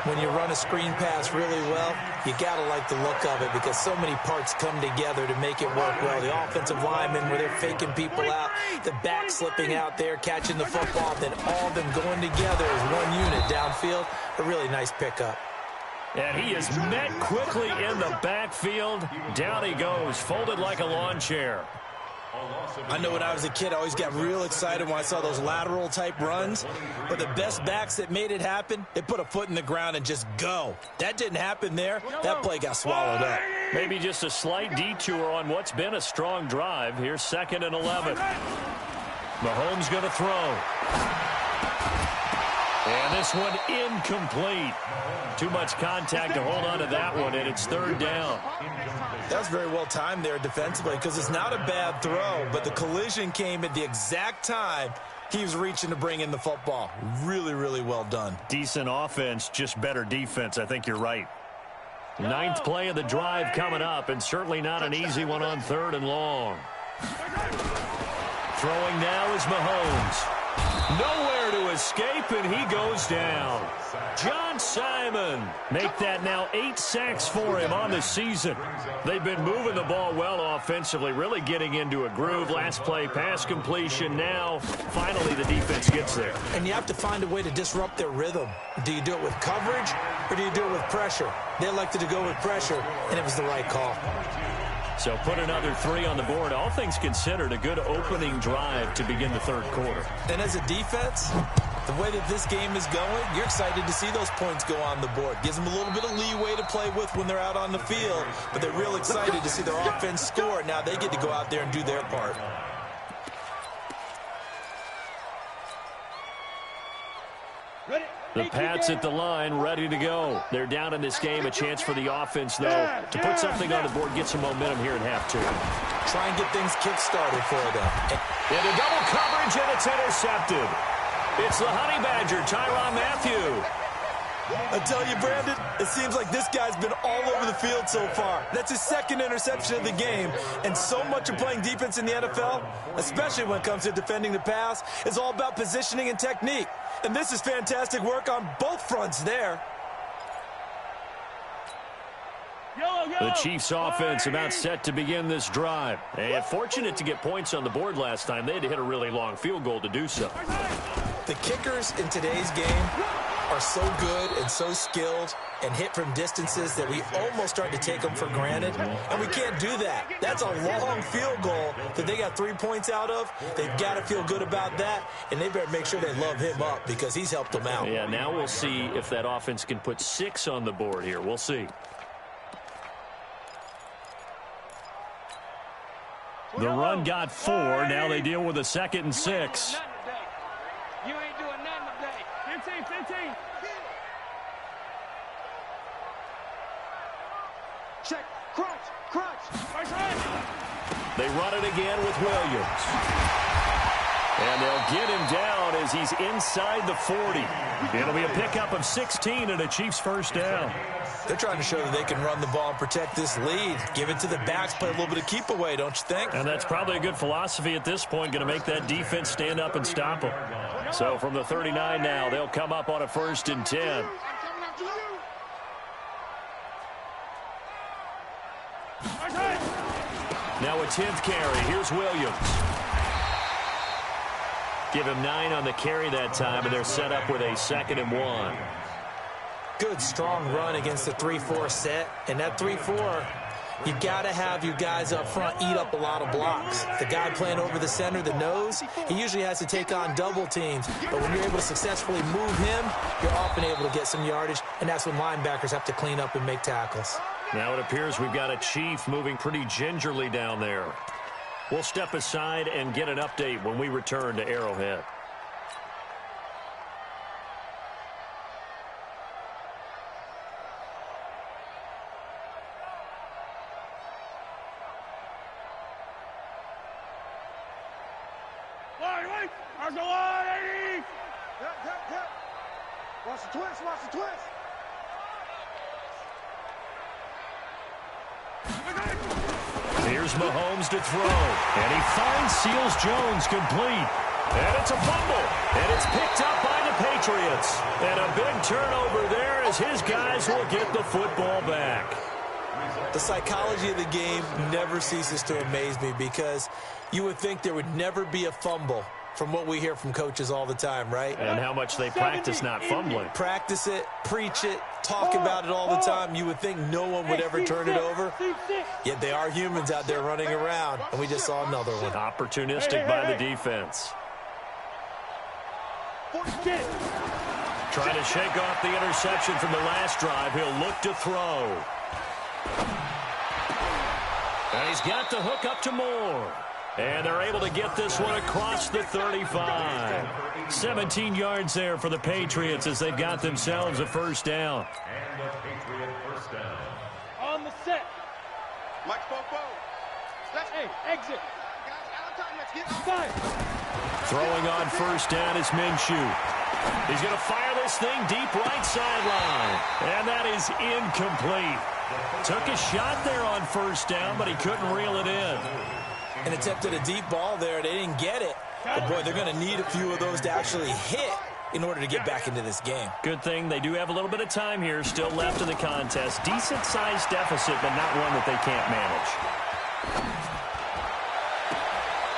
When you run a screen pass really well, you got to like the look of it because so many parts come together to make it work well. The offensive linemen, where they're faking people out, the back slipping out there, catching the football, then all of them going together as one unit downfield. A really nice pickup. And he is met quickly in the backfield. Down he goes, folded like a lawn chair. I know when I was a kid, I always got real excited when I saw those lateral-type runs. But the best backs that made it happen, they put a foot in the ground and just go. That didn't happen there. That play got swallowed up. Maybe just a slight detour on what's been a strong drive. Here's 2nd and 11. Mahomes going to throw. And this one incomplete. Too much contact to hold on to that one, and it's 3rd down. That was very well timed there defensively because it's not a bad throw, but the collision came at the exact time he was reaching to bring in the football. Really, really well done. Decent offense, just better defense. I think you're right. 9th play of the drive coming up, and certainly not an easy one on 3rd and long. Throwing now is Mahomes. Nowhere to escape, and he goes down. John Simon make that now 8 sacks for him on the season. They've been moving the ball well offensively, really getting into a groove. Last play, pass completion. Now, finally, the defense gets there. And you have to find a way to disrupt their rhythm. Do you do it with coverage, or do you do it with pressure? They elected to go with pressure, and it was the right call. So put another 3 on the board. All things considered, a good opening drive to begin the 3rd quarter. And as a defense, the way that this game is going, you're excited to see those points go on the board. Gives them a little bit of leeway to play with when they're out on the field, but they're real excited to see their offense score. Now they get to go out there and do their part. The Pats at the line, ready to go. They're down in this game. A chance for the offense, though, to put something on the board, get some momentum here in half 2. Try and get things kick-started for them. Into double coverage, and it's intercepted. It's the Honey Badger, Tyrann Mathieu. I tell you, Brandon, it seems like this guy's been all over the field so far. That's his 2nd interception of the game. And so much of playing defense in the NFL, especially when it comes to defending the pass, is all about positioning and technique. And this is fantastic work on both fronts there. The Chiefs offense about set to begin this drive. And fortunate to get points on the board last time. They had to hit a really long field goal to do so. The kickers in today's game are so good and so skilled and hit from distances that we almost start to take them for granted, and we can't do that. That's a long field goal that they got 3 points out of. They've got to feel good about that, and they better make sure they love him up because he's helped them out. Yeah, now we'll see if that offense can put 6 on the board here. We'll see. The run got 4. Now they deal with a 2nd and 6. You ain't doing nothing today. 15, 15. Check, crunch. Right side. They run it again with Williams. And they'll get him down as he's inside the 40. It'll be a pickup of 16 and a Chiefs first down. They're trying to show that they can run the ball and protect this lead. Give it to the backs, play a little bit of keep away, don't you think? And that's probably a good philosophy at this point, going to make that defense stand up and stop them. So from the 39 now, they'll come up on a 1st and 10. Now a 10th carry. Here's Williams. Give him 9 on the carry that time, and they're set up with a 2nd and 1. Good, strong run against the 3-4 set. And that 3-4, you've got to have your guys up front eat up a lot of blocks. The guy playing over the center, the nose, he usually has to take on double teams. But when you're able to successfully move him, you're often able to get some yardage, and that's when linebackers have to clean up and make tackles. Now it appears we've got a Chief moving pretty gingerly down there. We'll step aside and get an update when we return to Arrowhead. Wait. There's a 180. Yep. Watch the twist. Here's Mahomes to throw, and he finds Seals Jones complete. And it's a fumble, and it's picked up by the Patriots. And a big turnover there as his guys will get the football back. The psychology of the game never ceases to amaze me because you would think there would never be a fumble from what we hear from coaches all the time, right? And how much they practice not fumbling. Practice it, preach it, talk about it all the time. You would think no one would ever turn it over. Yet they are humans out there running around, and we just saw another one. Opportunistic by the defense. Trying to shake off the interception from the last drive. He'll look to throw. And he's got the hook up to Moore. And they're able to get this one across the 35. 17 yards there for the Patriots as they've got themselves a first down. And a Patriot first down. On the set. Mike Popo. Hey, exit. Throwing on first down is Minshew. He's going to fire this thing deep right sideline. And that is incomplete. Took a shot there on first down, but he couldn't reel it in. And attempted a deep ball there. They didn't get it. But, boy, they're going to need a few of those to actually hit in order to get back into this game. Good thing they do have a little bit of time here still left in the contest. Decent-sized deficit, but not one that they can't manage.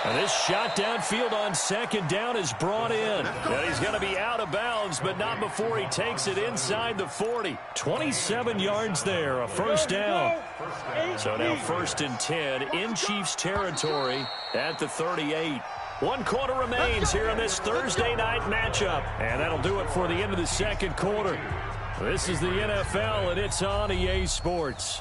And this shot downfield on second down is brought in. And he's going to be out of bounds, but not before he takes it inside the 40. 27 yards there, a first down. So now 1st and 10 in Chiefs territory at the 38. 1 quarter remains here in this Thursday night matchup. And that'll do it for the end of the second quarter. This is the NFL, and it's on EA Sports.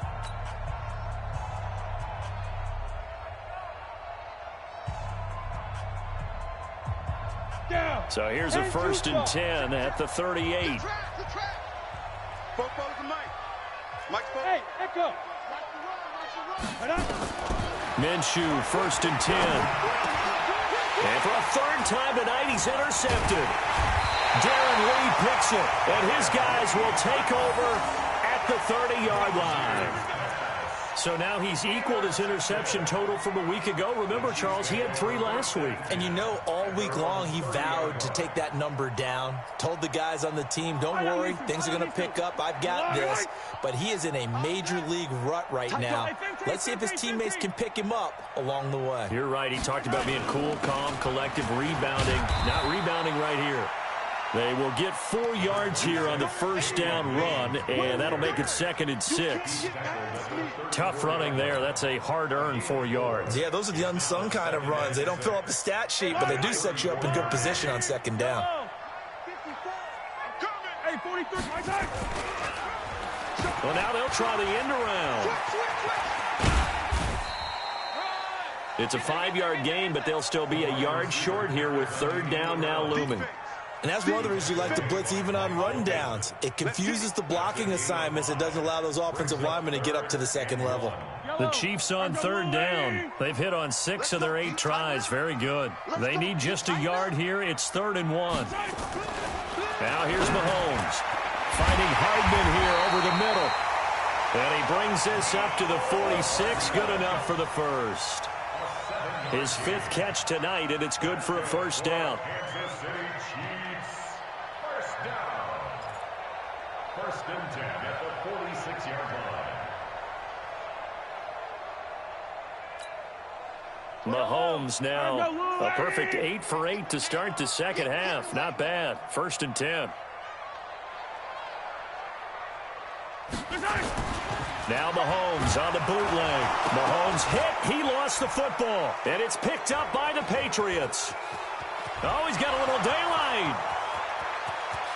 So here's a 1st and 10 at the 38. Hey, echo. Minshew, 1st and 10. And for a 3rd time tonight, he's intercepted. Darren Lee picks it, and his guys will take over at the 30-yard line. So now he's equaled his interception total from a week ago. Remember, Charles, he had 3 last week. And you know, all week long, he vowed to take that number down. Told the guys on the team, don't worry, things are going to pick up. I've got this. But he is in a major league rut right now. Let's see if his teammates can pick him up along the way. You're right. He talked about being cool, calm, collective, rebounding. Not rebounding right here. They will get 4 yards here on the first down run, and that'll make it 2nd and 6. Tough running there. That's a hard-earned 4 yards. Yeah, those are the unsung kind of runs. They don't fill up the stat sheet, but they do set you up in good position on 2nd down. Hey, 43, my time. Well, now they'll try the end around. It's a 5-yard gain, but they'll still be a yard short here with 3rd down now looming. And that's one of the reasons you like to blitz even on rundowns. It confuses the blocking assignments. It doesn't allow those offensive linemen to get up to the second level. The Chiefs on third down. They've hit on 6 of their 8 tries. Very good. They need just a yard here. It's 3rd and 1. Now here's Mahomes. Finding Hardman here over the middle. And he brings this up to the 46. Good enough for the first. His 5th catch tonight, and it's good for a first down. Kansas City Chiefs, first down. 1st and 10 at the 46-yard line. Mahomes now a perfect 8 for 8 to start the second half. Not bad. 1st and 10. Now Mahomes on the bootleg. Mahomes hit. He lost the football. And it's picked up by the Patriots. Oh, he's got a little daylight.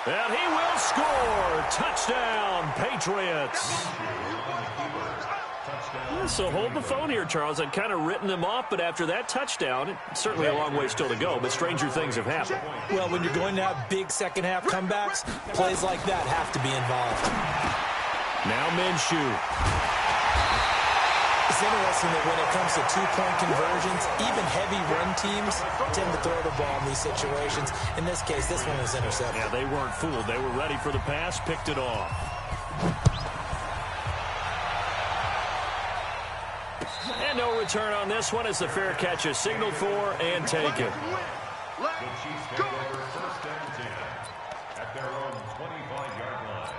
And he will score. Touchdown, Patriots. So hold the phone here, Charles. I'd kind of written them off, but after that touchdown, it's certainly a long way still to go, but stranger things have happened. Well, when you're going to have big second-half comebacks, plays like that have to be involved. Now Minshew. It's interesting that when it comes to two-point conversions, even heavy run teams tend to throw the ball in these situations. In this case, this one was intercepted. Yeah, they weren't fooled. They were ready for the pass, picked it off. And no return on this one as the fair catch is signaled for and taken. The Chiefs take over 1st and 10 at their own 25-yard line.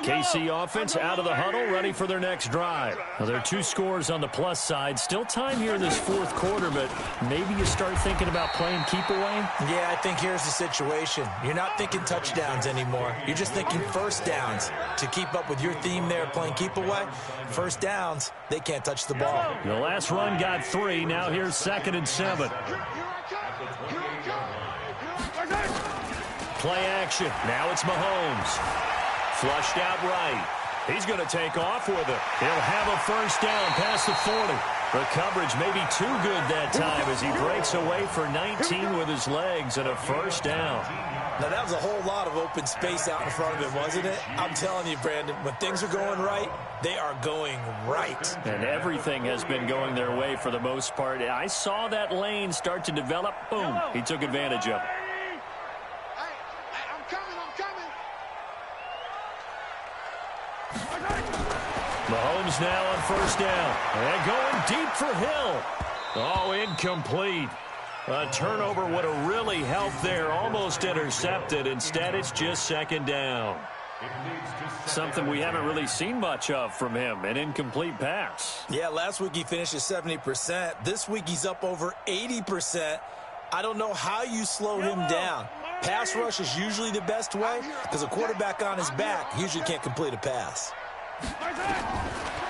KC offense out of the huddle, ready for their next drive. Now, there are 2 scores on the plus side. Still time here in this 4th quarter, but maybe you start thinking about playing keep away? Yeah, I think here's the situation. You're not thinking touchdowns anymore. You're just thinking first downs. To keep up with your theme there, playing keep away, first downs, they can't touch the ball. The last run got 3. Now here's 2nd and 7. Play action. Now it's Mahomes. Flushed out right. He's going to take off with it. He'll have a first down past the 40. The coverage may be too good that time as he breaks away for 19 with his legs and a first down. Now, that was a whole lot of open space out in front of him, wasn't it? I'm telling you, Brandon, when things are going right, they are going right. And everything has been going their way for the most part. I saw that lane start to develop. Boom. He took advantage of it. Mahomes now on first down. And going deep for Hill. Oh, incomplete. A turnover would have really helped there. Almost intercepted. Instead, it's just 2nd down. Something we haven't really seen much of from him. An incomplete pass. Yeah, last week he finished at 70%. This week he's up over 80%. I don't know how you slow him down. Pass rush is usually the best way because a quarterback on his back usually can't complete a pass.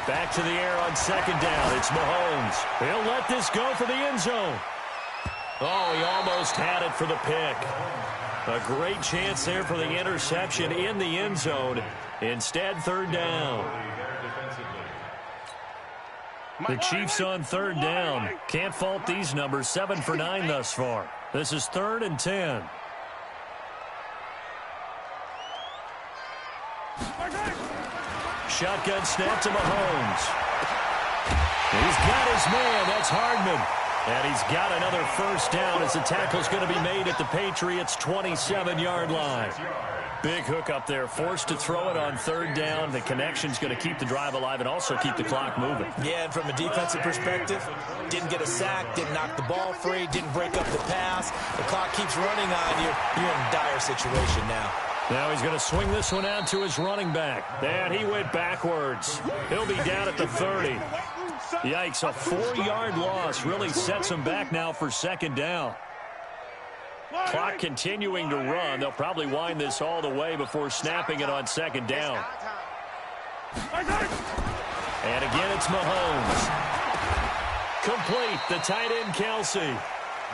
Back to the air on 2nd down. It's Mahomes. He'll let this go for the end zone. Oh, he almost had it for the pick. A great chance there for the interception in the end zone. Instead, 3rd down. The Chiefs on 3rd down. Can't fault these numbers. 7 for 9 thus far. This is 3rd and 10. Shotgun snap to Mahomes. He's got his man. That's Hardman. And he's got another first down as the tackle's going to be made at the Patriots' 27-yard line. Big hook up there. Forced to throw it on 3rd down. The connection's going to keep the drive alive and also keep the clock moving. Yeah, and from a defensive perspective, didn't get a sack, didn't knock the ball free, didn't break up the pass. The clock keeps running on you. You're in a dire situation now. Now he's going to swing this one out to his running back. And he went backwards. He'll be down at the 30. Yikes, a 4-yard loss really sets him back now for 2nd down. Clock continuing to run. They'll probably wind this all the way before snapping it on 2nd down. And again, it's Mahomes. Complete, the tight end, Kelsey.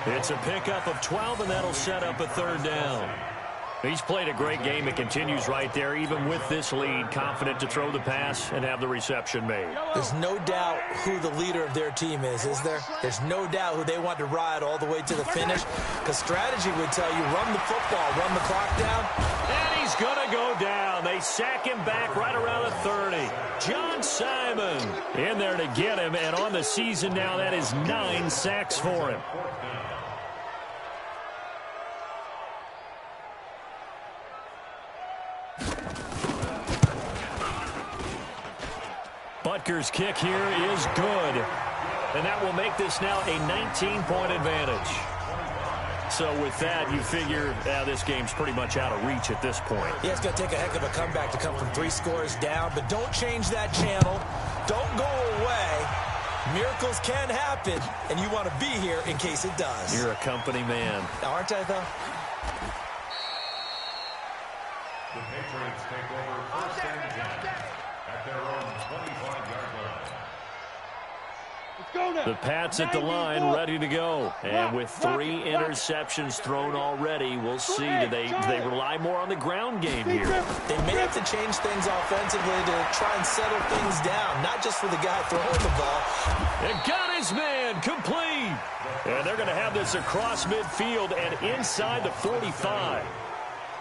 It's a pickup of 12, and that'll set up a 3rd down. He's played a great game. It continues right there, even with this lead, confident to throw the pass and have the reception made. There's no doubt who the leader of their team is there? There's no doubt who they want to ride all the way to the finish, because strategy would tell you run the football, run the clock down. And he's going to go down. They sack him back right around the 30. John Simon in there to get him, and on the season now, that is 9 sacks for him. Butker's kick here is good. And that will make this now a 19-point advantage. So with that, you figure this game's pretty much out of reach at this point. Yeah, it's going to take a heck of a comeback to come from 3 scores down. But don't change that channel. Don't go away. Miracles can happen, and you want to be here in case it does. You're a company man. Aren't I, though? The Patriots take over first and 10 at their own 25-yard line. The Pats at the line, ready to go. And with 3 interceptions thrown already, we'll see. Do they rely more on the ground game here? They may have to change things offensively to try and settle things down, not just for the guy throwing the ball. And got his man, complete. And they're going to have this across midfield and inside the 45.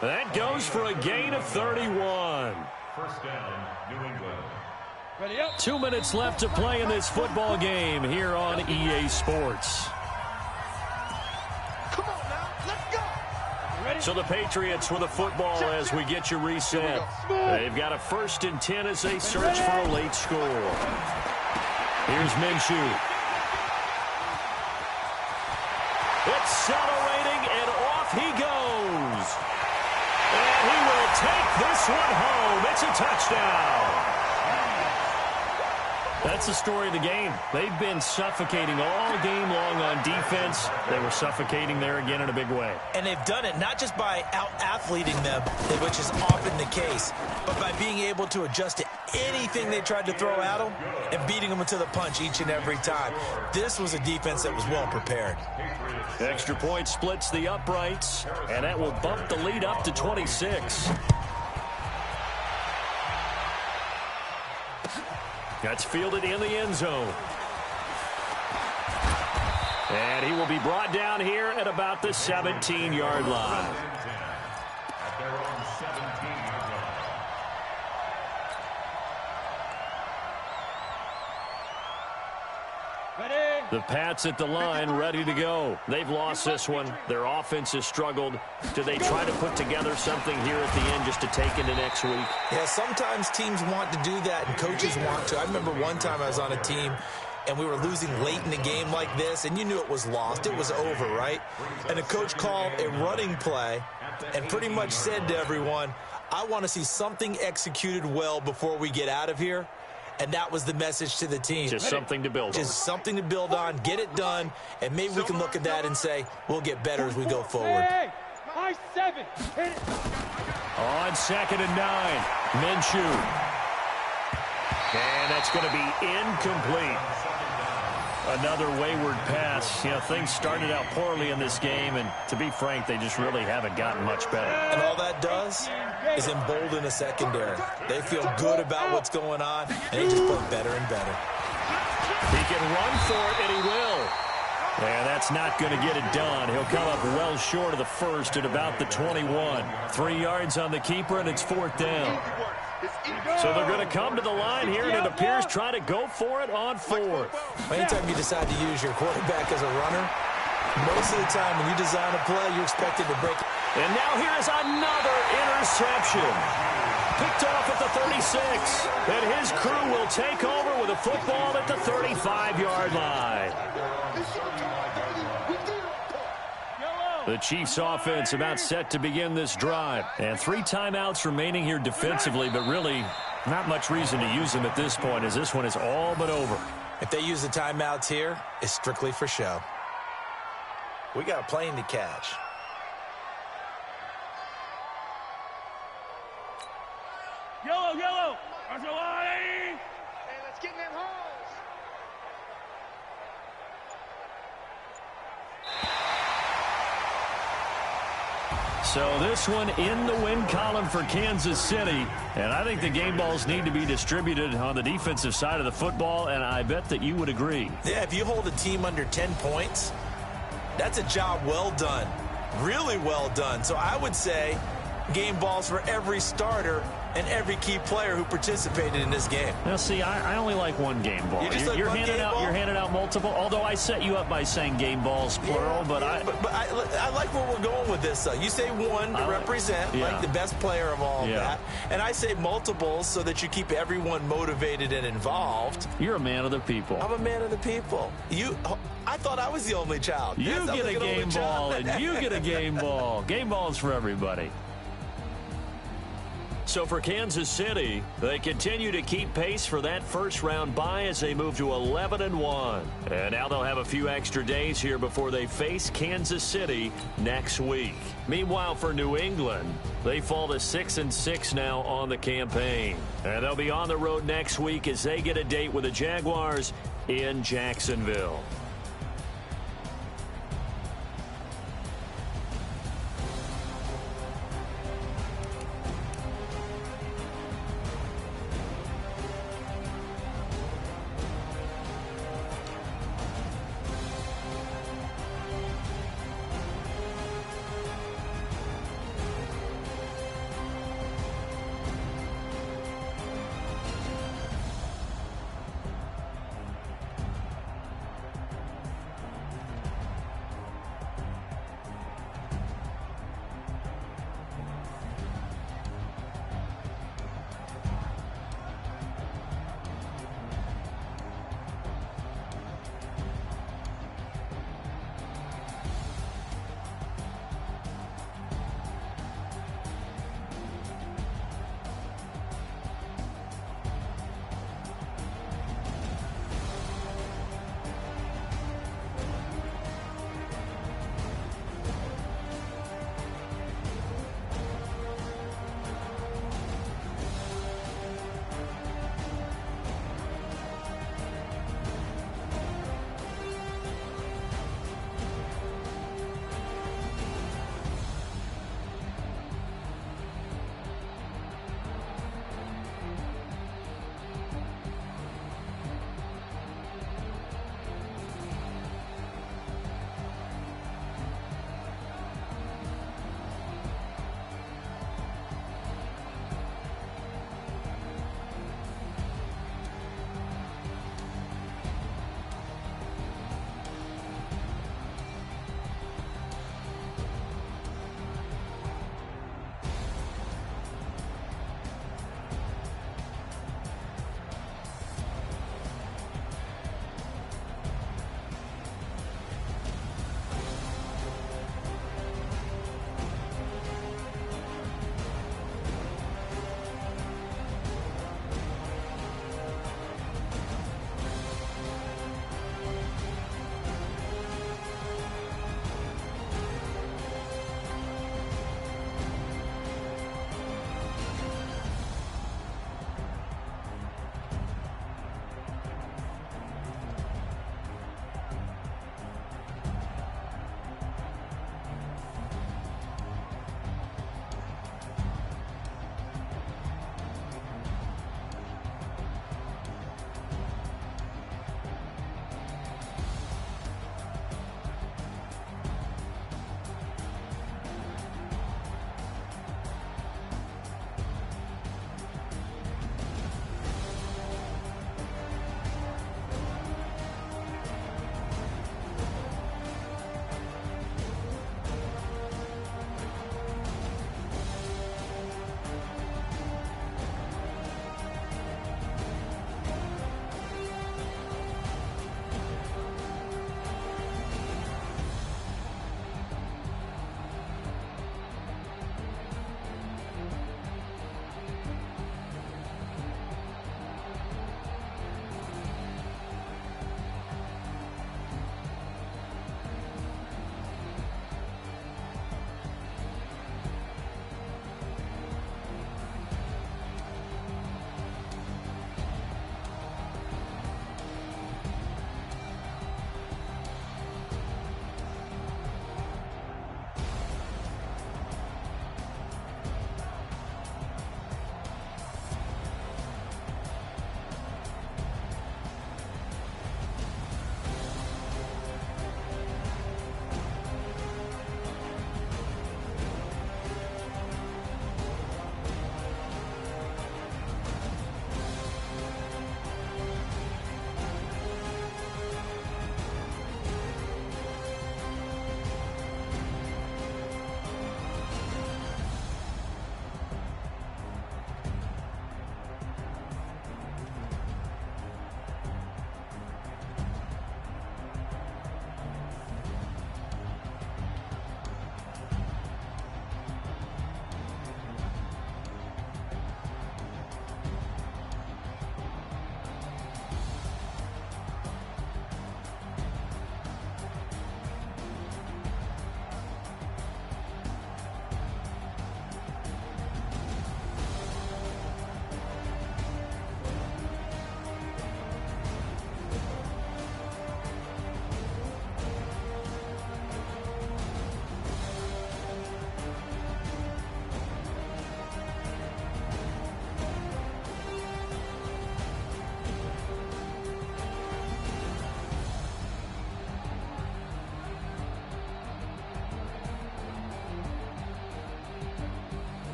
That goes for a gain of 31. First down, New England. 2 minutes left to play in this football game here on EA Sports. Come on now, let's go. So the Patriots with the football as we get you reset. They've got a 1st and 10 as they search for a late score. Here's Minshew. Accelerating, and off he goes. And he will take this one home. It's a touchdown. That's the story of the game. They've been suffocating all game long on defense. They were suffocating there again in a big way. And they've done it not just by out-athleting them, which is often the case, but by being able to adjust to anything they tried to throw at them and beating them to the punch each and every time. This was a defense that was well prepared. Extra point splits the uprights, and that will bump the lead up to 26. That's fielded in the end zone. And he will be brought down here at about the 17-yard line. At their own 17-yard line. The Pats at the line, ready to go. They've lost this one. Their offense has struggled. Do they try to put together something here at the end just to take into next week? Yeah, sometimes teams want to do that and coaches want to. I remember one time I was on a team and we were losing late in the game like this, and you knew it was lost. It was over, right? And the coach called a running play and pretty much said to everyone, I want to see something executed well before we get out of here. And that was the message to the team. Just something to build on. Just something to build on, get it done, and maybe we can look at that and say, we'll get better as we go forward. High 7. Hit it. On 2nd and 9, Minshew. And that's going to be incomplete. Another wayward pass. You know, things started out poorly in this game, and to be frank, they just really haven't gotten much better. And all that does is embolden a secondary. They feel good about what's going on, and they just play better and better. He can run for it, and he will. And that's not going to get it done. He'll come up well short of the first at about the 21. 3 yards on the keeper, and it's 4th down. So they're going to come to the line here, and it appears trying to go for it on 4th. Anytime you decide to use your quarterback as a runner, most of the time when you design a play, you're expected to break. And now here is another interception. Picked off at the 36. And his crew will take over with a football at the 35-yard line. The Chiefs offense about set to begin this drive. And 3 timeouts remaining here defensively, but really not much reason to use them at this point, as this one is all but over. If they use the timeouts here, it's strictly for show. We got a plane to catch. Yellow, yellow. Hey, let's get in them holes. So this one in the win column for Kansas City. And I think the game balls need to be distributed on the defensive side of the football, and I bet that you would agree. Yeah, if you hold a team under 10 points, that's a job well done. Really well done. So I would say game balls for every starter and every key player who participated in this game. Now, see, I only like one game ball. You're handing out multiple, although I set you up by saying game balls, plural. But I like where we're going with this. You say one to represent, like the best player of all of that. And I say multiples so that you keep everyone motivated and involved. You're a man of the people. I'm a man of the people. I thought I was the only child. You get a game ball, and you get a game ball. Game balls for everybody. So for Kansas City, they continue to keep pace for that first-round bye as they move to 11-1. And now they'll have a few extra days here before they face Kansas City next week. Meanwhile, for New England, they fall to 6-6 now on the campaign. And they'll be on the road next week as they get a date with the Jaguars in Jacksonville.